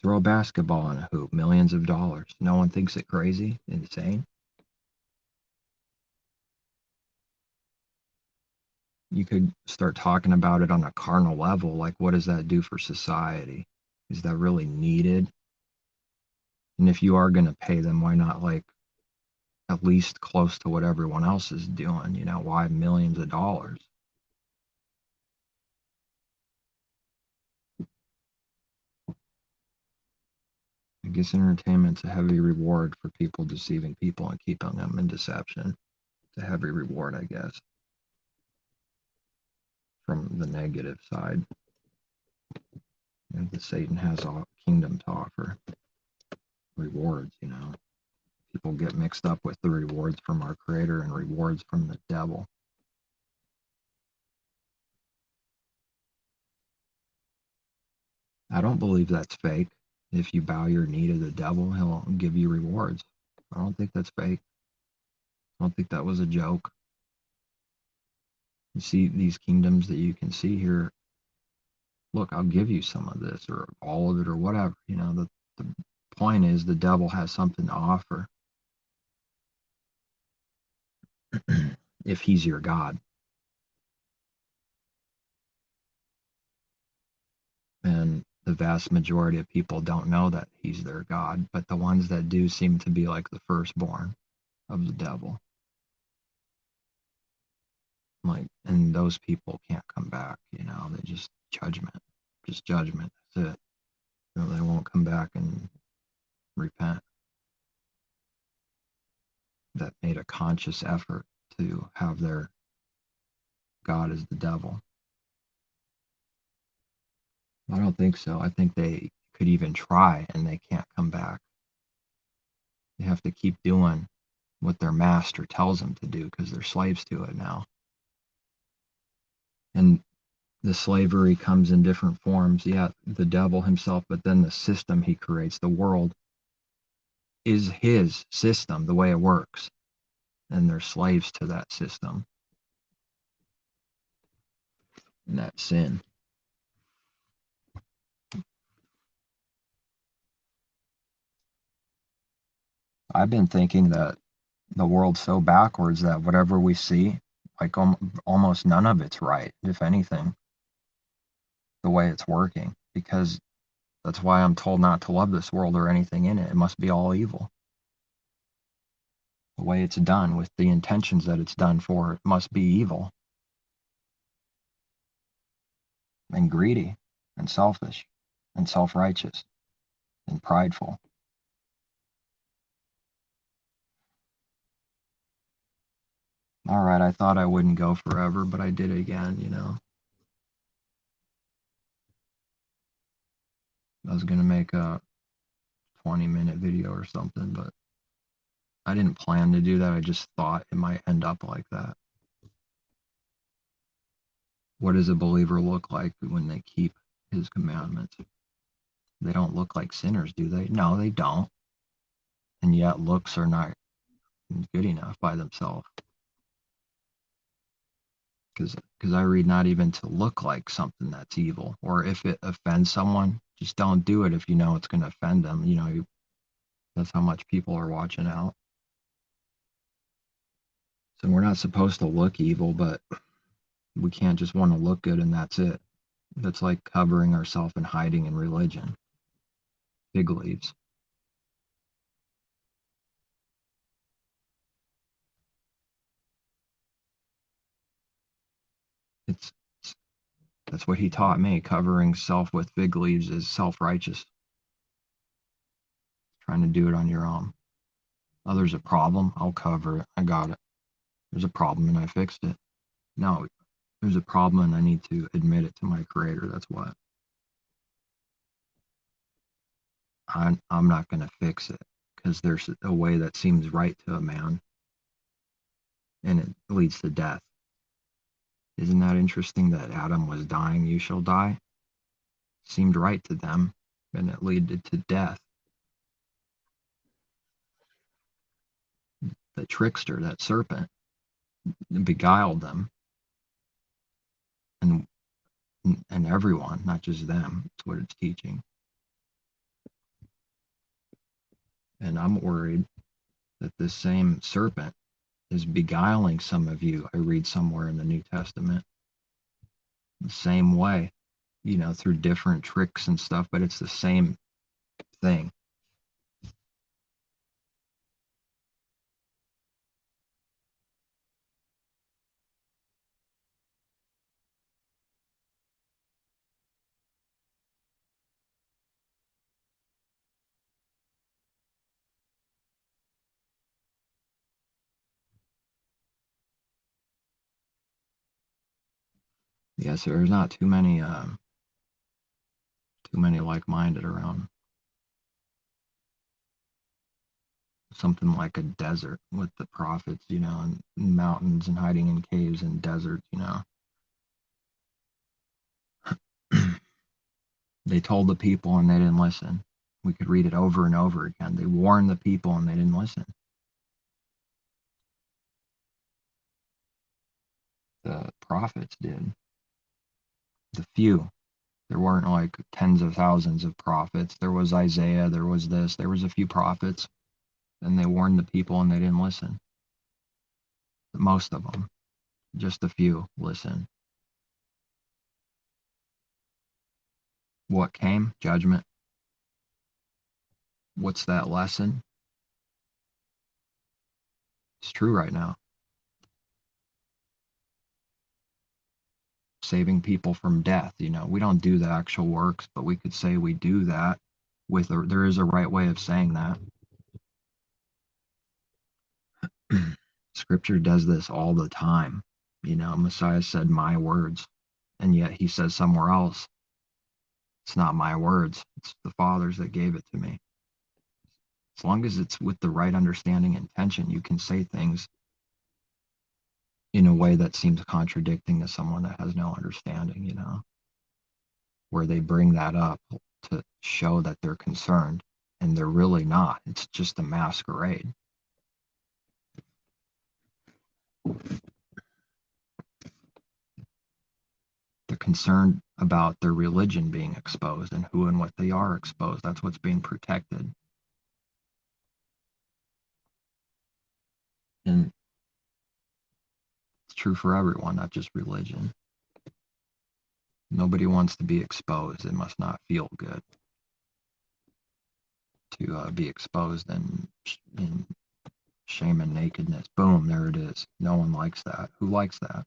Throw a basketball in a hoop, millions of dollars. No one thinks it crazy, insane. You could start talking about it on a carnal level, like what does that do for society? Is that really needed? And if you are going to pay them, why not like at least close to what everyone else is doing? You know, why millions of dollars? I guess entertainment's a heavy reward for people deceiving people and keeping them in deception. It's a heavy reward, I guess, from the negative side. And the Satan has a kingdom to offer. Rewards, you know. People get mixed up with the rewards from our Creator and rewards from the devil. I don't believe that's fake. If you bow your knee to the devil, he'll give you rewards. I don't think that's fake. I don't think that was a joke. You see these kingdoms that you can see here. Look, I'll give you some of this or all of it or whatever. You know, the point is the devil has something to offer if he's your God. And the vast majority of people don't know that he's their God, but the ones that do seem to be like the firstborn of the devil. Like, and those people can't come back, you know, they just judgment. That's it. You know, they won't come back and repent. That made a conscious effort to have their God as the devil. I don't think so. I think they could even try and they can't come back. They have to keep doing what their master tells them to do because they're slaves to it now. And the slavery comes in different forms. Yeah, the devil himself, but then the system he creates, the world, is his system, the way it works. And they're slaves to that system and that sin. I've been thinking that the world's so backwards that whatever we see, like almost none of it's right, if anything, the way it's working. Because that's why I'm told not to love this world or anything in it. It must be all evil. The way it's done, with the intentions that it's done for, it must be evil and greedy and selfish and self-righteous and prideful. All right, I thought I wouldn't go forever, but I did again, you know. I was going to make a 20-minute video or something, but I didn't plan to do that. I just thought it might end up like that. What does a believer look like when they keep his commandments? They don't look like sinners, do they? No, they don't. And yet looks are not good enough by themselves. Because I read not even to look like something that's evil. Or if it offends someone, just don't do it if you know it's going to offend them. You know, that's how much people are watching out. So we're not supposed to look evil, but we can't just want to look good and that's it. That's like covering ourselves and hiding in religion. Fig leaves. It's That's what he taught me. Covering self with fig leaves is self-righteous. Trying to do it on your own. Oh, there's a problem. I'll cover it. I got it. There's a problem and I fixed it. No, there's a problem and I need to admit it to my creator. That's what. I'm not going to fix it because there's a way that seems right to a man and it leads to death. Isn't that interesting that Adam was dying, you shall die? Seemed right to them and it led to death. The trickster, that serpent, beguiled them and everyone, not just them. That's what it's teaching. And I'm worried that this same serpent is beguiling some of you. I read somewhere in the New Testament the same way, through different tricks and stuff, but it's the same thing. Yes, there's not too many like-minded around. Something like a desert with the prophets, and mountains and hiding in caves and deserts, They told the people and they didn't listen. We could read it over and over again. They warned the people and they didn't listen. The prophets did. The few. There weren't like tens of thousands of prophets. There was Isaiah, there was this, there was a few prophets, and they warned the people and they didn't listen. Most of them. Just a few listen. What came? Judgment. What's that lesson? It's true right now. Saving people from death. We don't do the actual works, but we could say we do that. There is a right way of saying that. Scripture does this all the time. Messiah said my words, and yet he says somewhere else, it's not my words, it's the Father's that gave it to me. As long as it's with the right understanding and intention, you can say things in a way that seems contradicting to someone that has no understanding, where they bring that up to show that they're concerned, and they're really not. It's just a masquerade. They're concerned about their religion being exposed and who and what they are exposed. That's what's being protected. And it's true for everyone, not just religion. Nobody wants to be exposed. It must not feel good to be exposed in shame and nakedness. Boom, there it is. No one likes that. Who likes that?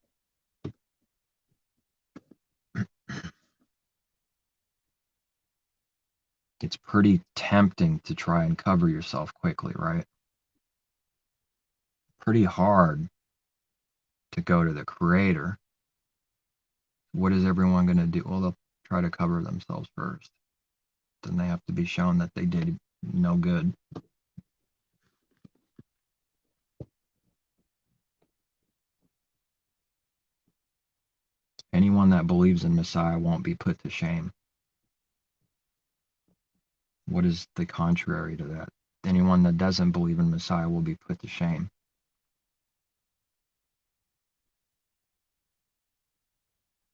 It's pretty tempting to try and cover yourself quickly, right? Pretty hard to go to the Creator. What is everyone going to do? Well, they'll try to cover themselves first. Then they have to be shown that they did no good. Anyone that believes in Messiah won't be put to shame. What is the contrary to that? Anyone that doesn't believe in Messiah will be put to shame.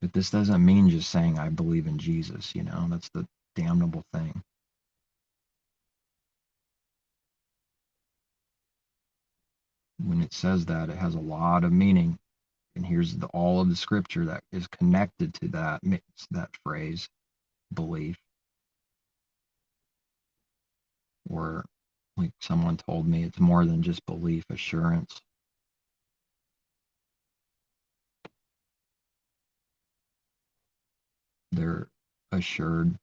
But this doesn't mean just saying I believe in Jesus, that's the damnable thing. When it says that, it has a lot of meaning. And here's all of the scripture that is connected to that phrase, belief. Or like someone told me, it's more than just belief, assurance. They're assured.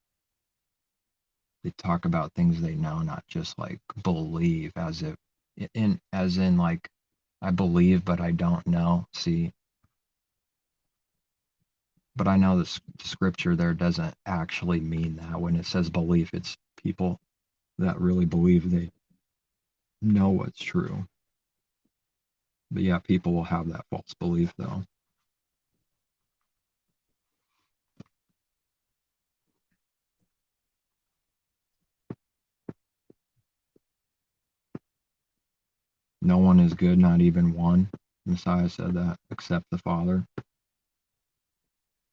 They talk about things they know, not just like believe as in like I believe but I don't know. See, but I know the scripture there doesn't actually mean that. When it says belief, it's people that really believe they know what's true. But yeah, people will have that false belief though. No one is good, not even one. Messiah said that, except the Father.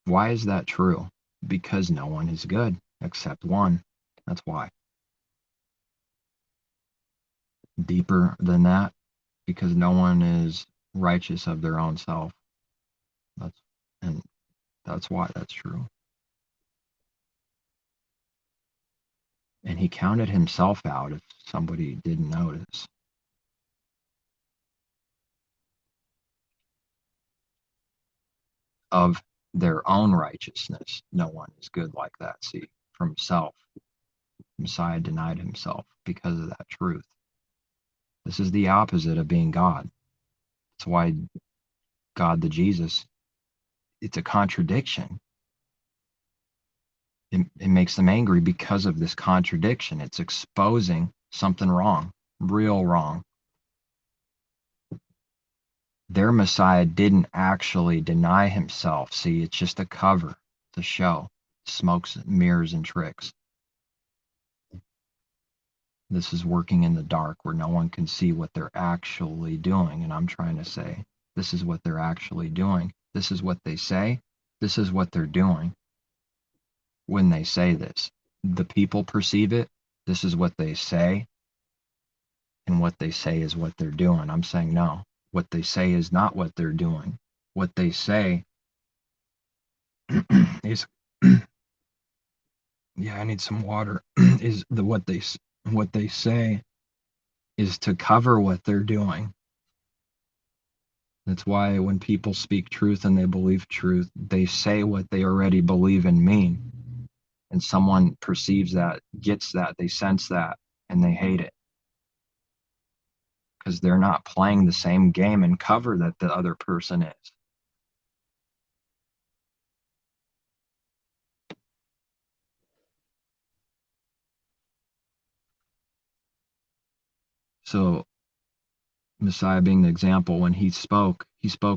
Why is that true? Because no one is good except one. That's why. deeper than that, because no one is righteous of their own self. That's and that's why that's true. And he counted himself out if somebody didn't notice. Of their own righteousness, no one is good like that. See, from self, Messiah denied himself because of that truth. This is the opposite of being God. That's why God the Jesus, it's a contradiction. It makes them angry because of this contradiction. It's exposing something wrong, real wrong. Their Messiah didn't actually deny himself. See, it's just a cover, it's a show, smokes, mirrors, and tricks. This is working in the dark where no one can see what they're actually doing. And I'm trying to say, this is what they're actually doing. This is what they say. This is what they're doing when they say this. The people perceive it. This is what they say. And what they say is what they're doing. I'm saying no. What they say is not what they're doing. What they say is, yeah, I need some water. Is what they say is to cover what they're doing. That's why when people speak truth and they believe truth, they say what they already believe and mean. And someone perceives that, gets that, they sense that, and they hate it. Because they're not playing the same game and cover that the other person is. So Messiah being the example, when he spoke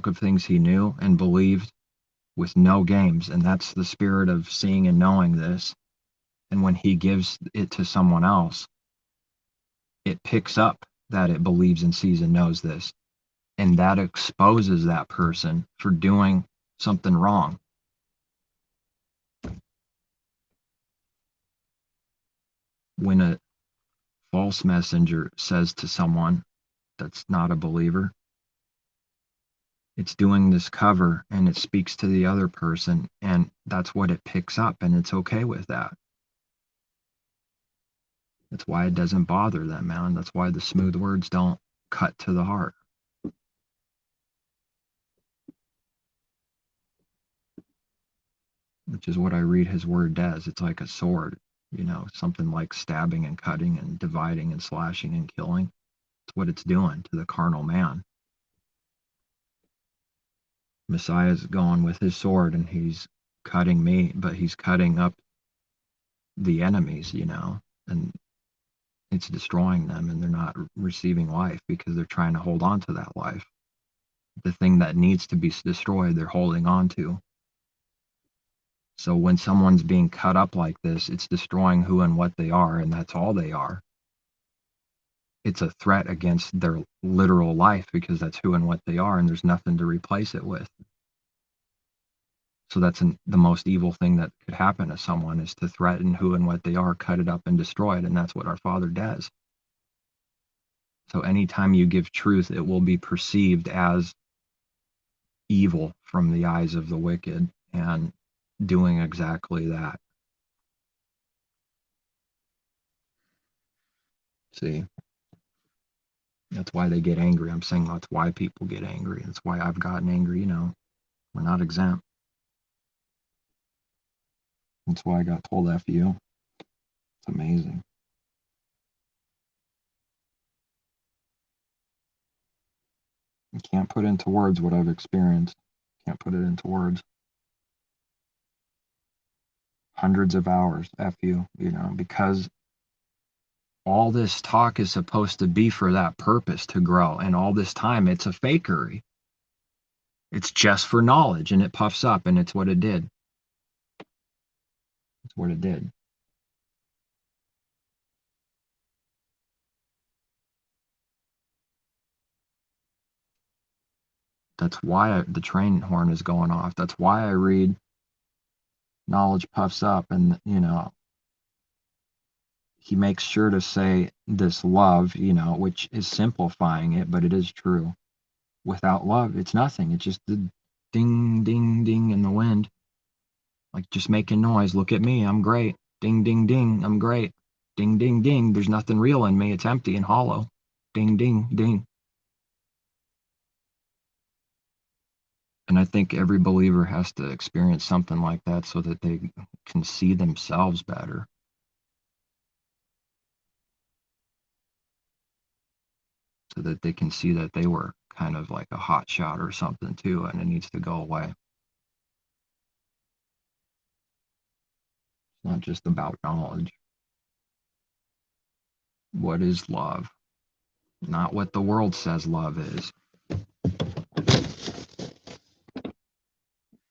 of things he knew and believed with no games. And that's the spirit of seeing and knowing this. And when he gives it to someone else, it picks up that it believes and sees and knows this. And that exposes that person for doing something wrong. When a false messenger says to someone that's not a believer, it's doing this cover and it speaks to the other person, and that's what it picks up, and it's okay with that. That's why it doesn't bother them, man. That's why the smooth words don't cut to the heart. Which is what I read his word does. It's like a sword, something like stabbing and cutting and dividing and slashing and killing. It's what it's doing to the carnal man. Messiah's going with his sword and he's cutting me, but he's cutting up the enemies, and it's destroying them, and they're not receiving life because they're trying to hold on to that life. The thing that needs to be destroyed, they're holding on to. So when someone's being cut up like this, it's destroying who and what they are, and that's all they are. It's a threat against their literal life because that's who and what they are, and there's nothing to replace it with. So that's the most evil thing that could happen to someone, is to threaten who and what they are, cut it up and destroy it, and that's what our Father does. So anytime you give truth, it will be perceived as evil from the eyes of the wicked, and doing exactly that. See? That's why they get angry. I'm saying that's why people get angry. That's why I've gotten angry. We're not exempt. That's why I got told F you. It's amazing. You can't put into words what I've experienced. Can't put it into words. Hundreds of hours, F you, because all this talk is supposed to be for that purpose, to grow. And all this time, it's a fakery. It's just for knowledge, and it puffs up, and it's what it did. It's what it did. That's why the train horn is going off. That's why I read knowledge puffs up, and he makes sure to say this love, which is simplifying it, but it is true. Without love, it's nothing. It's just the ding, ding, ding in the wind. Like just making noise. Look at me. I'm great. Ding, ding, ding. I'm great. Ding, ding, ding. There's nothing real in me. It's empty and hollow. Ding, ding, ding. And I think every believer has to experience something like that so that they can see themselves better. So that they can see that they were kind of like a hot shot or something too, and it needs to go away. It's not just about knowledge. What is love? Not what the world says love is.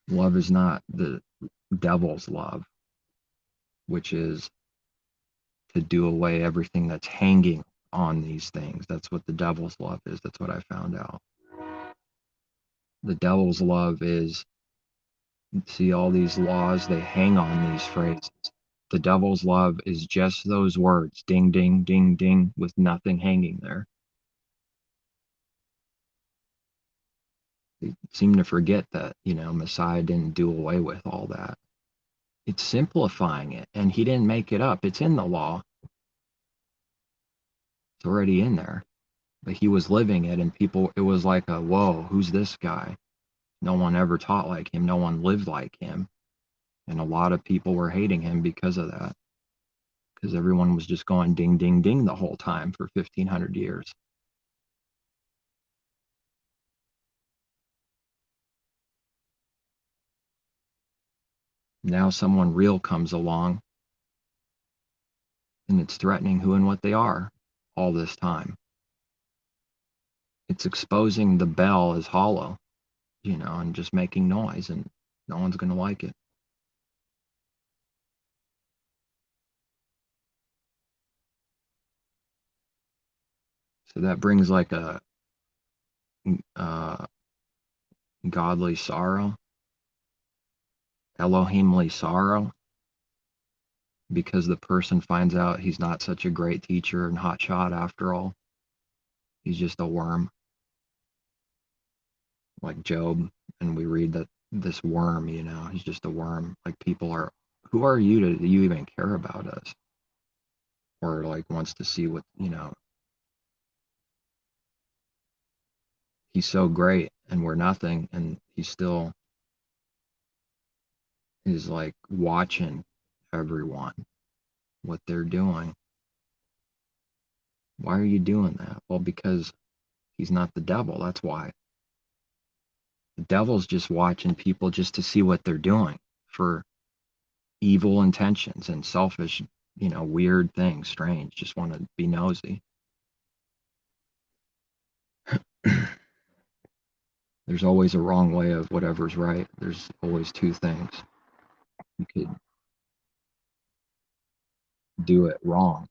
Love is not the devil's love, which is to do away everything that's hanging on these things. That's what the devil's love is. That's what I found out. The devil's love is, see all these laws, they hang on these phrases. The devil's love is just those words, ding, ding, ding, ding, with nothing hanging there. They seem to forget that, Messiah didn't do away with all that. It's simplifying it, and he didn't make it up. It's in the law. It's already in there. But he was living it, and people, it was like a, whoa, who's this guy? No one ever taught like him. No one lived like him. And a lot of people were hating him because of that. Because everyone was just going ding, ding, ding the whole time for 1,500 years. Now someone real comes along, and it's threatening who and what they are all this time. It's exposing the bell as hollow, and just making noise, and no one's going to like it. So that brings like a godly sorrow, Elohimly sorrow, because the person finds out he's not such a great teacher and hotshot after all. He's just a worm, like Job, and we read that this worm, he's just a worm. Like people are, who are you to you even care about us? Or like wants to see what, he's so great and we're nothing, and he still is like watching everyone, what they're doing. Why are you doing that? Well, because he's not the devil. That's why. The devil's just watching people just to see what they're doing for evil intentions and selfish, weird things, strange, just want to be nosy. There's always a wrong way of whatever's right. There's always two things. You could do it wrong,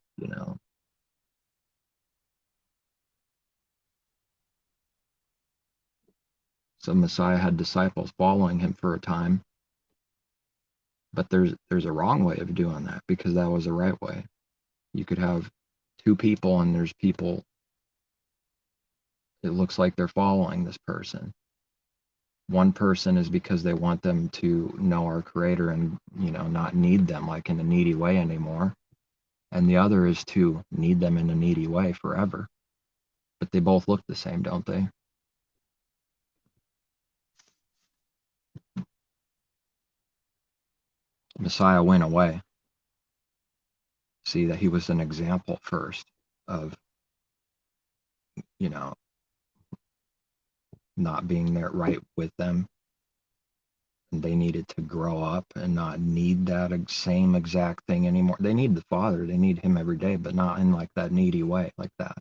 So Messiah had disciples following him for a time, but there's a wrong way of doing that, because that was the right way. You could have two people, and there's people, it looks like they're following this person. One person is because they want them to know our creator and, not need them like in a needy way anymore. And the other is to need them in a needy way forever. But they both look the same, don't they? Messiah went away. See that he was an example first of, not being there right with them. And they needed to grow up and not need that same exact thing anymore. They need the Father. They need him every day, but not in like that needy way like that.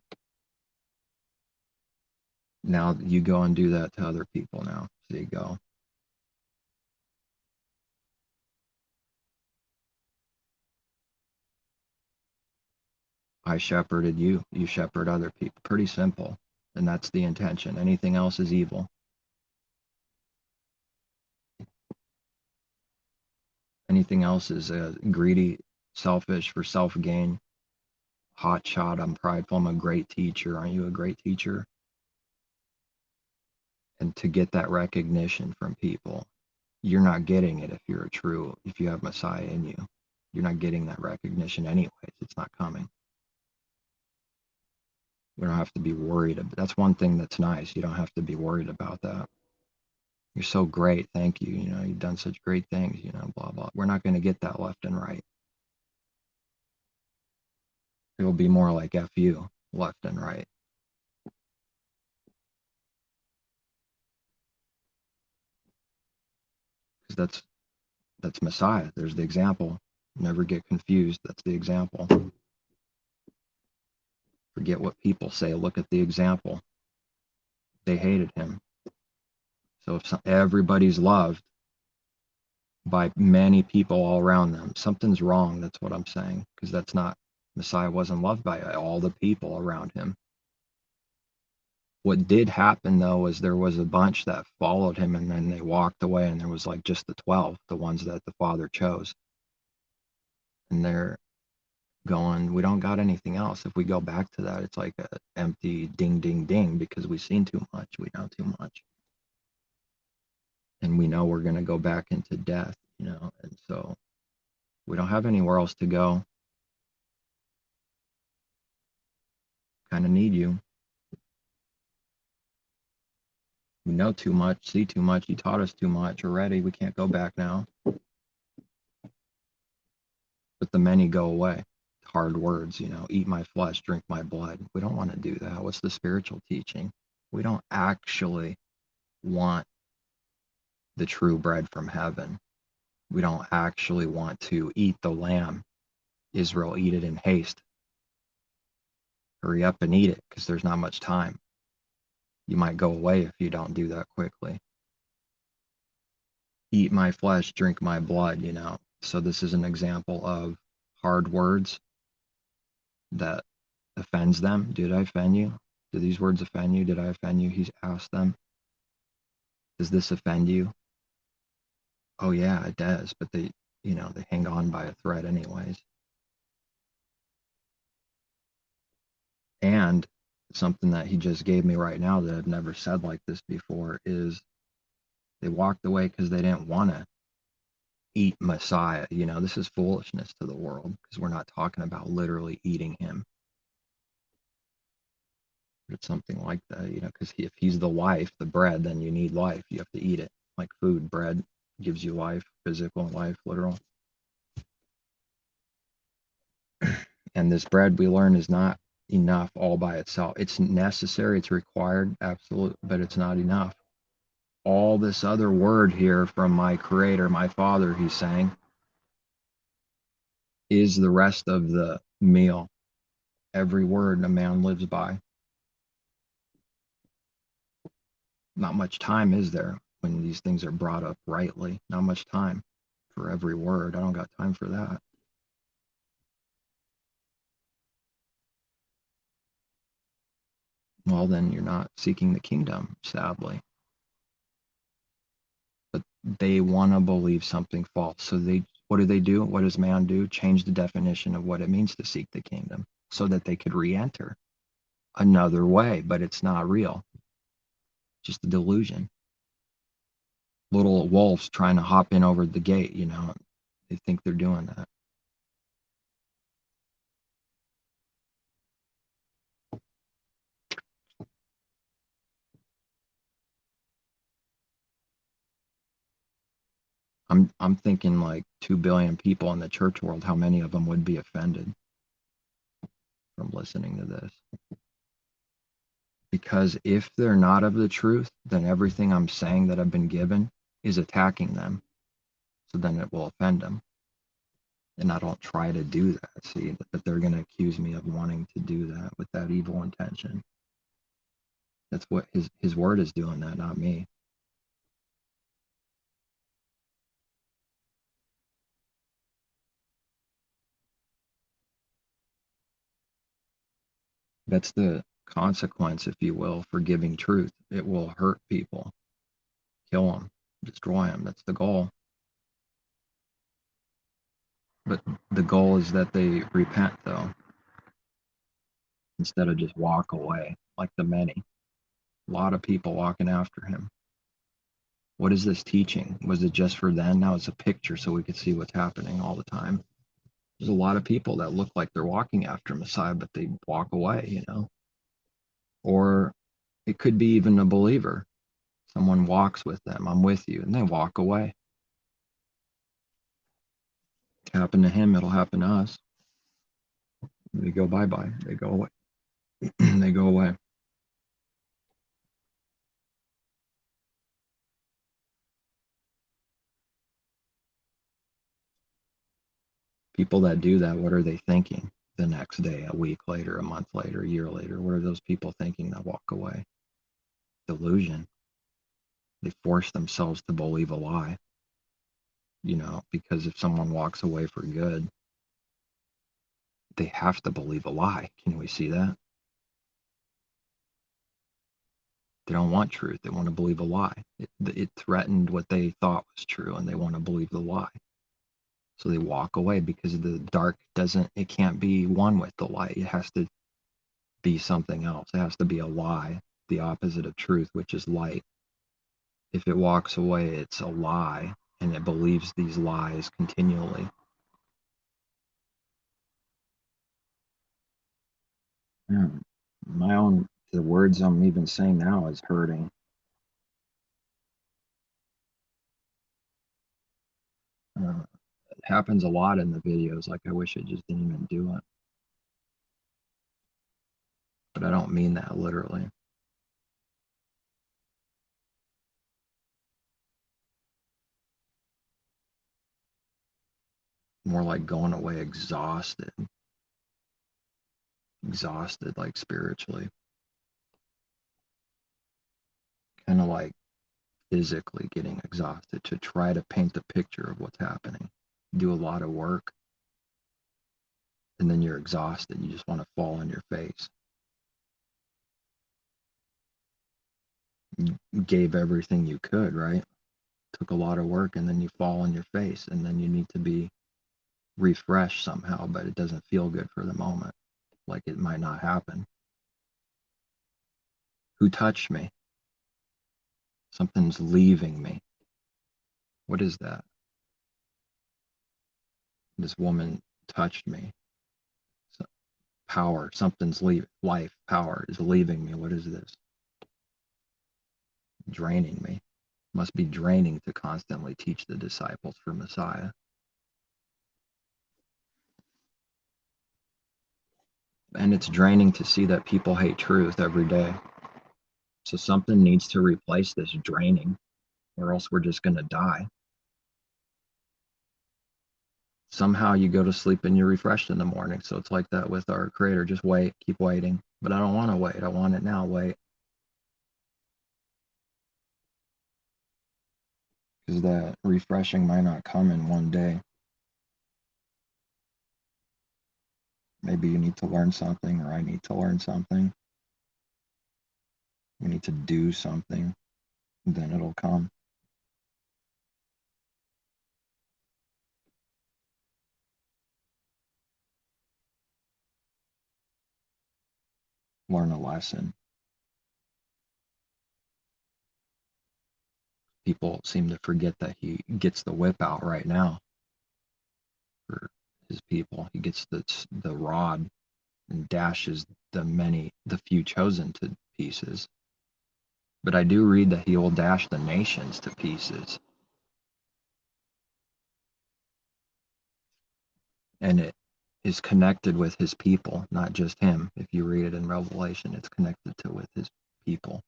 Now you go and do that to other people now. So you go. I shepherded you. You shepherd other people. Pretty simple. And that's the intention. Anything else is evil. Anything else is greedy, selfish, for self gain. hot shot, I'm prideful, I'm a great teacher. Aren't you a great teacher? And to get that recognition from people, you're not getting it if you have Messiah in you. You're not getting that recognition anyways. It's not coming. We don't have to be worried. That's one thing that's nice. You don't have to be worried about that. You're so great. Thank you. You know, you've done such great things, you know, blah, blah. We're not going to get that left and right. It will be more like F you, left and right. Because that's Messiah. There's the example. Never get confused. That's the example. Forget what people say. Look at the example. They hated him. So if everybody's loved by many people all around them, something's wrong. That's what I'm saying. Because that's not, Messiah wasn't loved by all the people around him. What did happen though was there was a bunch that followed him and then they walked away, and there was like just the 12, the ones that the Father chose. And they're going, we don't got anything else. If we go back to that, it's like an empty ding, ding, ding, because we've seen too much. We know too much. And we know we're going to go back into death, you know, and so we don't have anywhere else to go. Kind of need you. We know too much, see too much. You taught us too much already. We can't go back now. But the many go away. Hard words, you know, eat my flesh, drink my blood. We don't want to do that. What's the spiritual teaching? We don't actually want the true bread from heaven. We don't actually want to eat the lamb. Israel, eat it in haste. Hurry up and eat it, because there's not much time. You might go away if you don't do that quickly. Eat my flesh, drink my blood, you know. So this is an example of hard words that offends them. Did I offend you? Do these words offend you? Did I offend you? He's asked them. Does this offend you? Oh yeah, it does. But they hang on by a thread anyways. And something that he just gave me right now that I've never said like this before is they walked away because they didn't want to eat Messiah. You know, this is foolishness to the world, because we're not talking about literally eating him. But it's something like that, you know, because if he's the life, the bread, then you need life. You have to eat it. Like food, bread gives you life, physical life, literal. And this bread, we learn, is not enough all by itself. It's necessary, it's required, absolute, but it's not enough. All this other word here from my creator, my Father, he's saying, is the rest of the meal. Every word a man lives by. Not much time is there when these things are brought up rightly. Not much time for every word. I don't got time for that. Well, then you're not seeking the kingdom, sadly. But they want to believe something false. So what do? What does man do? Change the definition of what it means to seek the kingdom so that they could re-enter another way, but it's not real. Just a delusion. Little wolves trying to hop in over the gate, you know. They think they're doing that. I'm thinking like 2 billion people in the church world, how many of them would be offended from listening to this? Because if they're not of the truth, then everything I'm saying that I've been given is attacking them. So then it will offend them. And I don't try to do that. See, but they're going to accuse me of wanting to do that with that evil intention. That's what his word is doing, that, not me. That's the consequence, if you will, for giving truth. It will hurt people, kill them, destroy them. That's the goal. But the goal is that they repent, though. instead of just walk away like the many. A lot of people walking after him. What is this teaching? Was it just for then? Now it's a picture so we could see what's happening all the time. There's a lot of people that look like they're walking after Messiah, but they walk away, you know. Or it could be even a believer. Someone walks with them, I'm with you, and they walk away. It happened to him, it'll happen to us. They go bye-bye. They go away. They go away. People that do that, what are they thinking the next day, a week later, a month later, a year later? What are those people thinking that walk away? Delusion. They force themselves to believe a lie, you know, because if someone walks away for good, they have to believe a lie. Can we see that? They don't want truth. They want to believe a lie. It threatened what they thought was true, and they want to believe the lie. So they walk away because the dark it can't be one with the light. It has to be something else. It has to be a lie, the opposite of truth, which is light. If it walks away, it's a lie, and it believes these lies continually. Yeah. The words I'm even saying now is hurting. It happens a lot in the videos. Like, I wish I just didn't even do it. But I don't mean that literally. More like going away exhausted like spiritually, kind of like physically getting exhausted to try to paint the picture of what's happening. Do a lot of work, and then you're exhausted. You just want to fall on your face. You gave everything you could, right? Took a lot of work, and then you fall on your face, and then you need to be refreshed somehow, but it doesn't feel good for the moment. Like it might not happen. Who touched me? Something's leaving me. What is that? This woman touched me. So, power, something's leaving. Life, power is leaving me. What is this? Draining me. Must be draining to constantly teach the disciples for Messiah. And it's draining to see that people hate truth every day. So something needs to replace this draining, or else we're just going to die. Somehow you go to sleep and you're refreshed in the morning. So it's like that with our Creator. Just wait, keep waiting. But I don't want to wait. I want it now. Wait. Because that refreshing might not come in one day. Maybe you need to learn something, or I need to learn something. We need to do something, then it'll come. Learn a lesson. People seem to forget that he gets the whip out right now for his people. He gets the rod and dashes the few chosen to pieces. But I do read that he will dash the nations to pieces. And it is connected with his people, not just him. If you read it in Revelation, it's connected to with his people.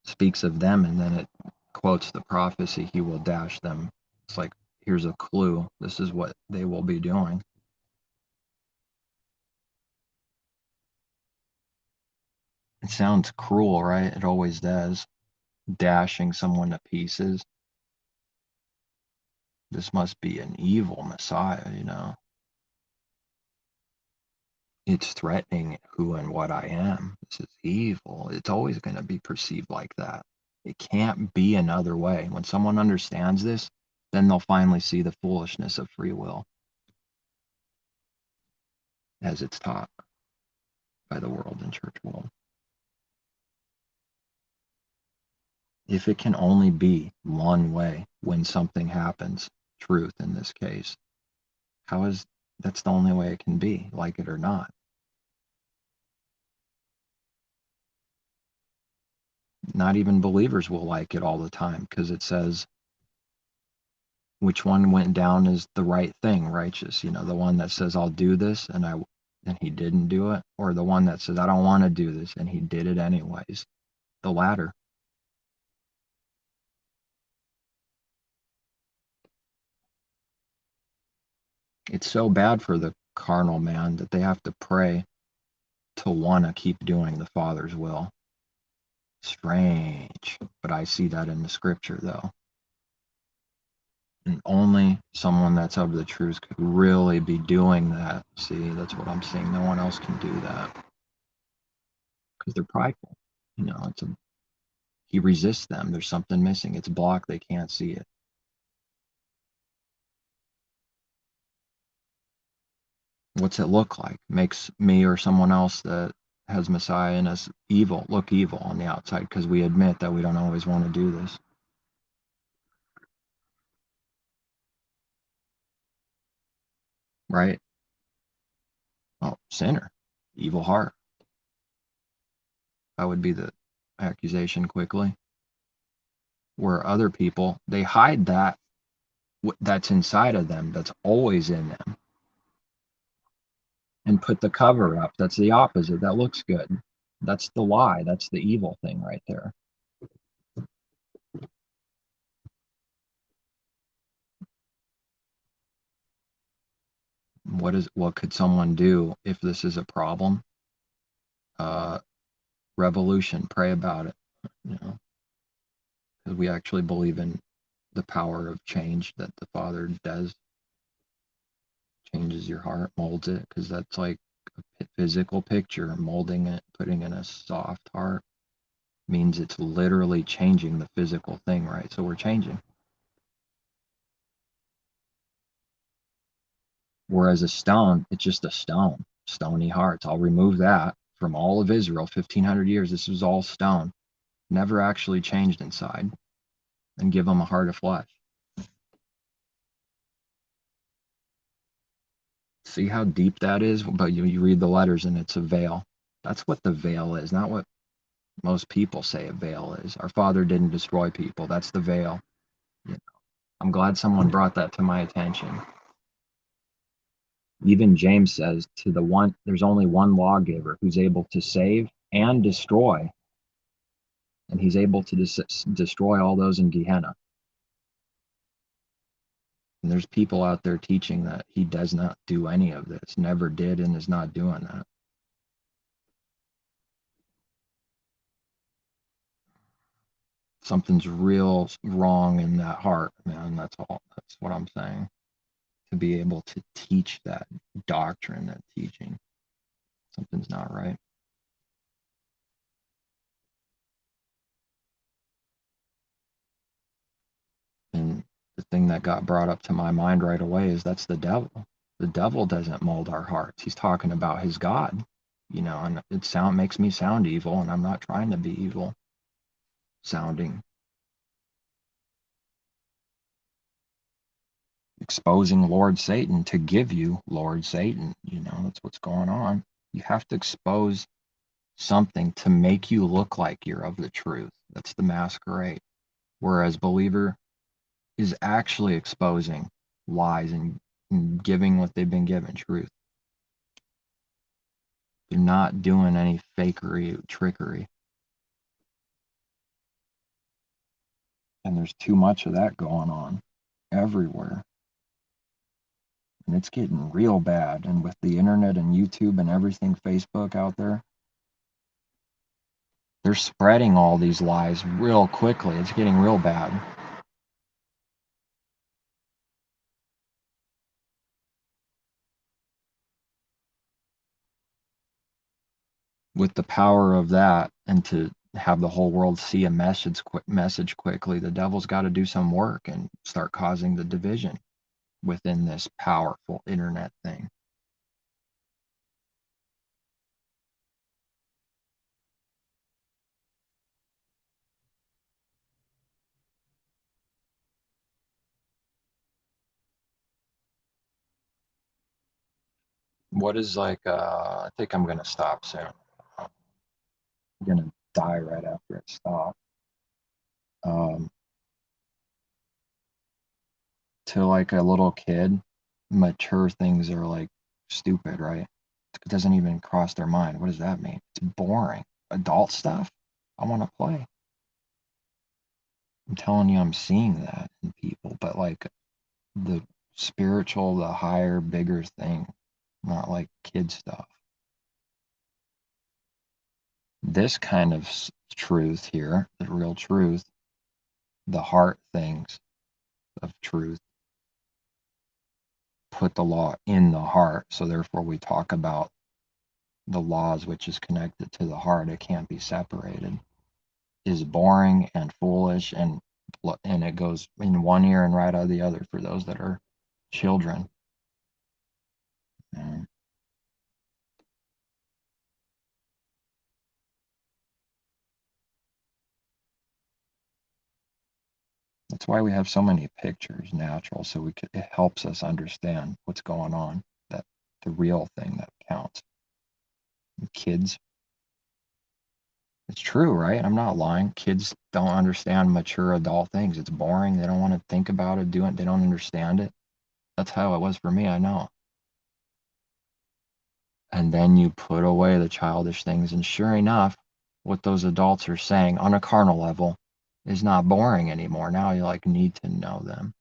It speaks of them, and then it quotes the prophecy, he will dash them. It's like, here's a clue. This is what they will be doing. It sounds cruel, right? It always does. Dashing someone to pieces. This must be an evil Messiah, you know. It's threatening who and what I am. This is evil. It's always going to be perceived like that. It can't be another way. When someone understands this, then they'll finally see the foolishness of free will as it's taught. by the world and church world. If it can only be one way when something happens, truth in this case, that's the only way it can be, like it or not. Not even believers will like it all the time, because it says which one went down is the right thing, righteous. The one that says I'll do this and he didn't do it, or the one that says I don't want to do this and he did it anyways. The latter. It's so bad for the carnal man that they have to pray to want to keep doing the Father's will. Strange, but I see that in the scripture though. And only someone that's of the truth could really be doing that. See, that's what I'm saying. No one else can do that because they're prideful. He resists them. There's something missing. It's blocked. They can't see it. What's it look like? Makes me or someone else that has Messiah in us evil, look evil on the outside, because we admit that we don't always want to do this. Right? Oh, sinner, evil heart. That would be the accusation quickly. Where other people, they hide that's inside of them, that's always in them, and put the cover up. That's the opposite. That looks good. That's the lie. That's the evil thing right there. What could someone do if this is a problem? Revolution. Pray about it. Because we actually believe in the power of change that the Father does. Changes your heart, molds it, because that's like a physical picture. Molding it, putting in a soft heart means it's literally changing the physical thing, right? So we're changing. Whereas a stone, it's just a stone, stony hearts. I'll remove that from all of Israel, 1,500 years. This was all stone, never actually changed inside, and give them a heart of flesh. See how deep that is? But you read the letters and it's a veil. That's what the veil is, not what most people say a veil is. Our Father didn't destroy people. That's the veil. I'm glad someone brought that to my attention. Even James says there's only one lawgiver who's able to save and destroy, and he's able to destroy all those in Gehenna. And there's people out there teaching that he does not do any of this, never did, and is not doing that. Something's real wrong in that heart, man. That's all. That's what I'm saying. To be able to teach that doctrine, that teaching, something's not right. And the thing that got brought up to my mind right away is that's the devil. The devil doesn't mold our hearts. He's talking about his God, and it makes me sound evil, and I'm not trying to be evil sounding. Exposing Lord Satan to give you Lord Satan, that's what's going on. You have to expose something to make you look like you're of the truth. That's the masquerade. Whereas believer is actually exposing lies and giving what they've been given, truth. They're not doing any fakery, trickery. And there's too much of that going on everywhere. And it's getting real bad. And with the internet and YouTube and everything, Facebook out there, they're spreading all these lies real quickly. It's getting real bad. With the power of that, and to have the whole world see a message quickly, the devil's got to do some work and start causing the division within this powerful internet thing. What is like, I think I'm going to stop soon. I'm going to die right after it stops. To like a little kid, mature things are like stupid, right? It doesn't even cross their mind. What does that mean? It's boring. Adult stuff? I want to play. I'm telling you, I'm seeing that in people, but like the spiritual, the higher, bigger thing, not like kid stuff. This kind of truth here, the real truth, the heart things of truth, put the law in the heart. So therefore we talk about the laws which is connected to the heart. It can't be separated. Is boring and foolish, and it goes in one ear and right out of the other for those that are children. And that's why we have so many pictures, natural, so it helps us understand what's going on, that the real thing that counts. And kids, it's true, right? I'm not lying. Kids don't understand mature adult things. It's boring. They don't want to think about it, do it. They don't understand it. That's how it was for me, I know. And then you put away the childish things, and sure enough, what those adults are saying on a carnal level is not boring anymore. Now you like need to know them.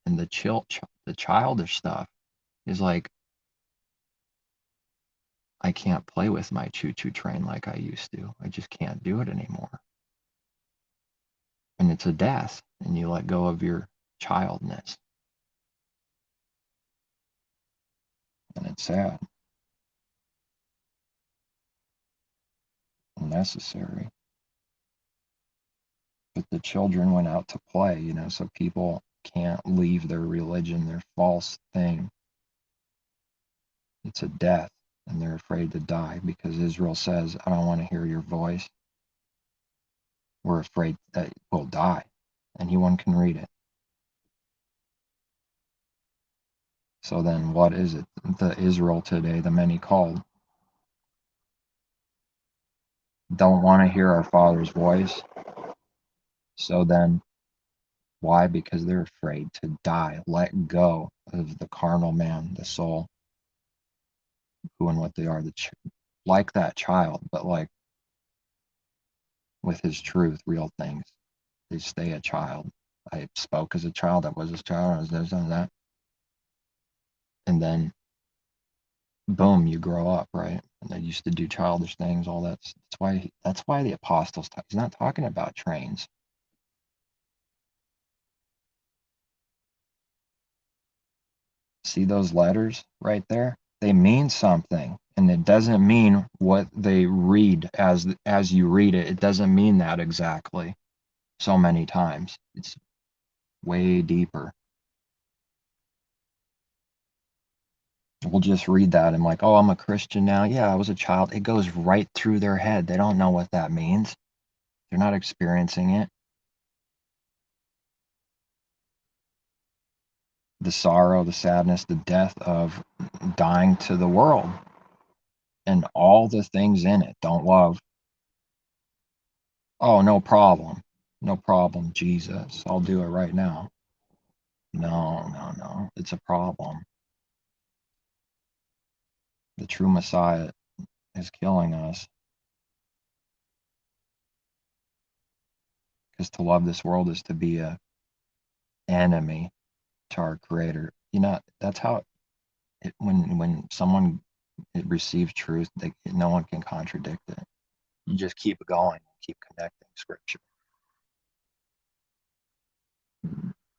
And the childish stuff is like, I can't play with my choo-choo train like I used to. I just can't do it anymore. And it's a death, and you let go of your childness. And it's sad and necessary. But the children went out to play, so people can't leave their religion, their false thing. It's a death, and they're afraid to die because Israel says, I don't want to hear your voice. We're afraid that we'll die. Anyone can read it. So then what is it? The Israel today, the many called, don't want to hear our Father's voice. So then why? Because they're afraid to die, let go of the carnal man, the soul, who and what they are, like that child, but like with his truth, real things. They stay a child. I spoke as a child, I was a child, I was this and that. And then boom, you grow up, right? And they used to do childish things, all that. That's why the apostles he's not talking about trains. See those letters right there? They mean something, and it doesn't mean what they read as you read it. It doesn't mean that exactly. So many times it's way deeper. We'll just read that and like, oh, I'm a Christian now. Yeah, I was a child. It goes right through their head. They don't know what that means. They're not experiencing it. The sorrow, the sadness, the death of dying to the world and all the things in it. Don't love. Oh, no problem. No problem, Jesus. I'll do it right now. No, no, no. It's a problem. The true Messiah is killing us because to love this world is to be a enemy to our Creator. That's how when someone receives truth, no one can contradict it. You just keep going, keep connecting Scripture.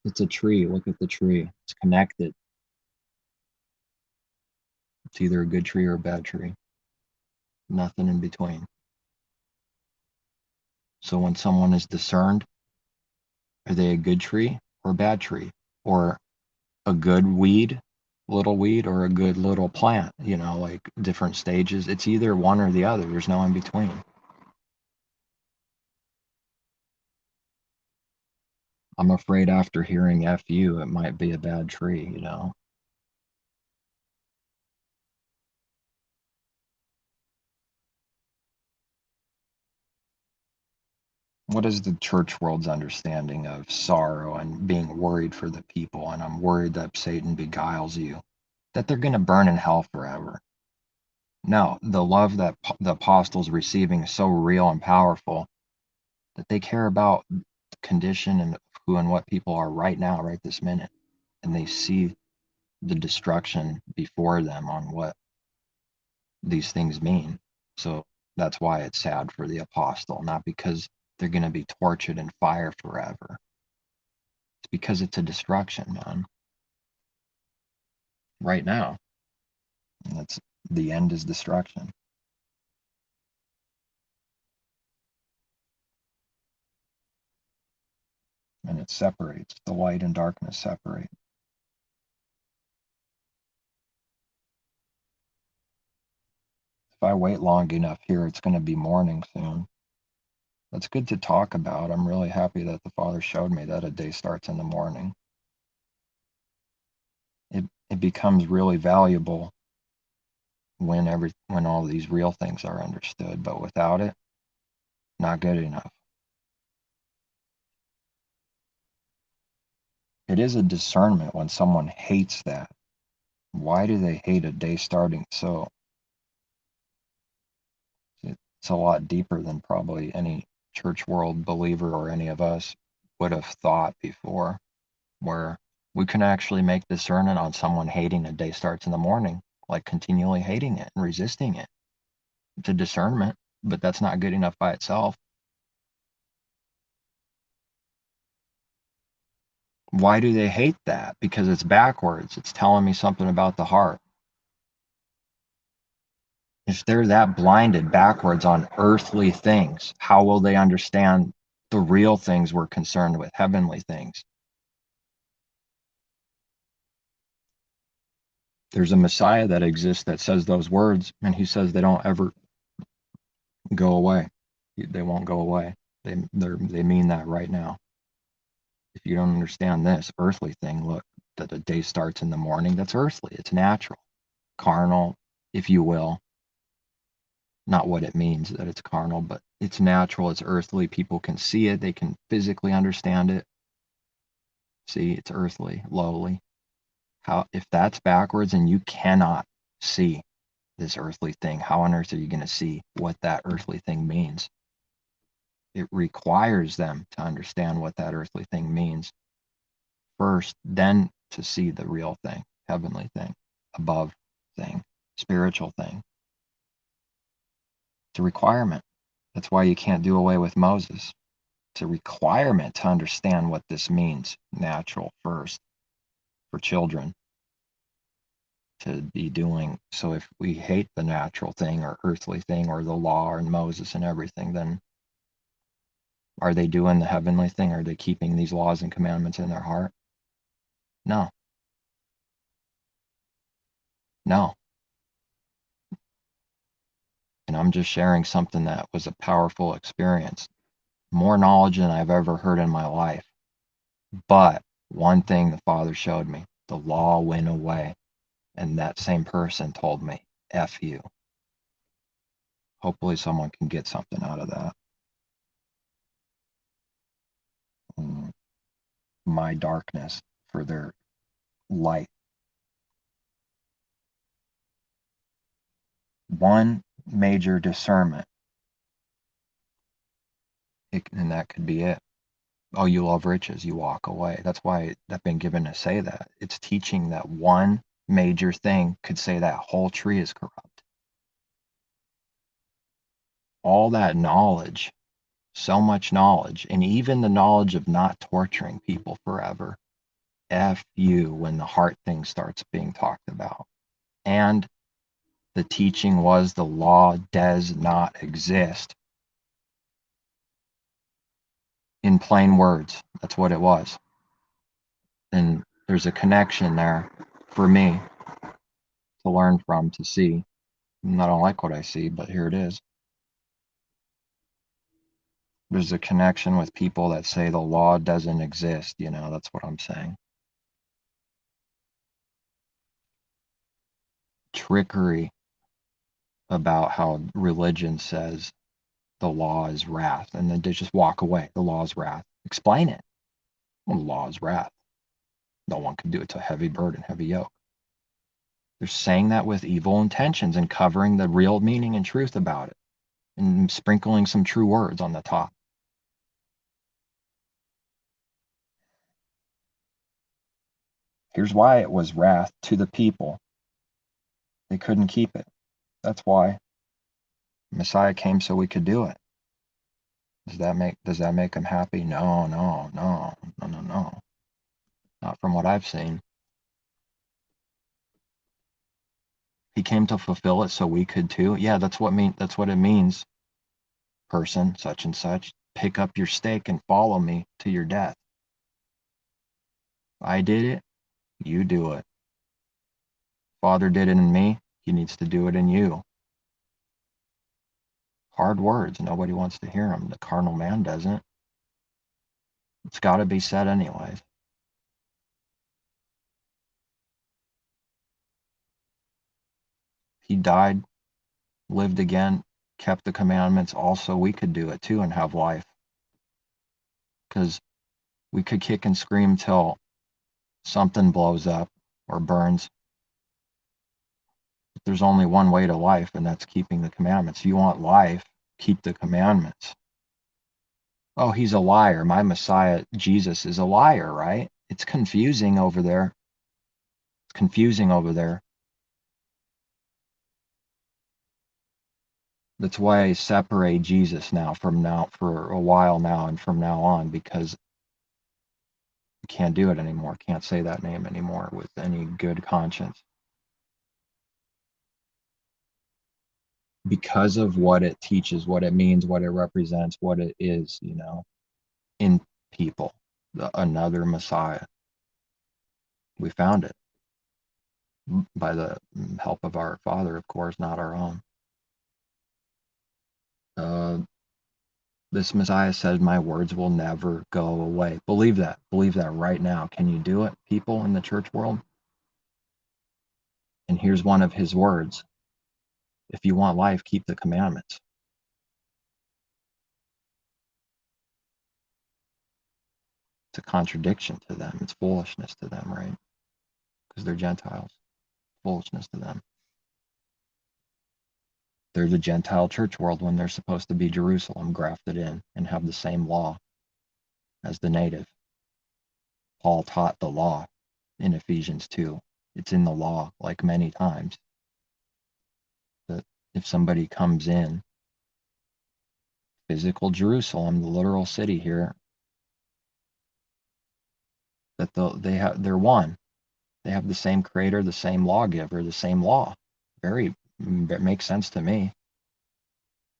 It's a tree. Look at the tree. It's connected. It's either a good tree or a bad tree. Nothing in between. So when someone is discerned, are they a good tree or a bad tree? Or a good little weed, or a good little plant, like different stages. It's either one or the other. There's no in between. I'm afraid after hearing FU, it might be a bad tree, What is the church world's understanding of sorrow and being worried for the people? And I'm worried that Satan beguiles you, that they're going to burn in hell forever. No, the love that the apostles receiving is so real and powerful that they care about the condition and who and what people are right now, right this minute. And they see the destruction before them on what these things mean. So that's why it's sad for the apostle, not because they're going to be tortured in fire forever. It's because it's a destruction, man. Right now. And that's the end is destruction. And it separates. The light and darkness separate. If I wait long enough here, it's going to be morning soon. That's good to talk about. I'm really happy that the Father showed me that a day starts in the morning. It becomes really valuable when all these real things are understood, but without it, not good enough. It is a discernment when someone hates that. Why do they hate a day starting so? It's a lot deeper than probably any church world believer or any of us would have thought before, where we can actually make discernment on someone hating a day starts in the morning, like continually hating it and resisting it. It's a discernment, but that's not good enough by itself. Why do they hate that? Because it's backwards. It's telling me something about the heart. If they're that blinded backwards on earthly things, how will they understand the real things we're concerned with, heavenly things? There's a Messiah that exists that says those words, and he says they don't ever go away. They won't go away. They mean that right now. If you don't understand this earthly thing, look, that a day starts in the morning, that's earthly. It's natural, carnal, if you will. Not what it means that it's carnal, but it's natural, it's earthly. People can see it, they can physically understand it. See, it's earthly, lowly. How, if that's backwards and you cannot see this earthly thing, how on earth are you going to see what that earthly thing means? It requires them to understand what that earthly thing means first, then to see the real thing, heavenly thing, above thing, spiritual thing. It's a requirement. That's why you can't do away with Moses. It's a requirement to understand what this means, natural first, for children to be doing. So if we hate the natural thing or earthly thing or the law and Moses and everything, then are they doing the heavenly thing? Are they keeping these laws and commandments in their heart? No. No. And I'm just sharing something that was a powerful experience. More knowledge than I've ever heard in my life. But one thing the Father showed me, the law went away. And that same person told me, F you. Hopefully someone can get something out of that. My darkness for their light. One major discernment, and that could be it. Oh, you love riches, you walk away. That's why I've been given to say that. It's teaching that one major thing could say that whole tree is corrupt. All that knowledge, so much knowledge, and even the knowledge of not torturing people forever. F you when the heart thing starts being talked about. And the teaching was the law does not exist. In plain words, that's what it was. And there's a connection there for me to learn from, to see. And I don't like what I see, but here it is. There's a connection with people that say the law doesn't exist. That's what I'm saying. Trickery about how religion says the law is wrath, and then they just walk away. The law is wrath. Explain it. Well, the law is wrath. No one can do it to a heavy burden, heavy yoke. They're saying that with evil intentions and covering the real meaning and truth about it and sprinkling some true words on the top. Here's why it was wrath to the people. They couldn't keep it. That's why Messiah came so we could do it. Does that make them happy? No. Not from what I've seen. He came to fulfill it so we could too. Yeah, that's what it means. Person such and such, pick up your stake and follow me to your death. I did it, you do it. Father did it in me, he needs to do it in you. Hard words, nobody wants to hear them. The carnal man doesn't. It's got to be said anyways. He died, lived again, kept the commandments, also we could do it too and have life. Because we could kick and scream till something blows up or burns. But there's only one way to life, and that's keeping the commandments. If you want life, keep the commandments. Oh, he's a liar. My Messiah, Jesus, is a liar, right? It's confusing over there. It's confusing over there. That's why I separate Jesus now for a while now and from now on, because you can't do it anymore. Can't say that name anymore with any good conscience. Because of what it teaches, what it means, what it represents, what it is, in people, another Messiah. We found it by the help of our Father, of course, not our own. This Messiah said, my words will never go away. Believe that. Believe that right now. Can you do it, people in the church world? And here's one of his words. If you want life, keep the commandments. It's a contradiction to them. It's foolishness to them, right? Because they're Gentiles. Foolishness to them. They're the Gentile church world when they're supposed to be Jerusalem, grafted in, and have the same law as the native. Paul taught the law in Ephesians 2. It's in the law, like many times, that if somebody comes in, physical Jerusalem, the literal city here, that they're one. They have the same creator, the same lawgiver, the same law. It makes sense to me.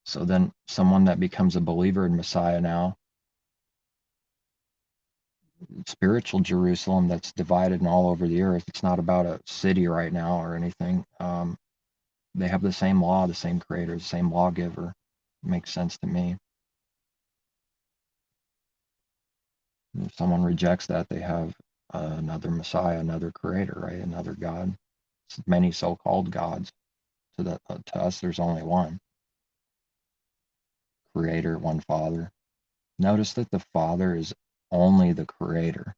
So then someone that becomes a believer in Messiah now, spiritual Jerusalem that's divided and all over the earth, it's not about a city right now or anything. They have the same law, the same creator, the same lawgiver. It makes sense to me. If someone rejects that, they have another Messiah, another creator, right? Another God. It's many so-called gods. To us, there's only one creator, one Father. Notice that the Father is only the creator.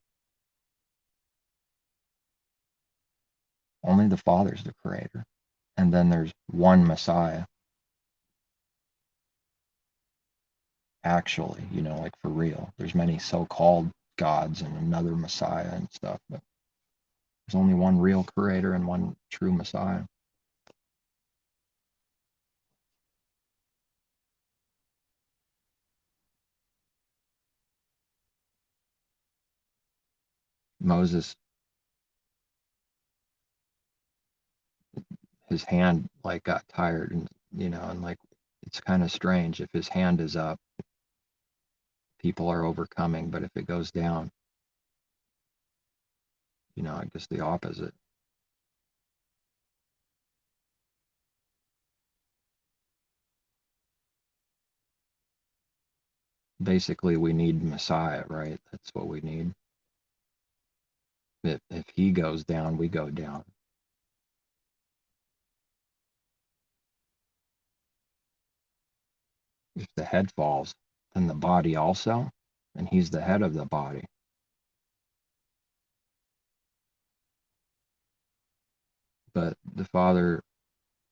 Only the Father is the creator. And then there's one Messiah. Actually, like for real. There's many so-called gods and another Messiah and stuff, but there's only one real creator and one true Messiah. Moses, his hand like got tired, and and like it's kind of strange. If his hand is up, people are overcoming, but if it goes down, I guess the opposite. Basically, we need Messiah, right? That's what we need. If he goes down, we go down. If the head falls, then the body also, and he's the head of the body. But the Father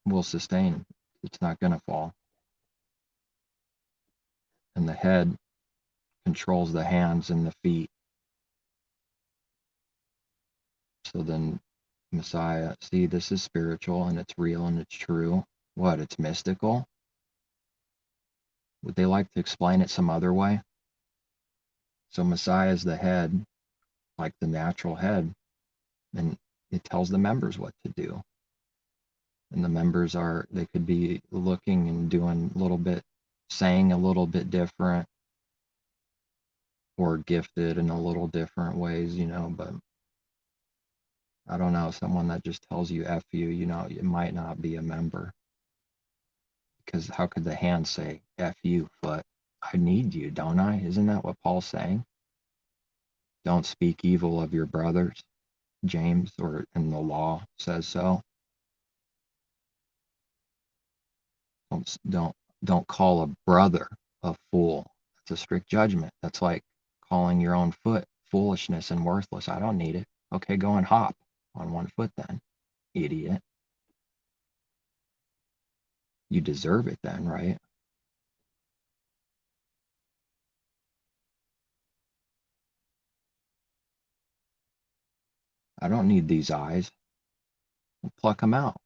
will sustain. It's not going to fall. And the head controls the hands and the feet. So then Messiah, see, this is spiritual and it's real and it's true. What? It's mystical? Would they like to explain it some other way? So Messiah is the head, like the natural head, and it tells the members what to do. And the members they could be looking and doing a little bit, saying a little bit different, or gifted in a little different ways, but I don't know, someone that just tells you F you, it might not be a member. Because how could the hand say F you, foot? I need you, don't I? Isn't that what Paul's saying? Don't speak evil of your brothers, James, and the law says so. Don't call a brother a fool. That's a strict judgment. That's like calling your own foot foolishness and worthless. I don't need it. Okay, go and hop on one foot then, idiot. You deserve it then, right? I don't need these eyes. I'll pluck them out.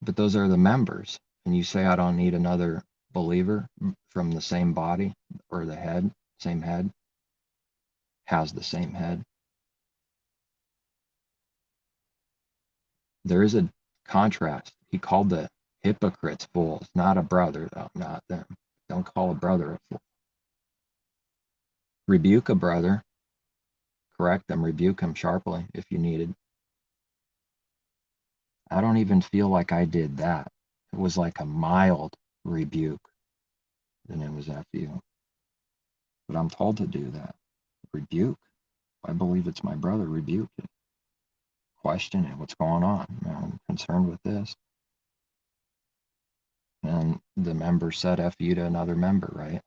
But those are the members. And you say I don't need another believer from the same body or the head, same head, has the same head. There is a contrast. He called the hypocrites fools, not a brother, though, not them. Don't call a brother a fool. Rebuke a brother, correct them, rebuke him sharply if you needed. I don't even feel like I did that. It was like a mild rebuke. Then it was F you. But I'm told to do that. Rebuke. I believe it's my brother, rebuke it. Question it. What's going on? I'm concerned with this. And the member said F you to another member, right?